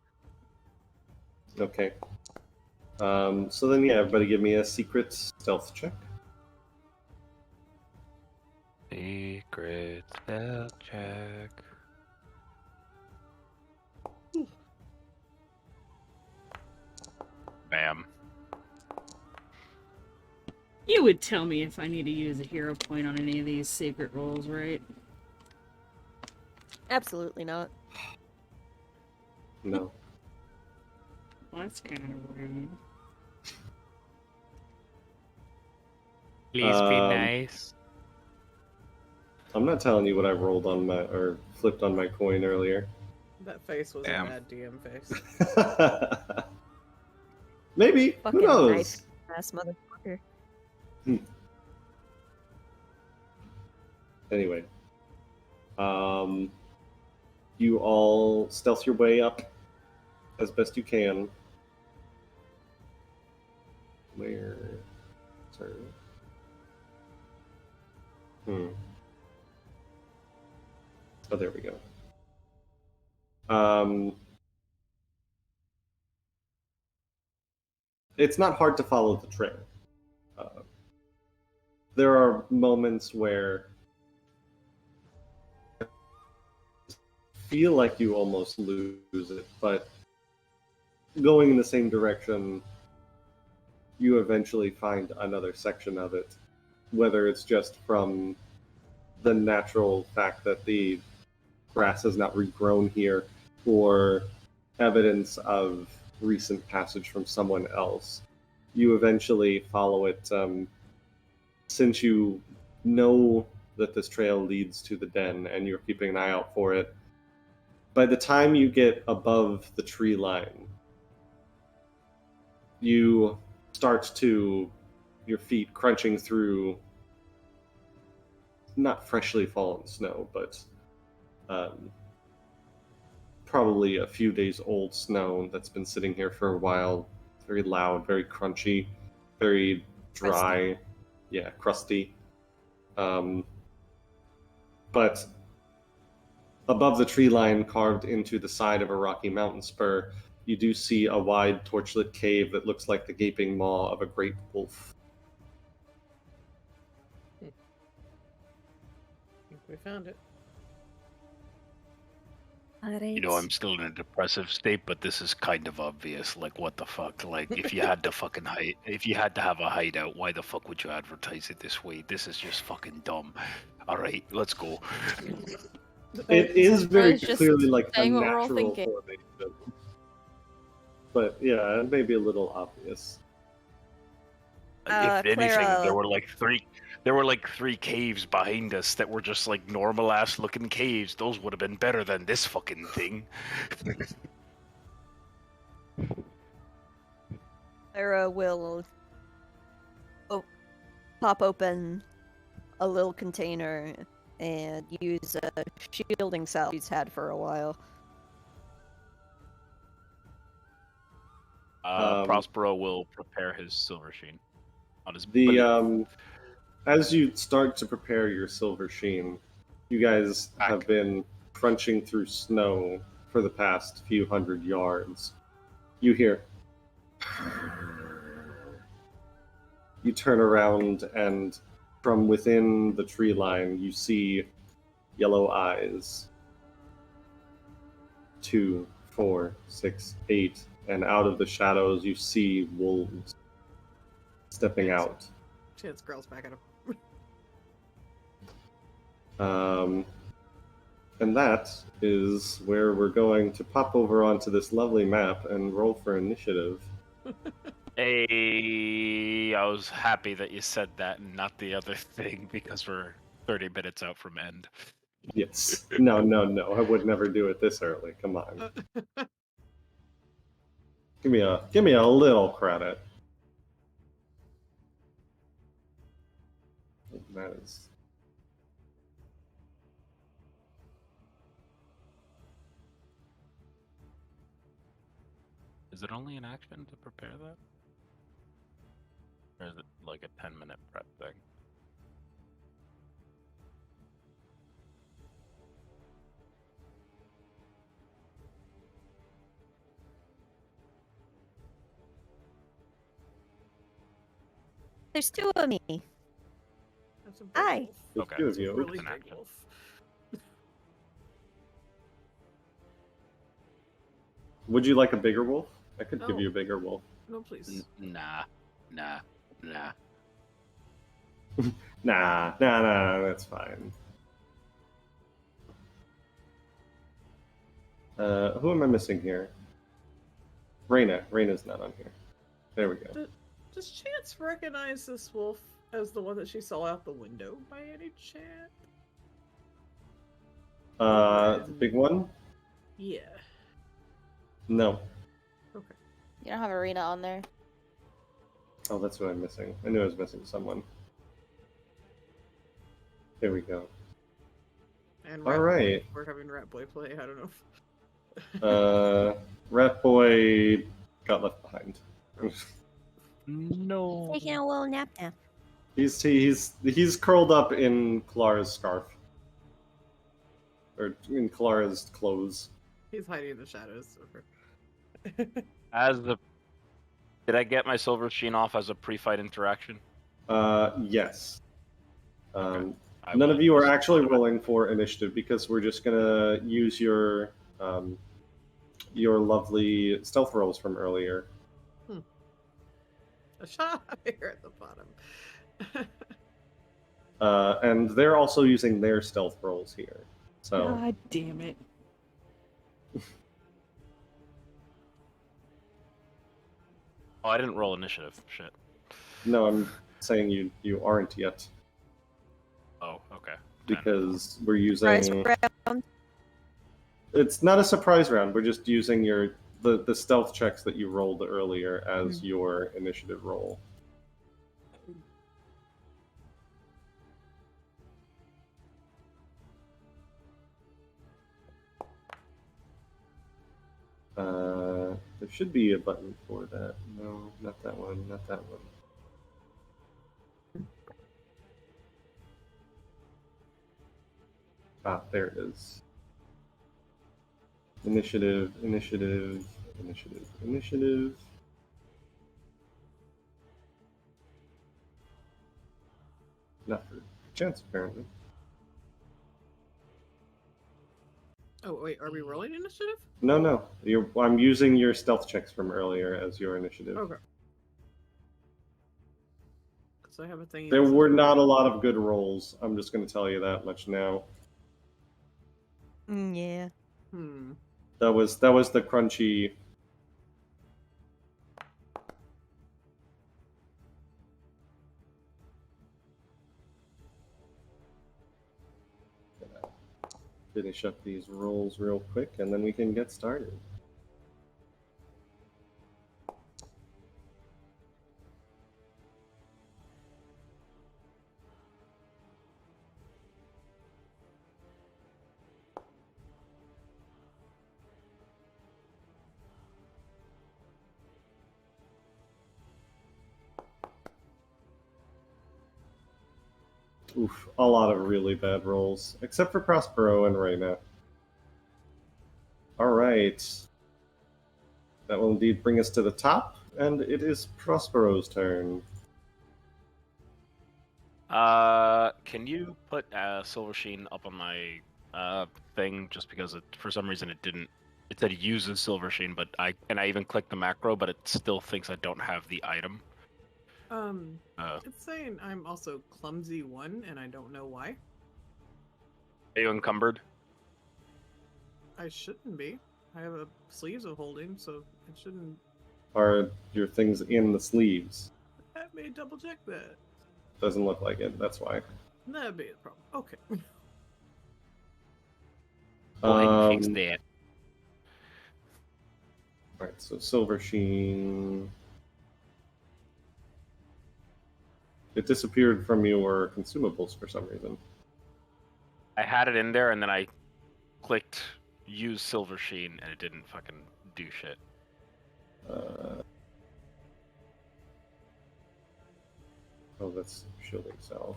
Okay. So then, yeah, everybody give me a secret stealth check. Secret stealth check. Bam. You would tell me if I need to use a hero point on any of these secret rolls, right? Absolutely not. No. Well, that's kind of rude. Please be nice. I'm not telling you what I rolled on my, or flipped on my coin earlier. That face was Damn. a bad DM face. Maybe. Fucking Who knows? nice ass motherfucker. Anyway. You all stealth your way up as best you can. Where? Sorry. Oh, there we go. It's not hard to follow the trail. There are moments where you feel like you almost lose it, but going in the same direction, you eventually find another section of it, whether it's just from the natural fact that the grass has not regrown here, or evidence of recent passage from someone else. You eventually follow it, since you know that this trail leads to the den and you're keeping an eye out for it. By the time you get above the tree line, you start to, your feet crunching through not freshly fallen snow, but probably a few days old snow that's been sitting here for a while. Very loud, very crunchy, very dry. Crusty. Yeah, crusty. But above the tree line, carved into the side of a rocky mountain spur, you do see a wide torchlit cave that looks like the gaping maw of a great wolf. I think we found it. You know, I'm still in a depressive state, but this is kind of obvious. Like, what the fuck? Like, if you had to fucking if you had to have a hideout, why the fuck would you advertise it this way? This is just fucking dumb. All right, let's go. It is very was just clearly like a saying what we're all natural thinking. formation. But yeah, it may be a little obvious. If anything, Clara. there were like three caves behind us that were just like normal ass looking caves. Those would have been better than this fucking thing. Clara will pop open a little container and use a shielding salve she's had for a while. Prospero will prepare his silver sheen on his As you start to prepare your silver sheen, you guys have been crunching through snow for the past few hundred yards. You hear. You turn around, and from within the tree line, you see yellow eyes. 2, 4, 6, 8, and out of the shadows, you see wolves stepping out. Chance growls back at him. And that is where we're going to pop over onto this lovely map and roll for initiative. Hey, I was happy that you said that and not the other thing because we're 30 minutes out from end. Yes. No. I would never do it this early. Come on. Give me a little credit. That is. Is it only an action to prepare that? Or is it like a 10-minute prep thing? There's two of me. That's a big Hi. wolf. There's Okay. two of you. Really An big action. wolf. Would you like a bigger wolf? I could give No. you a bigger wolf. No, please. Nah. Nah, that's fine. Who am I missing here? Raena. Raina's not on here. There we go. Does Chance recognize this wolf as the one that she saw out the window by any chance? The big one? Yeah. No. Okay. You don't have Ireena on there. Oh, that's what I'm missing. I knew I was missing someone. Here we go. And All Rat right. Boy. We're having Rat Boy play. I don't know. Rat Boy got left behind. No. Taking a little nap. He's curled up in Kalara's scarf. Or in Kalara's clothes. He's hiding in the shadows. Did I get my silver sheen off as a pre-fight interaction? Yes. Okay. None of you are actually rolling for initiative because we're just gonna use your lovely stealth rolls from earlier. A shot here at the bottom. And they're also using their stealth rolls here. So. God damn it. Oh, I didn't roll initiative. Shit. No, I'm saying you aren't yet. Oh, okay. Because we're Surprise using. round. It's not a surprise round. We're just using the stealth checks that you rolled earlier as your initiative roll. There should be a button for that. No, not that one. Not that one. Ah, there it is. Initiative, initiative, initiative, initiative. Not for chance, apparently. Oh, wait, are we rolling initiative? No. I'm using your stealth checks from earlier as your initiative. Okay. So I have a thing. There were not a lot of good rolls. I'm just going to tell you that much now. Yeah. That was the crunchy. Finish up these rolls real quick, and then we can get started. Oof, a lot of really bad rolls, except for Prospero and Raena. Alright. That will indeed bring us to the top, and it is Prospero's turn. Can you put silver sheen up on my thing? Just because for some reason it didn't. It said uses silver sheen, but I even clicked the macro, but it still thinks I don't have the item. It's saying I'm also clumsy 1, and I don't know why. Are you encumbered? I shouldn't be. I have a sleeves of holding, so it shouldn't. Are your things in the sleeves? Let me double check that. Doesn't look like it, that's why. That'd be the problem. Okay. Go ahead and fix that. Alright, so silver sheen. It disappeared from your consumables for some reason. I had it in there, and then I clicked use silver sheen, and it didn't fucking do shit. Oh, that's shielding cell.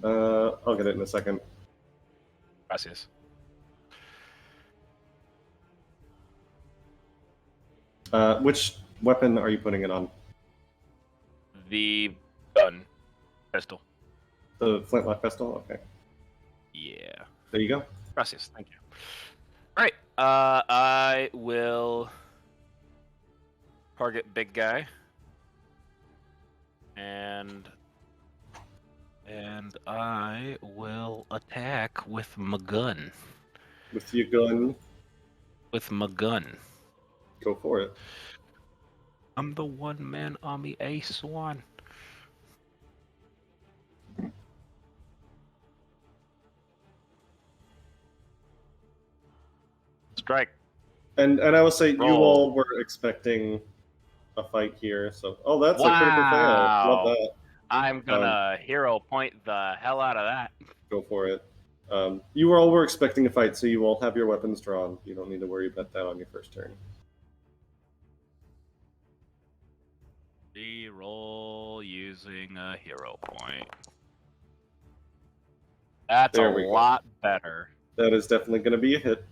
I'll get it in a second. Gracias. Which weapon are you putting it on? The gun. Pistol. The flintlock pistol? Okay. Yeah. There you go. Gracias. Thank you. Alright. I will target big guy. And I will attack with my gun. With your gun? With my gun. Go for it. I'm the one-man army ace one. Strike. And I will say, Roll. you all were expecting a fight here, so... Oh, that's a critical fail. Love that. I'm gonna hero point the hell out of that. Go for it. You all were expecting a fight, so you all have your weapons drawn. You don't need to worry about that on your first turn. Roll roll using a hero point. That's There a we go. lot better. That is definitely going to be a hit.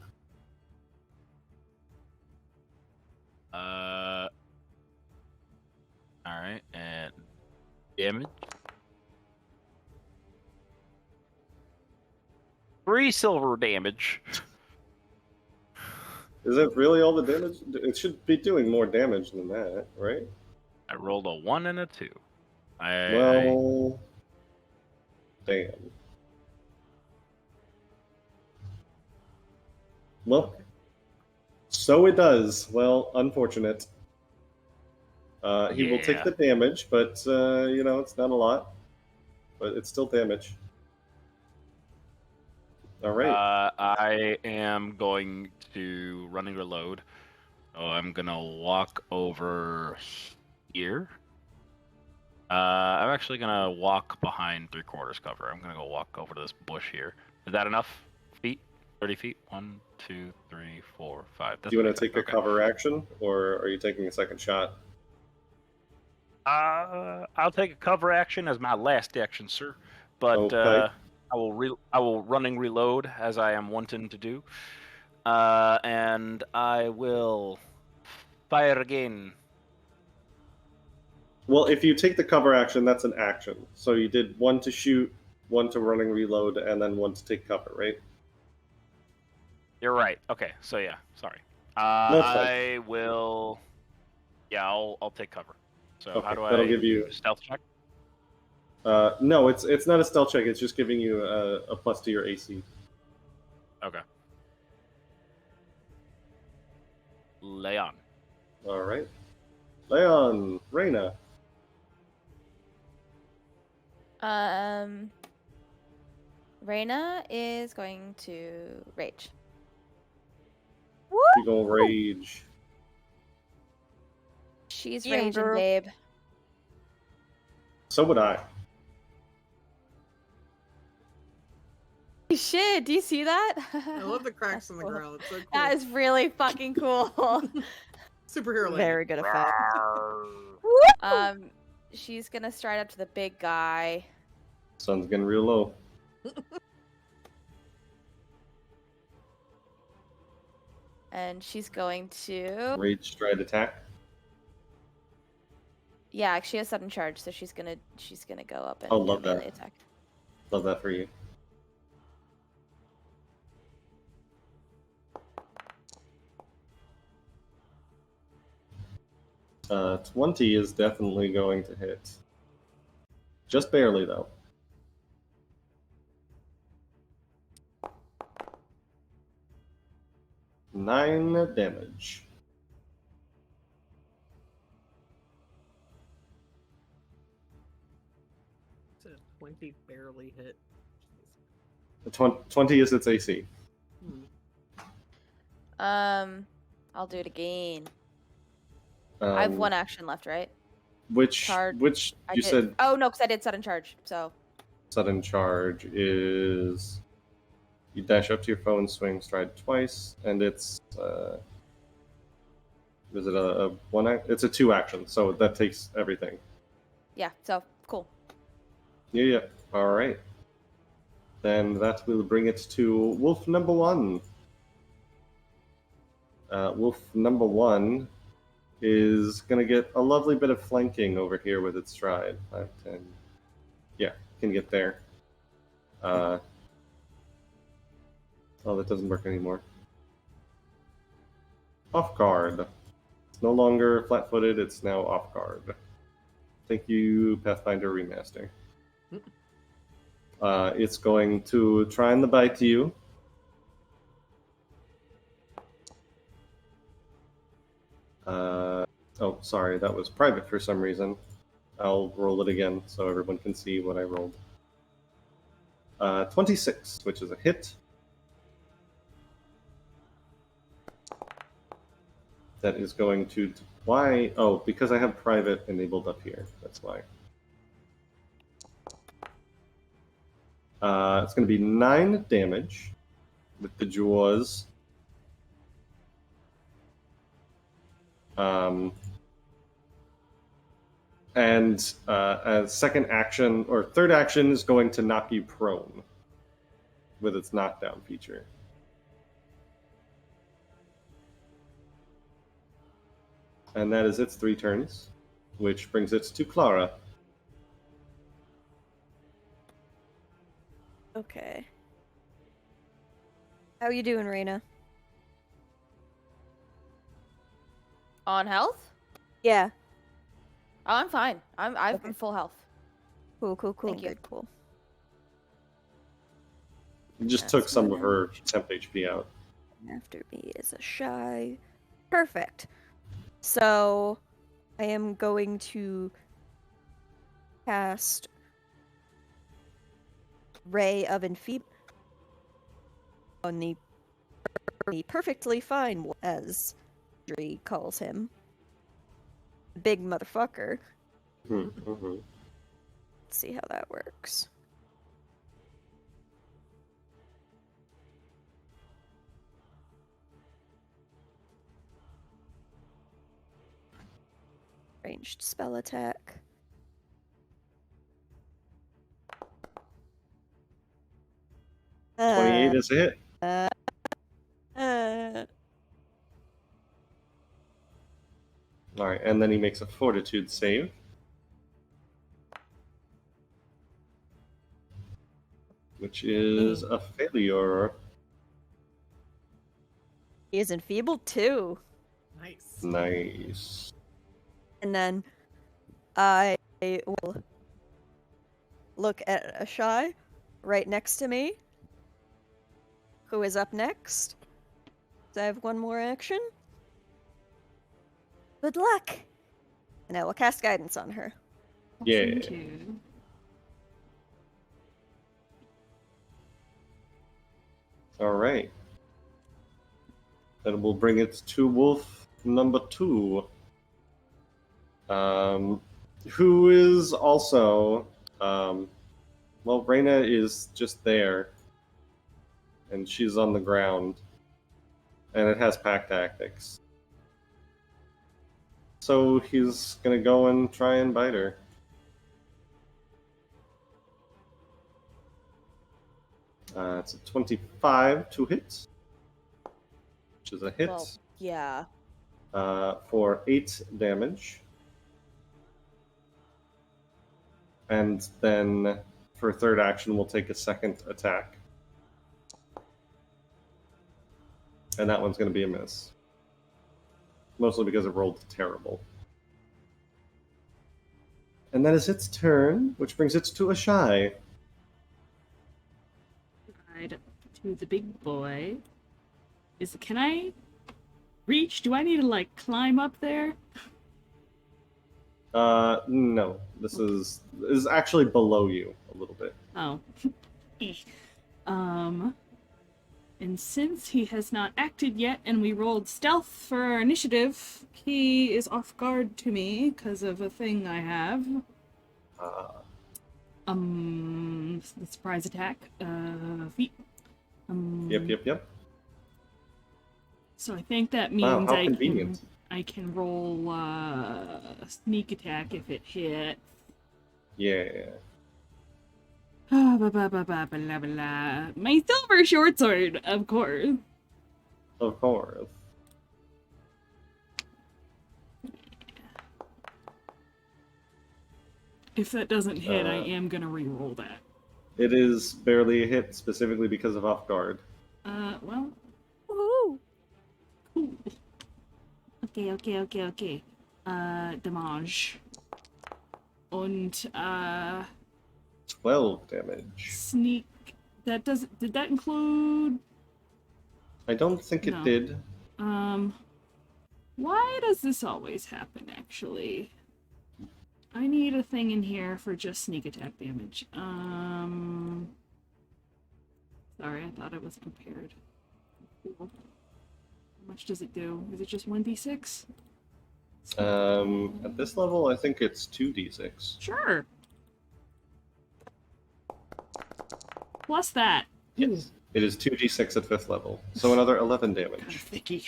Alright, and damage. 3 silver damage. Is that really all the damage? It should be doing more damage than that, right? I rolled a 1 and a 2. Well, damn. Well, so it does. Well, unfortunate. He will take Yeah. the damage, but, you know, it's not a lot. But it's still damage. All right. I am going to running reload. So I'm gonna walk over here. I'm actually gonna walk behind 3/4 cover. I'm gonna go walk over to this bush here. Is that enough feet? 30 feet? 1, 2, 3, 4, 5. Do you want to take a cover action, or are you taking a second shot? I'll take a cover action as my last action, sir. But Okay. I will running reload as I am wanting to do, and I will fire again. Well, if you take the cover action, that's an action. So you did 1 to shoot, 1 to running reload, and then 1 to take cover, right? You're right. Okay, so yeah, sorry. No, it's fine. I will. Yeah, I'll take cover. So Okay, how do that'll I give you- stealth check? No, it's not a stealth check. It's just giving you a plus to your AC. Okay. Leon. All right. Leon, Raena. Raena is going to rage. You gonna rage. She's Yeah, raging, girl. babe. So would I. Shit, do you see that? I love the cracks That's in the cool. ground. It's so cool. That is really fucking cool. Superhero lady. Very good effect. She's gonna stride up to the big guy. Sun's getting real low. And she's going to... Rage, stride, attack. Yeah, she has sudden charge, so she's gonna go up and Oh, do a love that. melee attack. Love that for you. Uh, 20 is definitely going to hit. Just barely, though. Nine damage. It's a 20 barely hit. The 20 is its AC. I'll do it again. I have 1 action left, right? Which Charge. I you did... said Oh no, because I did sudden charge. So sudden charge is you dash up to your phone, swing, stride twice, and it's is it a one? It's a 2 action, so that takes everything. yeah, so cool. Yeah. All right. Then that will bring it to Wolf number 1. Wolf number 1 is going to get a lovely bit of flanking over here with its stride. 5, 10. Yeah, can get there. Oh, that doesn't work anymore. Off guard. It's no longer flat-footed, it's now off guard. Thank you, Pathfinder Remaster. It's going to try and bite you. Oh, sorry, that was private for some reason. I'll roll it again so everyone can see what I rolled. 26, which is a hit. That is going to... Why? Oh, because I have private enabled up here. That's why. It's going to be 9 damage with the jaws. And a second action, or third action, is going to knock you prone with its knockdown feature. And that is its 3 turns, which brings it to Clara. Okay. How you doing, Raena? On health? Yeah. Oh, I'm fine. I'm Okay. full health. Cool. Thank you. Good, cool. Just That's took some what of her temp HP out. After me is a shy. Perfect. So, I am going to cast Ray of Enfeeblement on the perfectly fine, as Dre calls him. Big motherfucker. Mm-hmm. Let's see how that works. Ranged spell attack. Uh, 28 is a hit. uh, Alright, and then he makes a fortitude save. Which is a failure. he is enfeebled too. Nice. Nice. And then I will look at a shy right next to me, who is up next. So I have one more action. Good luck! And I will cast guidance on her. Yeah. Thank you. Alright. Then we'll bring it to wolf number 2. Who is also... well, Raena is just there. And she's on the ground. And it has pack tactics. So he's gonna go and try and bite her. It's a 25 to hit, which is a hit, Well, yeah. for 8 damage. And then for third action, we'll take a second attack. And that one's going to be a miss. Mostly because it rolled terrible. And that is its turn, which brings it to a shy. Right to the big boy. Can I reach? Do I need to like climb up there? No. This is actually below you a little bit. Oh. And since he has not acted yet and we rolled stealth for our initiative, he is off guard to me because of a thing I have. The surprise attack. Feet. Yep. So I think that Wow, means how convenient. I can roll sneak attack if it hits. Yeah. Blah, blah, blah, blah, blah, blah. My silver short sword, of course. Of course. If that doesn't hit, I am gonna re-roll that. It is barely a hit, specifically because of off guard. Well, Woohoo! cool. Okay. Damage. Und, 12 damage. sneak. Did that include? I don't think it No. did. Why does this always happen, actually? I need a thing in here for just sneak attack damage. Sorry, I thought it was prepared. Cool. How much does it do? Is it just 1d6? At this level, I think it's 2d6. Sure. Plus that. Yes. It is 2d6 at 5th level, so another 11 God, damage. Vicky.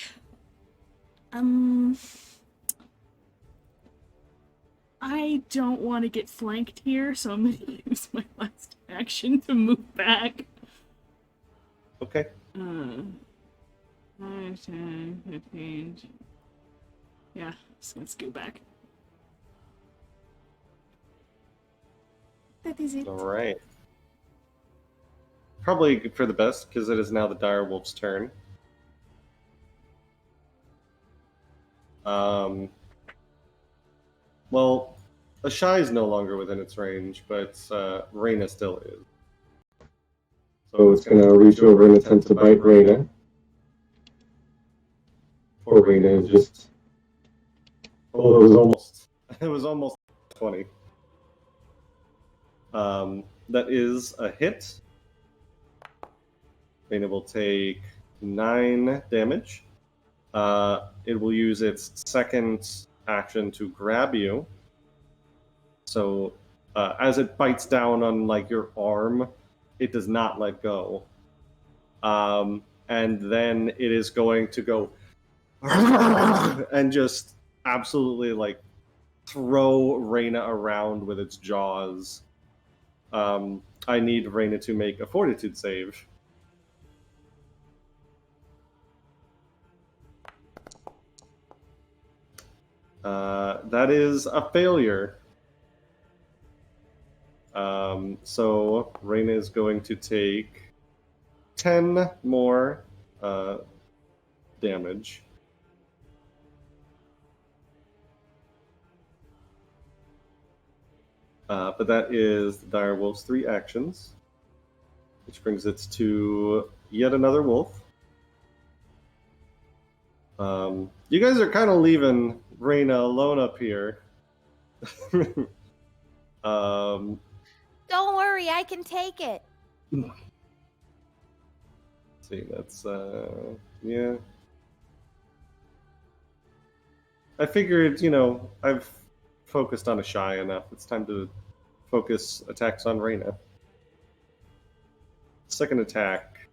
I don't want to get flanked here, so I'm going to use my last action to move back. Okay. 5, 10, 15. Yeah, just gonna scoot back. That is it. All right. Probably for the best, because it is now the direwolf's turn. Well, Ashai is no longer within its range, but Raena still is. So it's going to reach over and attempt to bite Raena. Poor Raena is just... Oh, it was almost 20. That is a hit. Raena will take 9 damage. It will use its second action to grab you. So as it bites down on like your arm, it does not let go. And then it is going to go and just absolutely like throw Raena around with its jaws. I need Raena to make a fortitude save. That is a failure. So Raena is going to take 10 more damage. But that is the dire wolf's 3 actions, which brings it to yet another wolf. You guys are kind of leaving Raena alone up here. Don't worry, I can take it. See, that's yeah. I figured, I've focused on Ashai enough. It's time to focus attacks on Raena. Second attack,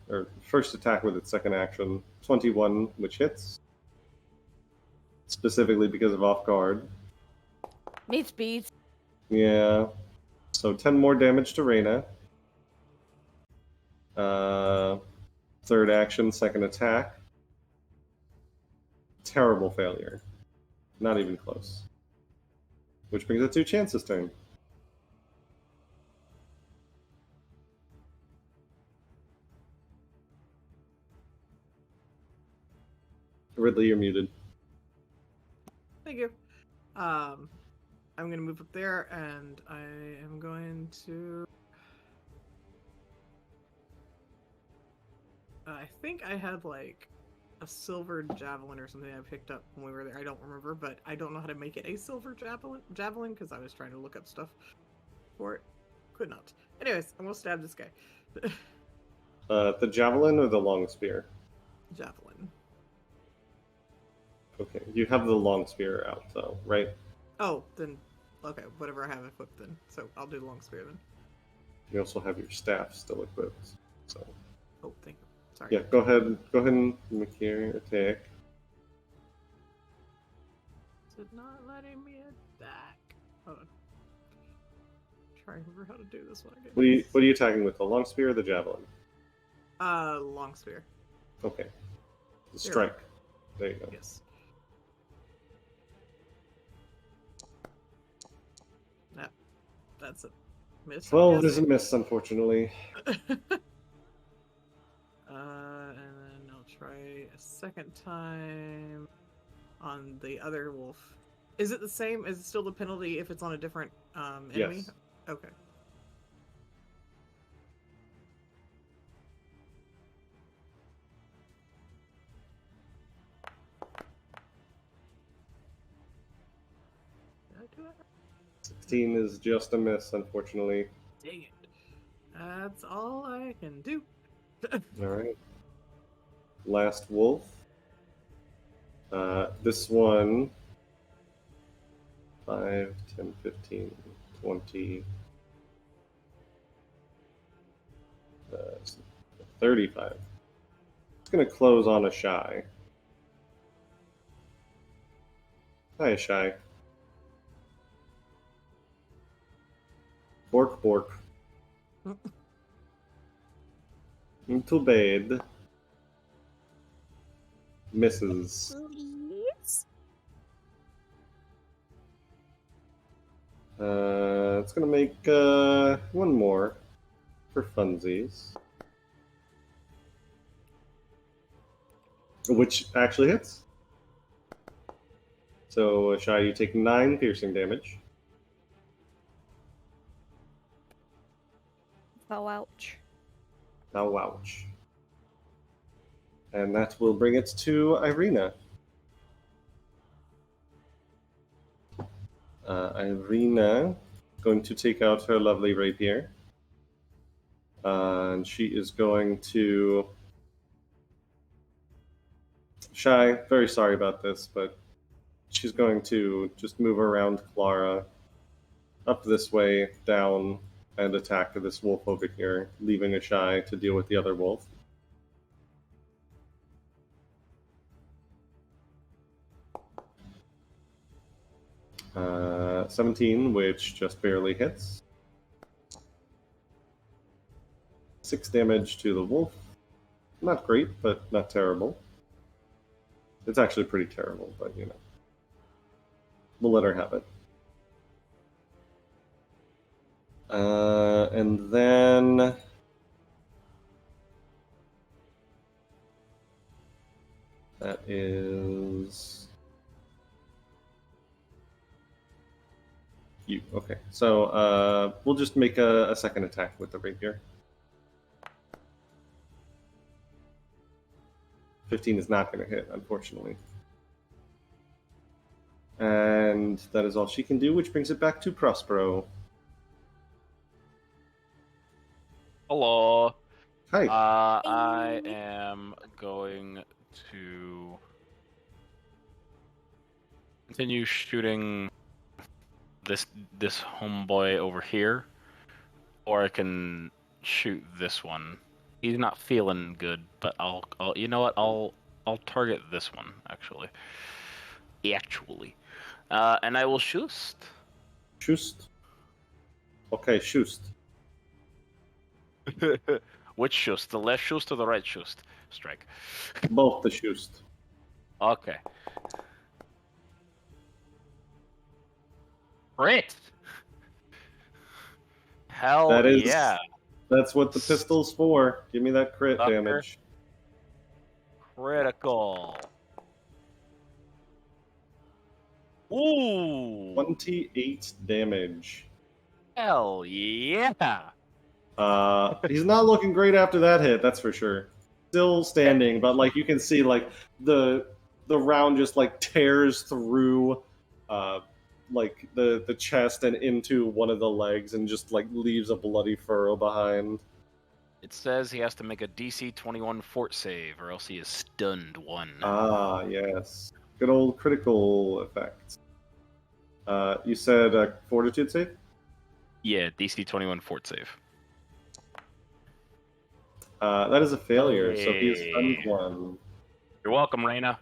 or first attack with its second action, 21, which hits. Specifically because of off guard. Meets beats. Yeah. So 10 more damage to Raena. Third action, second attack. Terrible failure. Not even close. Which brings it to Chance's turn. Ridley, you're muted. Thank you. I'm gonna move up there, and I am going to. I think I had like a silver javelin or something I picked up when we were there. I don't remember, but I don't know how to make it a silver javelin because I was trying to look up stuff for it. Could not. Anyways, I'm gonna stab this guy. The javelin or the long spear? Javelin. Okay, you have the long spear out though, right? Oh, then okay, whatever I have equipped then. So I'll do the long spear then. You also have your staff still equipped. So Oh, thank you. Sorry. yeah, go ahead and make your attack. Is it not letting me attack? Hold on. Try to remember how to do this one again. What are you attacking with? The long spear or the javelin? Long spear. Okay. The strike. There you go. Yes. No, that's a miss. 12 is a miss, unfortunately. And then I'll try a second time on the other wolf. Is it the same? Is it still the penalty if it's on a different enemy? Yes. Okay. Did I do it? 16 is just a miss, unfortunately. Dang it. That's all I can do. Alright. Last wolf. This one... 5, 10, 15, 20... 35. It's going to close on Ashai. Hi, Shy. Bork, bork. Into bed. Misses. Please. It's gonna make one more for funsies. Which actually hits. So, Shy, you take 9 piercing damage. Oh, ouch. Now, ouch. And that will bring it to Ireena. Ireena going to take out her lovely rapier. And she is going to... Shy, very sorry about this, but she's going to just move around Clara up this way, down, and attack this wolf over here, leaving a Shy to deal with the other wolf. 17, which just barely hits. 6 damage to the wolf. Not great, but not terrible. It's actually pretty terrible, but you know. We'll let her have it. And then... that is... you. Okay, so we'll just make a second attack with the rapier. 15 is not going to hit, unfortunately. And that is all she can do, which brings it back to Prospero. Hello. Hi. I am going to continue shooting this homeboy over here, or I can shoot this one. He's not feeling good, but I'll you know what? I'll target this one actually. And I will shoot. Shoost. Okay, shoost. Which shoost? The left shoost or the right shoost? Strike. Both the shoost. Okay. Crit. Hell That is, yeah! that's what the pistol's for. Give me that crit Sucker. damage. Critical. Ooh. 28 damage. Hell yeah! He's not looking great after that hit, that's for sure. Still standing, but like you can see, like the round just like tears through, like the chest and into one of the legs, and just like leaves a bloody furrow behind. It says he has to make a DC 21 fort save, or else he is stunned 1. Ah, yes, good old critical effect. You said fortitude save? Yeah, DC 21 fort save. That is a failure, so he is stunned Hey. 1. You're welcome, Raena.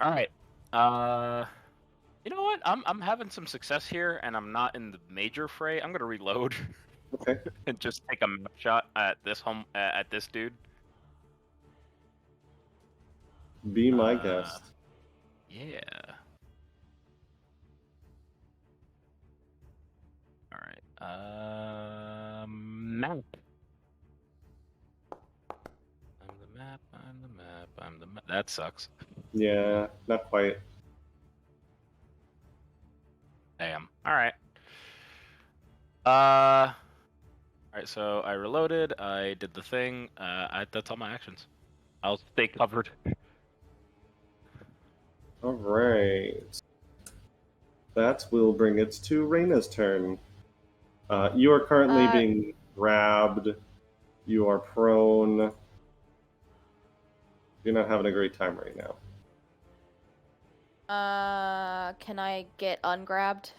All right. You know what? I'm having some success here, and I'm not in the major fray. I'm gonna reload Okay. and just take a map shot at this dude. Be my guest. Yeah. All right. Map. I'm the map. That sucks. Yeah, not quite. Damn. All right. All right. So I reloaded. I did the thing. That's all my actions. I'll stay covered. All right. That will bring it to Raina's turn. You are currently being grabbed. You are prone. You're not having a great time right now. Can I get ungrabbed?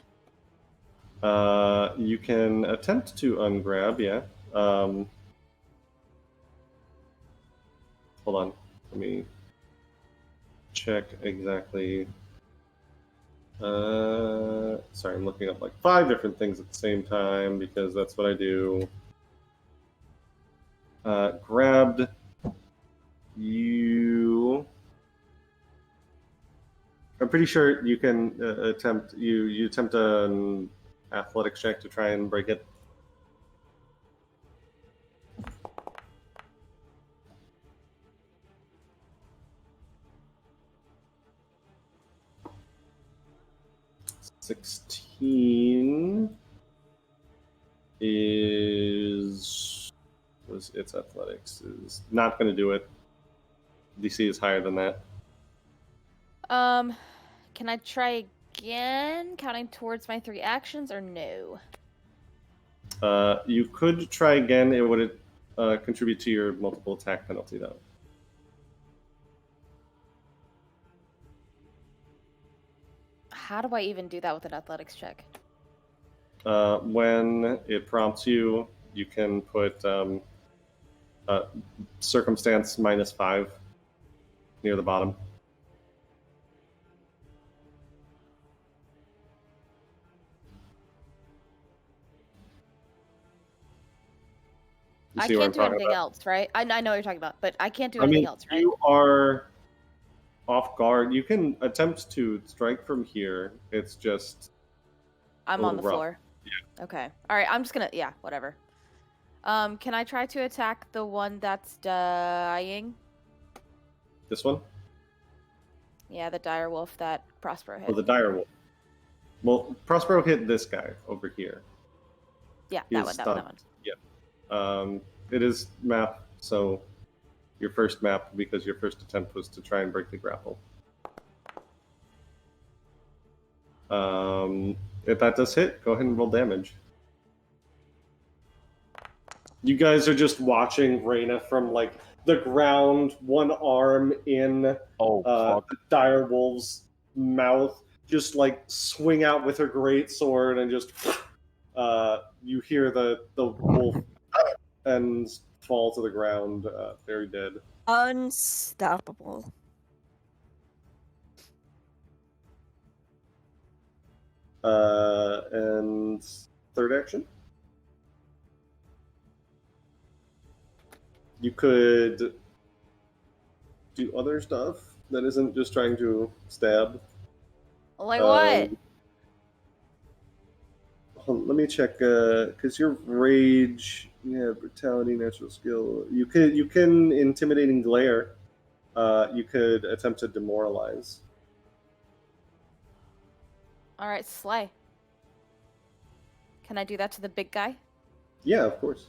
You can attempt to ungrab, yeah. Hold on. Let me check exactly. Sorry, I'm looking up like 5 different things at the same time because that's what I do. Grabbed you. I'm pretty sure you can attempt an athletics check to try and break it. $16 its athletics is not going to do it. DC is higher than that. Can I try again, counting towards my 3 actions, or no? You could try again. It would contribute to your multiple attack penalty, though. How do I even do that with an athletics check? When it prompts you, you can put circumstance -5 near the bottom. You I see what I'm can't do talking anything about? else, right? I know what you're talking about, but I can't do I anything mean, else, right? you are off guard. You can attempt to strike from here. It's just I'm on the rough. floor. Yeah. Okay. All right. I'm just gonna. Yeah. Whatever. Can I try to attack the one that's dying? This one? Yeah, the dire wolf that Prospero hit. Or the dire wolf? Well, Prospero hit this guy over here. Yeah, He that is one. That stunned. one. That one. It is map, so your first map, because your first attempt was to try and break the grapple. If that does hit, go ahead and roll damage. You guys are just watching Raena from like the ground, one arm in the dire wolf's mouth, just like swing out with her great sword, and just you hear the wolf and fall to the ground, very dead. Unstoppable. And third action? You could do other stuff that isn't just trying to stab. Like what? Let me check, because your rage, brutality, natural skill. You can intimidate and glare. You could attempt to demoralize. All right, slay. Can I do that to the big guy? Yeah, of course.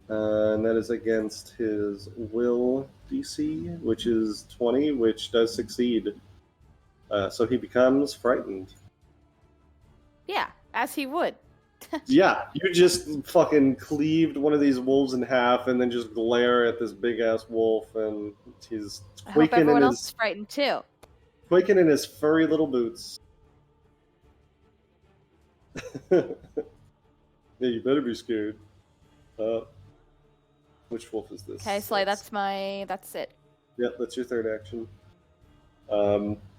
And that is against his will DC, which is 20, which does succeed. So he becomes frightened. Yeah, as he would. Yeah, you just fucking cleaved one of these wolves in half and then just glare at this big-ass wolf, and he's I hope quaking everyone in else is frightened too. quaking in his furry little boots. Yeah, you better be scared. Which wolf is this? Okay, slay. That's it. Yep, that's your third action.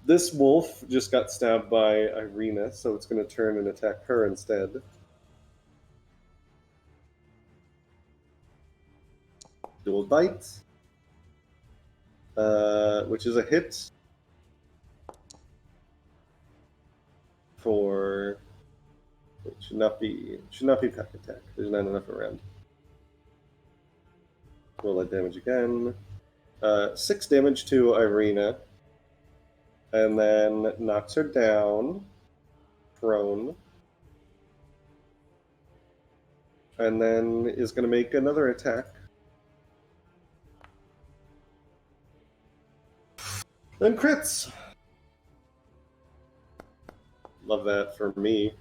This wolf just got stabbed by Ireena, so it's going to turn and attack her instead. Dual bite, which is a hit for. It should not be pack attack. There's not enough around. Roll that damage again. 6 damage to Ireena, and then knocks her down, prone, and then is going to make another attack. And crits! Love that for me.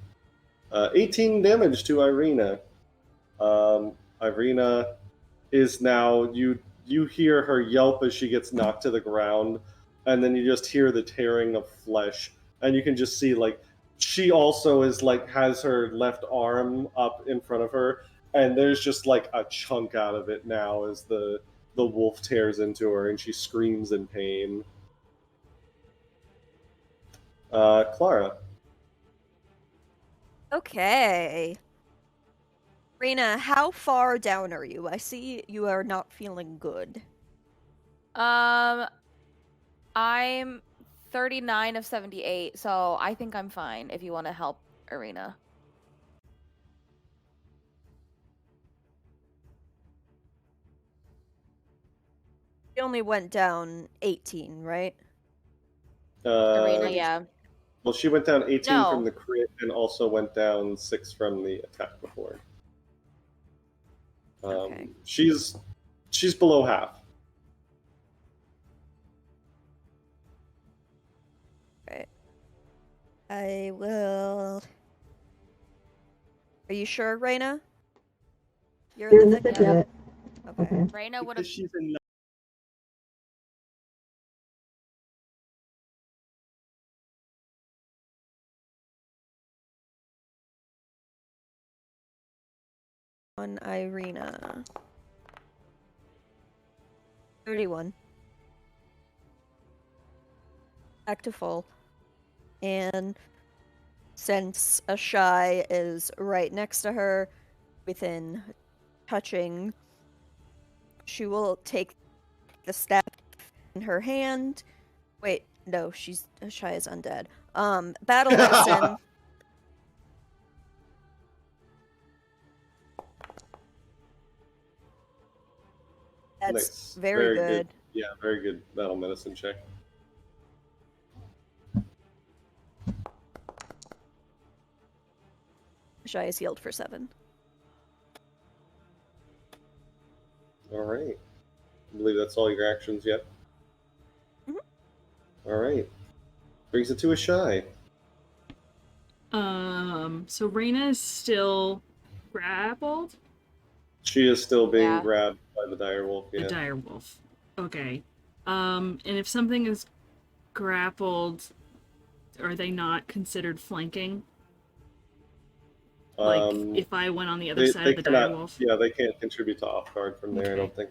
18 damage to Ireena. Ireena is now, you hear her yelp as she gets knocked to the ground, and then you just hear the tearing of flesh, and you can just see, like, she also is, like, has her left arm up in front of her, And there's just like a chunk out of it now as the wolf tears into her and she screams in pain. Clara. Okay. Raena, how far down are you? I see you are not feeling good. I'm 39 of 78, so I think I'm fine if you want to help Ireena. You only went down 18, right? Ireena, yeah. Well, she went down 18 from No. the crit and also went down 6 from the attack before. Okay. She's below half. Right. I will. Are you sure, Raena? You're in the thick of it? Okay. Raena would have. Because she's in On Ireena. 31. Back to full. And since a shy is right next to her, within touching, she will take the staff in her hand. Wait, no, a shy is undead. Battle Medicine. That's nice. very good. Yeah, very good battle medicine check. Shy is healed for 7. All right. I believe that's all your actions yet. Mhm. All right. Brings it to a shy. So Raena is still grappled? She is still being Yeah. grabbed by the direwolf. Yeah. The direwolf. Okay. And if something is grappled, are they not considered flanking? Like, if I went on the other side of the direwolf? Yeah, they can't contribute to off guard from there, I don't think.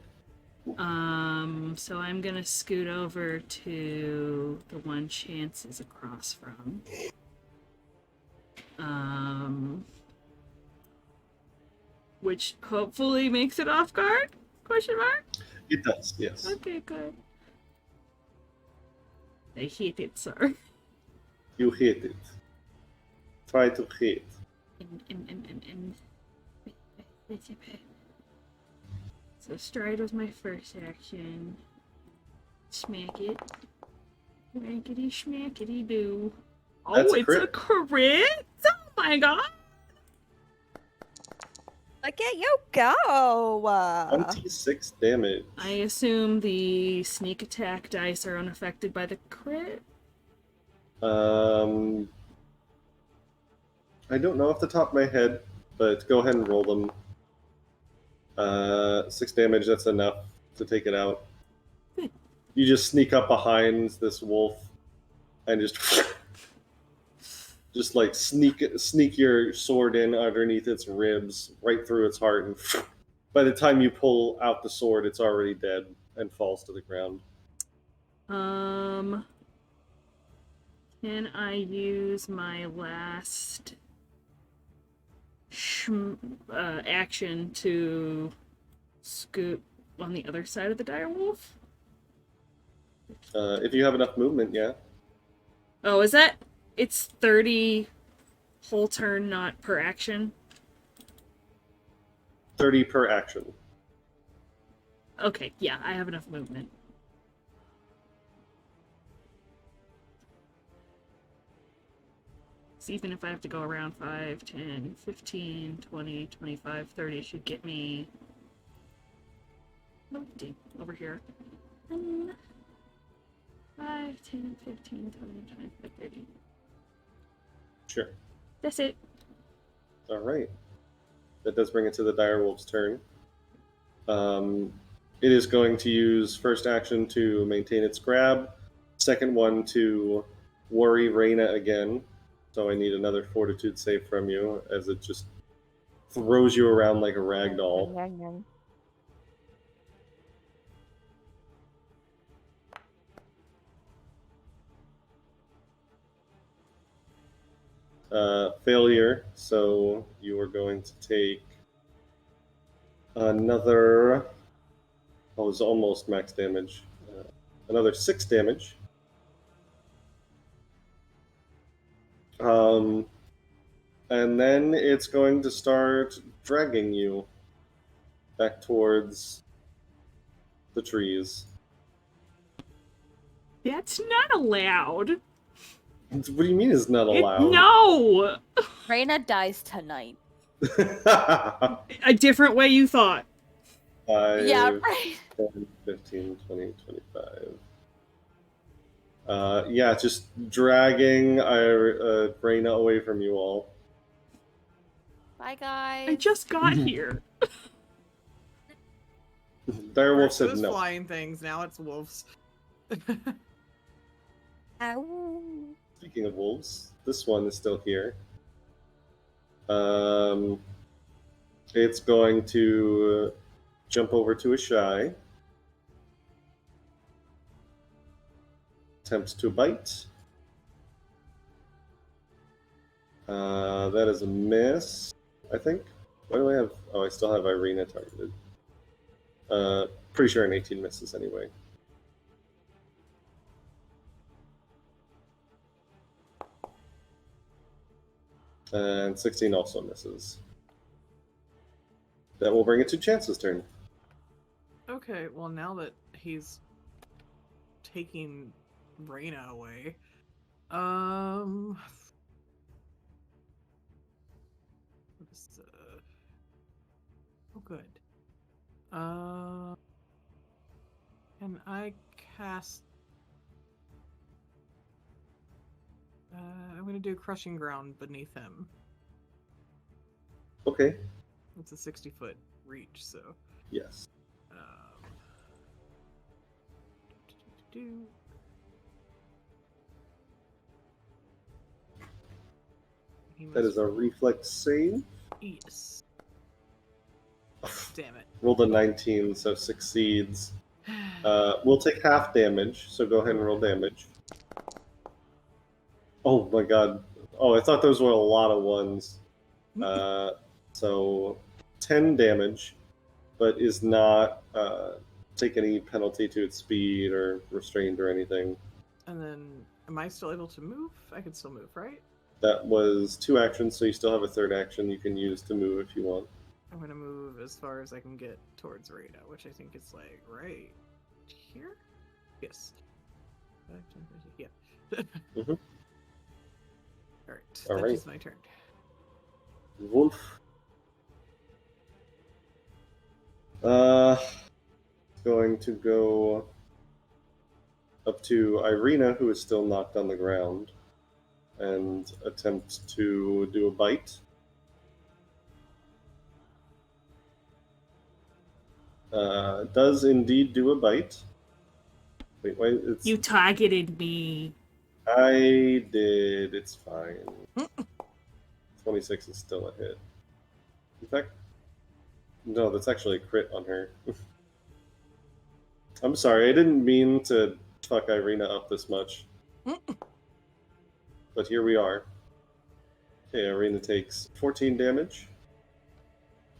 So I'm gonna scoot over to the one Chance is across from. Which hopefully makes it off guard? Question mark? It does, yes. Okay, good. I hate it, sir. You hit it. Try to hit. So Strahd was my first action. Smack it. Rankety schmackety do. Oh, That's a it's crit. a crit? Oh my god! Look at you go! 26 damage. I assume the sneak attack dice are unaffected by the crit? I don't know off the top of my head, but go ahead and roll them. 6 damage, that's enough to take it out. Good. You just sneak up behind this wolf and just like sneak your sword in underneath its ribs, right through its heart, and by the time you pull out the sword, it's already dead and falls to the ground. Can I use my last action to scoot on the other side of the direwolf? If you have enough movement, yeah. Oh, is that... It's 30 whole turn, not per action? 30 per action. Okay, yeah, I have enough movement. So even if I have to go around 5, 10, 15, 20, 25, 30, should get me... Oh, over here. 5, 10, 15, 20, 25, 30. Sure. That's it. All right. That does bring it to the direwolf's turn. It is going to use first action to maintain its grab, second one to worry Raena again. So I need another fortitude save from you, as it just throws you around like a rag doll. Failure, so you are going to take another... Oh, it's almost max damage. Another 6 damage. And then it's going to start dragging you back towards the trees. That's not allowed. What do you mean it's not allowed? No! Raena dies tonight. A different way you thought. 5, Yeah, right. 10, 15, 20, 25. Yeah, just dragging Raena away from you all. Bye, guys. I just got here. Direwolf First it said was no. flying things, now it's wolves. Ow. Speaking of wolves, this one is still here. It's going to jump over to a shy. Attempt to bite. That is a miss, I think. Why do I have... Oh, I still have Ireena targeted. Pretty sure an 18 misses anyway. And 16 also misses. That will bring it to Chance's turn. Okay, well now that he's taking Raena away, oh good. Can I cast? I'm gonna do Crushing Ground beneath him. Okay. It's a 60-foot reach, so. Yes. That is a reflex save. Yes. Damn it. Rolled a 19, so succeeds. We'll take half damage, so go ahead and roll damage. Oh my god. Oh, I thought those were a lot of ones. So 10 damage, but is not take any penalty to its speed or restrained or anything. And then, am I still able to move? I can still move, right? That was 2 actions, so you still have a third action you can use to move if you want. I'm gonna move as far as I can get towards Raena, which I think is like right here? Yes. Yeah. Mm-hmm. Alright, All that right. is my turn. Wolf. Going to go up to Ireena, who is still knocked on the ground, and attempt to do a bite. Does indeed do a bite. Wait, it's... You targeted me. I did. It's fine. 26 is still a hit. In fact, no, that's actually a crit on her. I'm sorry, I didn't mean to fuck Ireena up this much. But here we are. Okay, Ireena takes 14 damage.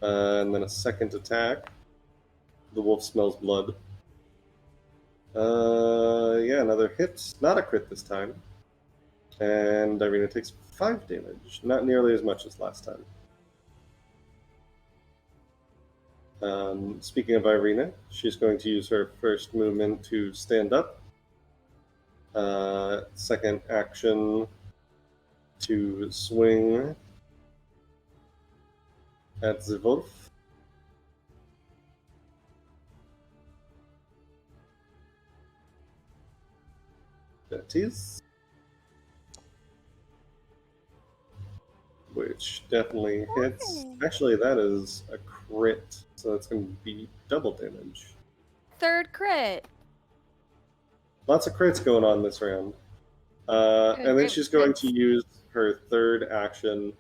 And then a second attack. The wolf smells blood. Yeah, another hit. Not a crit this time. And Ireena takes 5 damage. Not nearly as much as last time. Speaking of Ireena, she's going to use her first movement to stand up. Second action to swing at the wolf. That is. Which definitely hits. Actually, that is a crit, so that's going to be double damage. Third crit. Lots of crits going on this round. And then she's going to use her third action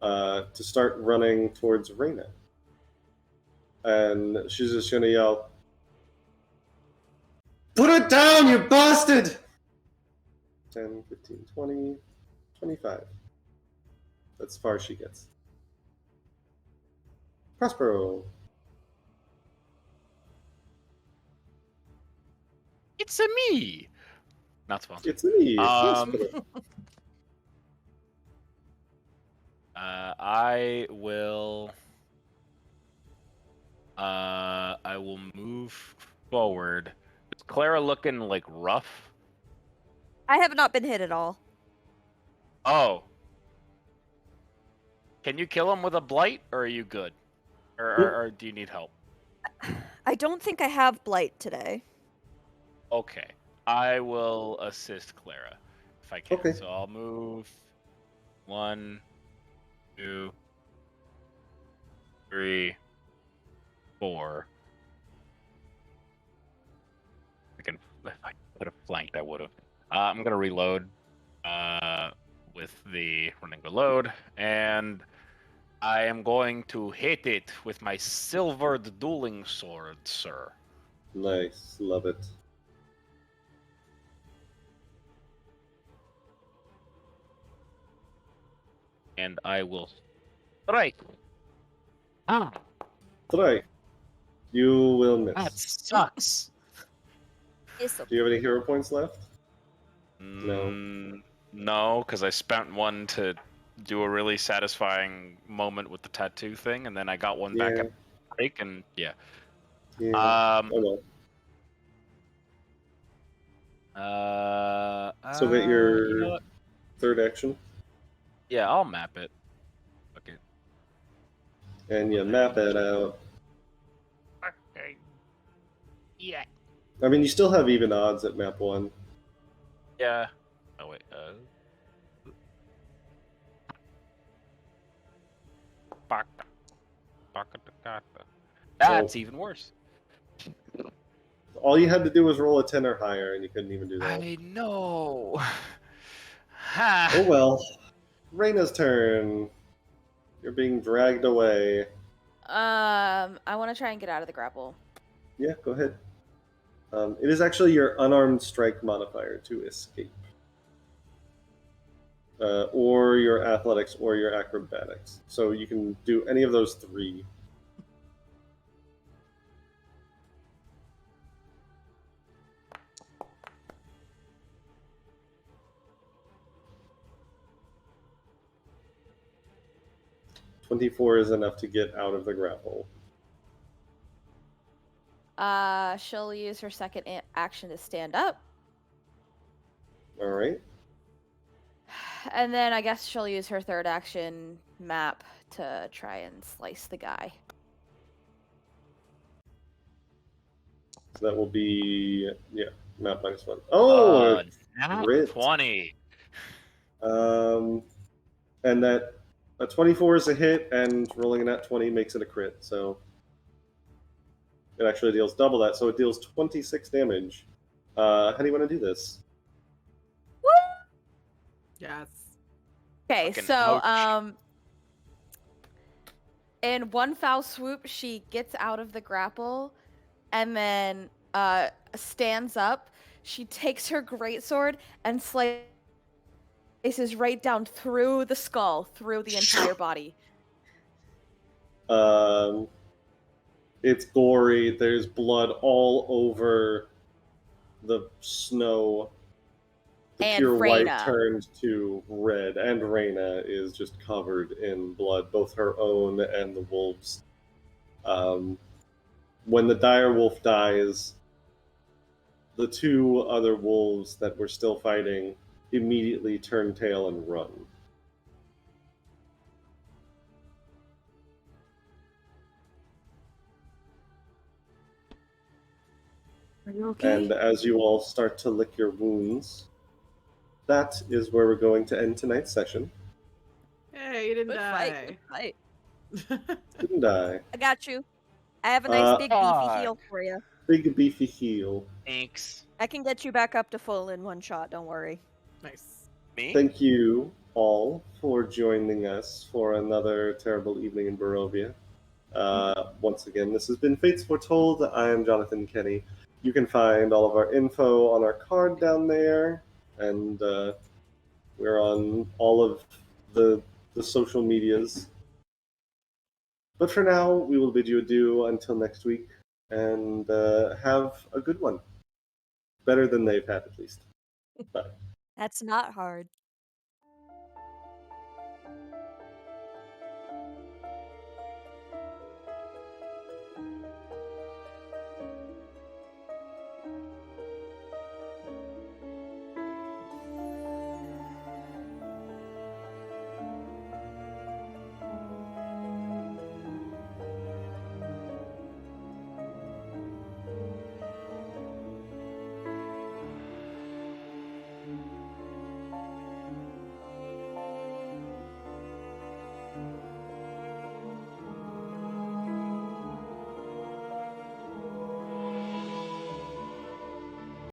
to start running towards Raena. And she's just gonna yell, "Put it down, you bastard!" 10, 15, 20, 25. That's as far as she gets. Prospero. It's a me. Not sponsored. It's me, Prospero. I will move forward. Is Clara looking like rough? I have not been hit at all. Oh. Can you kill him with a blight, or are you good? Or do you need help? I don't think I have blight today. Okay. I will assist Clara if I can. Okay. So I'll move 1, 2, 3, 4. If I could have flanked, I would have. I'm gonna reload with the running reload, and I am going to hit it with my silvered dueling sword, sir. Nice, love it. And I will strike. Ah, Try. You will miss. that sucks. It's Do you have any hero points left? No, because I spent one to do a really satisfying moment with the tattoo thing, and then I got one back Yeah. at break, and yeah. Yeah. Oh well. So get your You know what? third action, Yeah, I'll map it. Okay. and you map it out. Okay. Yeah. I mean, you still have even odds at map 1. Yeah. Oh wait. That's even worse. All you had to do was roll a 10 or higher, and you couldn't even do that. I know. Oh well. Raina's turn. You're being dragged away. I want to try and get out of the grapple. Yeah, go ahead. It is actually your unarmed strike modifier to escape. Or your athletics or your acrobatics. So you can do any of those 3. "24 is enough to get out of the grapple." She'll use her second action to stand up. All right. And then I guess she'll use her third action map to try and slice the guy. So that will be, map -1. Oh, Not crit. 20. And that a 24 is a hit, and rolling a nat 20 makes it a crit. So it actually deals double that. So it deals 26 damage. How do you want to do this? Yes. Okay, Fucking so ouch. in one foul swoop, she gets out of the grapple, and then stands up. She takes her greatsword and slices right down through the skull, through the entire body. It's gory. There's blood all over the snow. The And pure white Raena. turned to red, and Raena is just covered in blood, both her own and the wolves. When the dire wolf dies, the 2 other wolves that were still fighting immediately turn tail and run. Are you okay? And as you all start to lick your wounds, that is where we're going to end tonight's session. Hey, you didn't Good die. fight. Good fight. Didn't die. I got you. I have a nice big beefy fuck. heal for you. Big beefy heel. Thanks. I can get you back up to full in one shot. Don't worry. Nice. Me? Thank you. all for joining us for another terrible evening in Barovia. Once again, this has been Fates Foretold. I am Jonathan Kenny. You can find all of our info on our card down there, and we're on all of the social medias. But for now, we will bid you adieu until next week, and have a good one. Better than they've had, at least. Bye. That's not hard.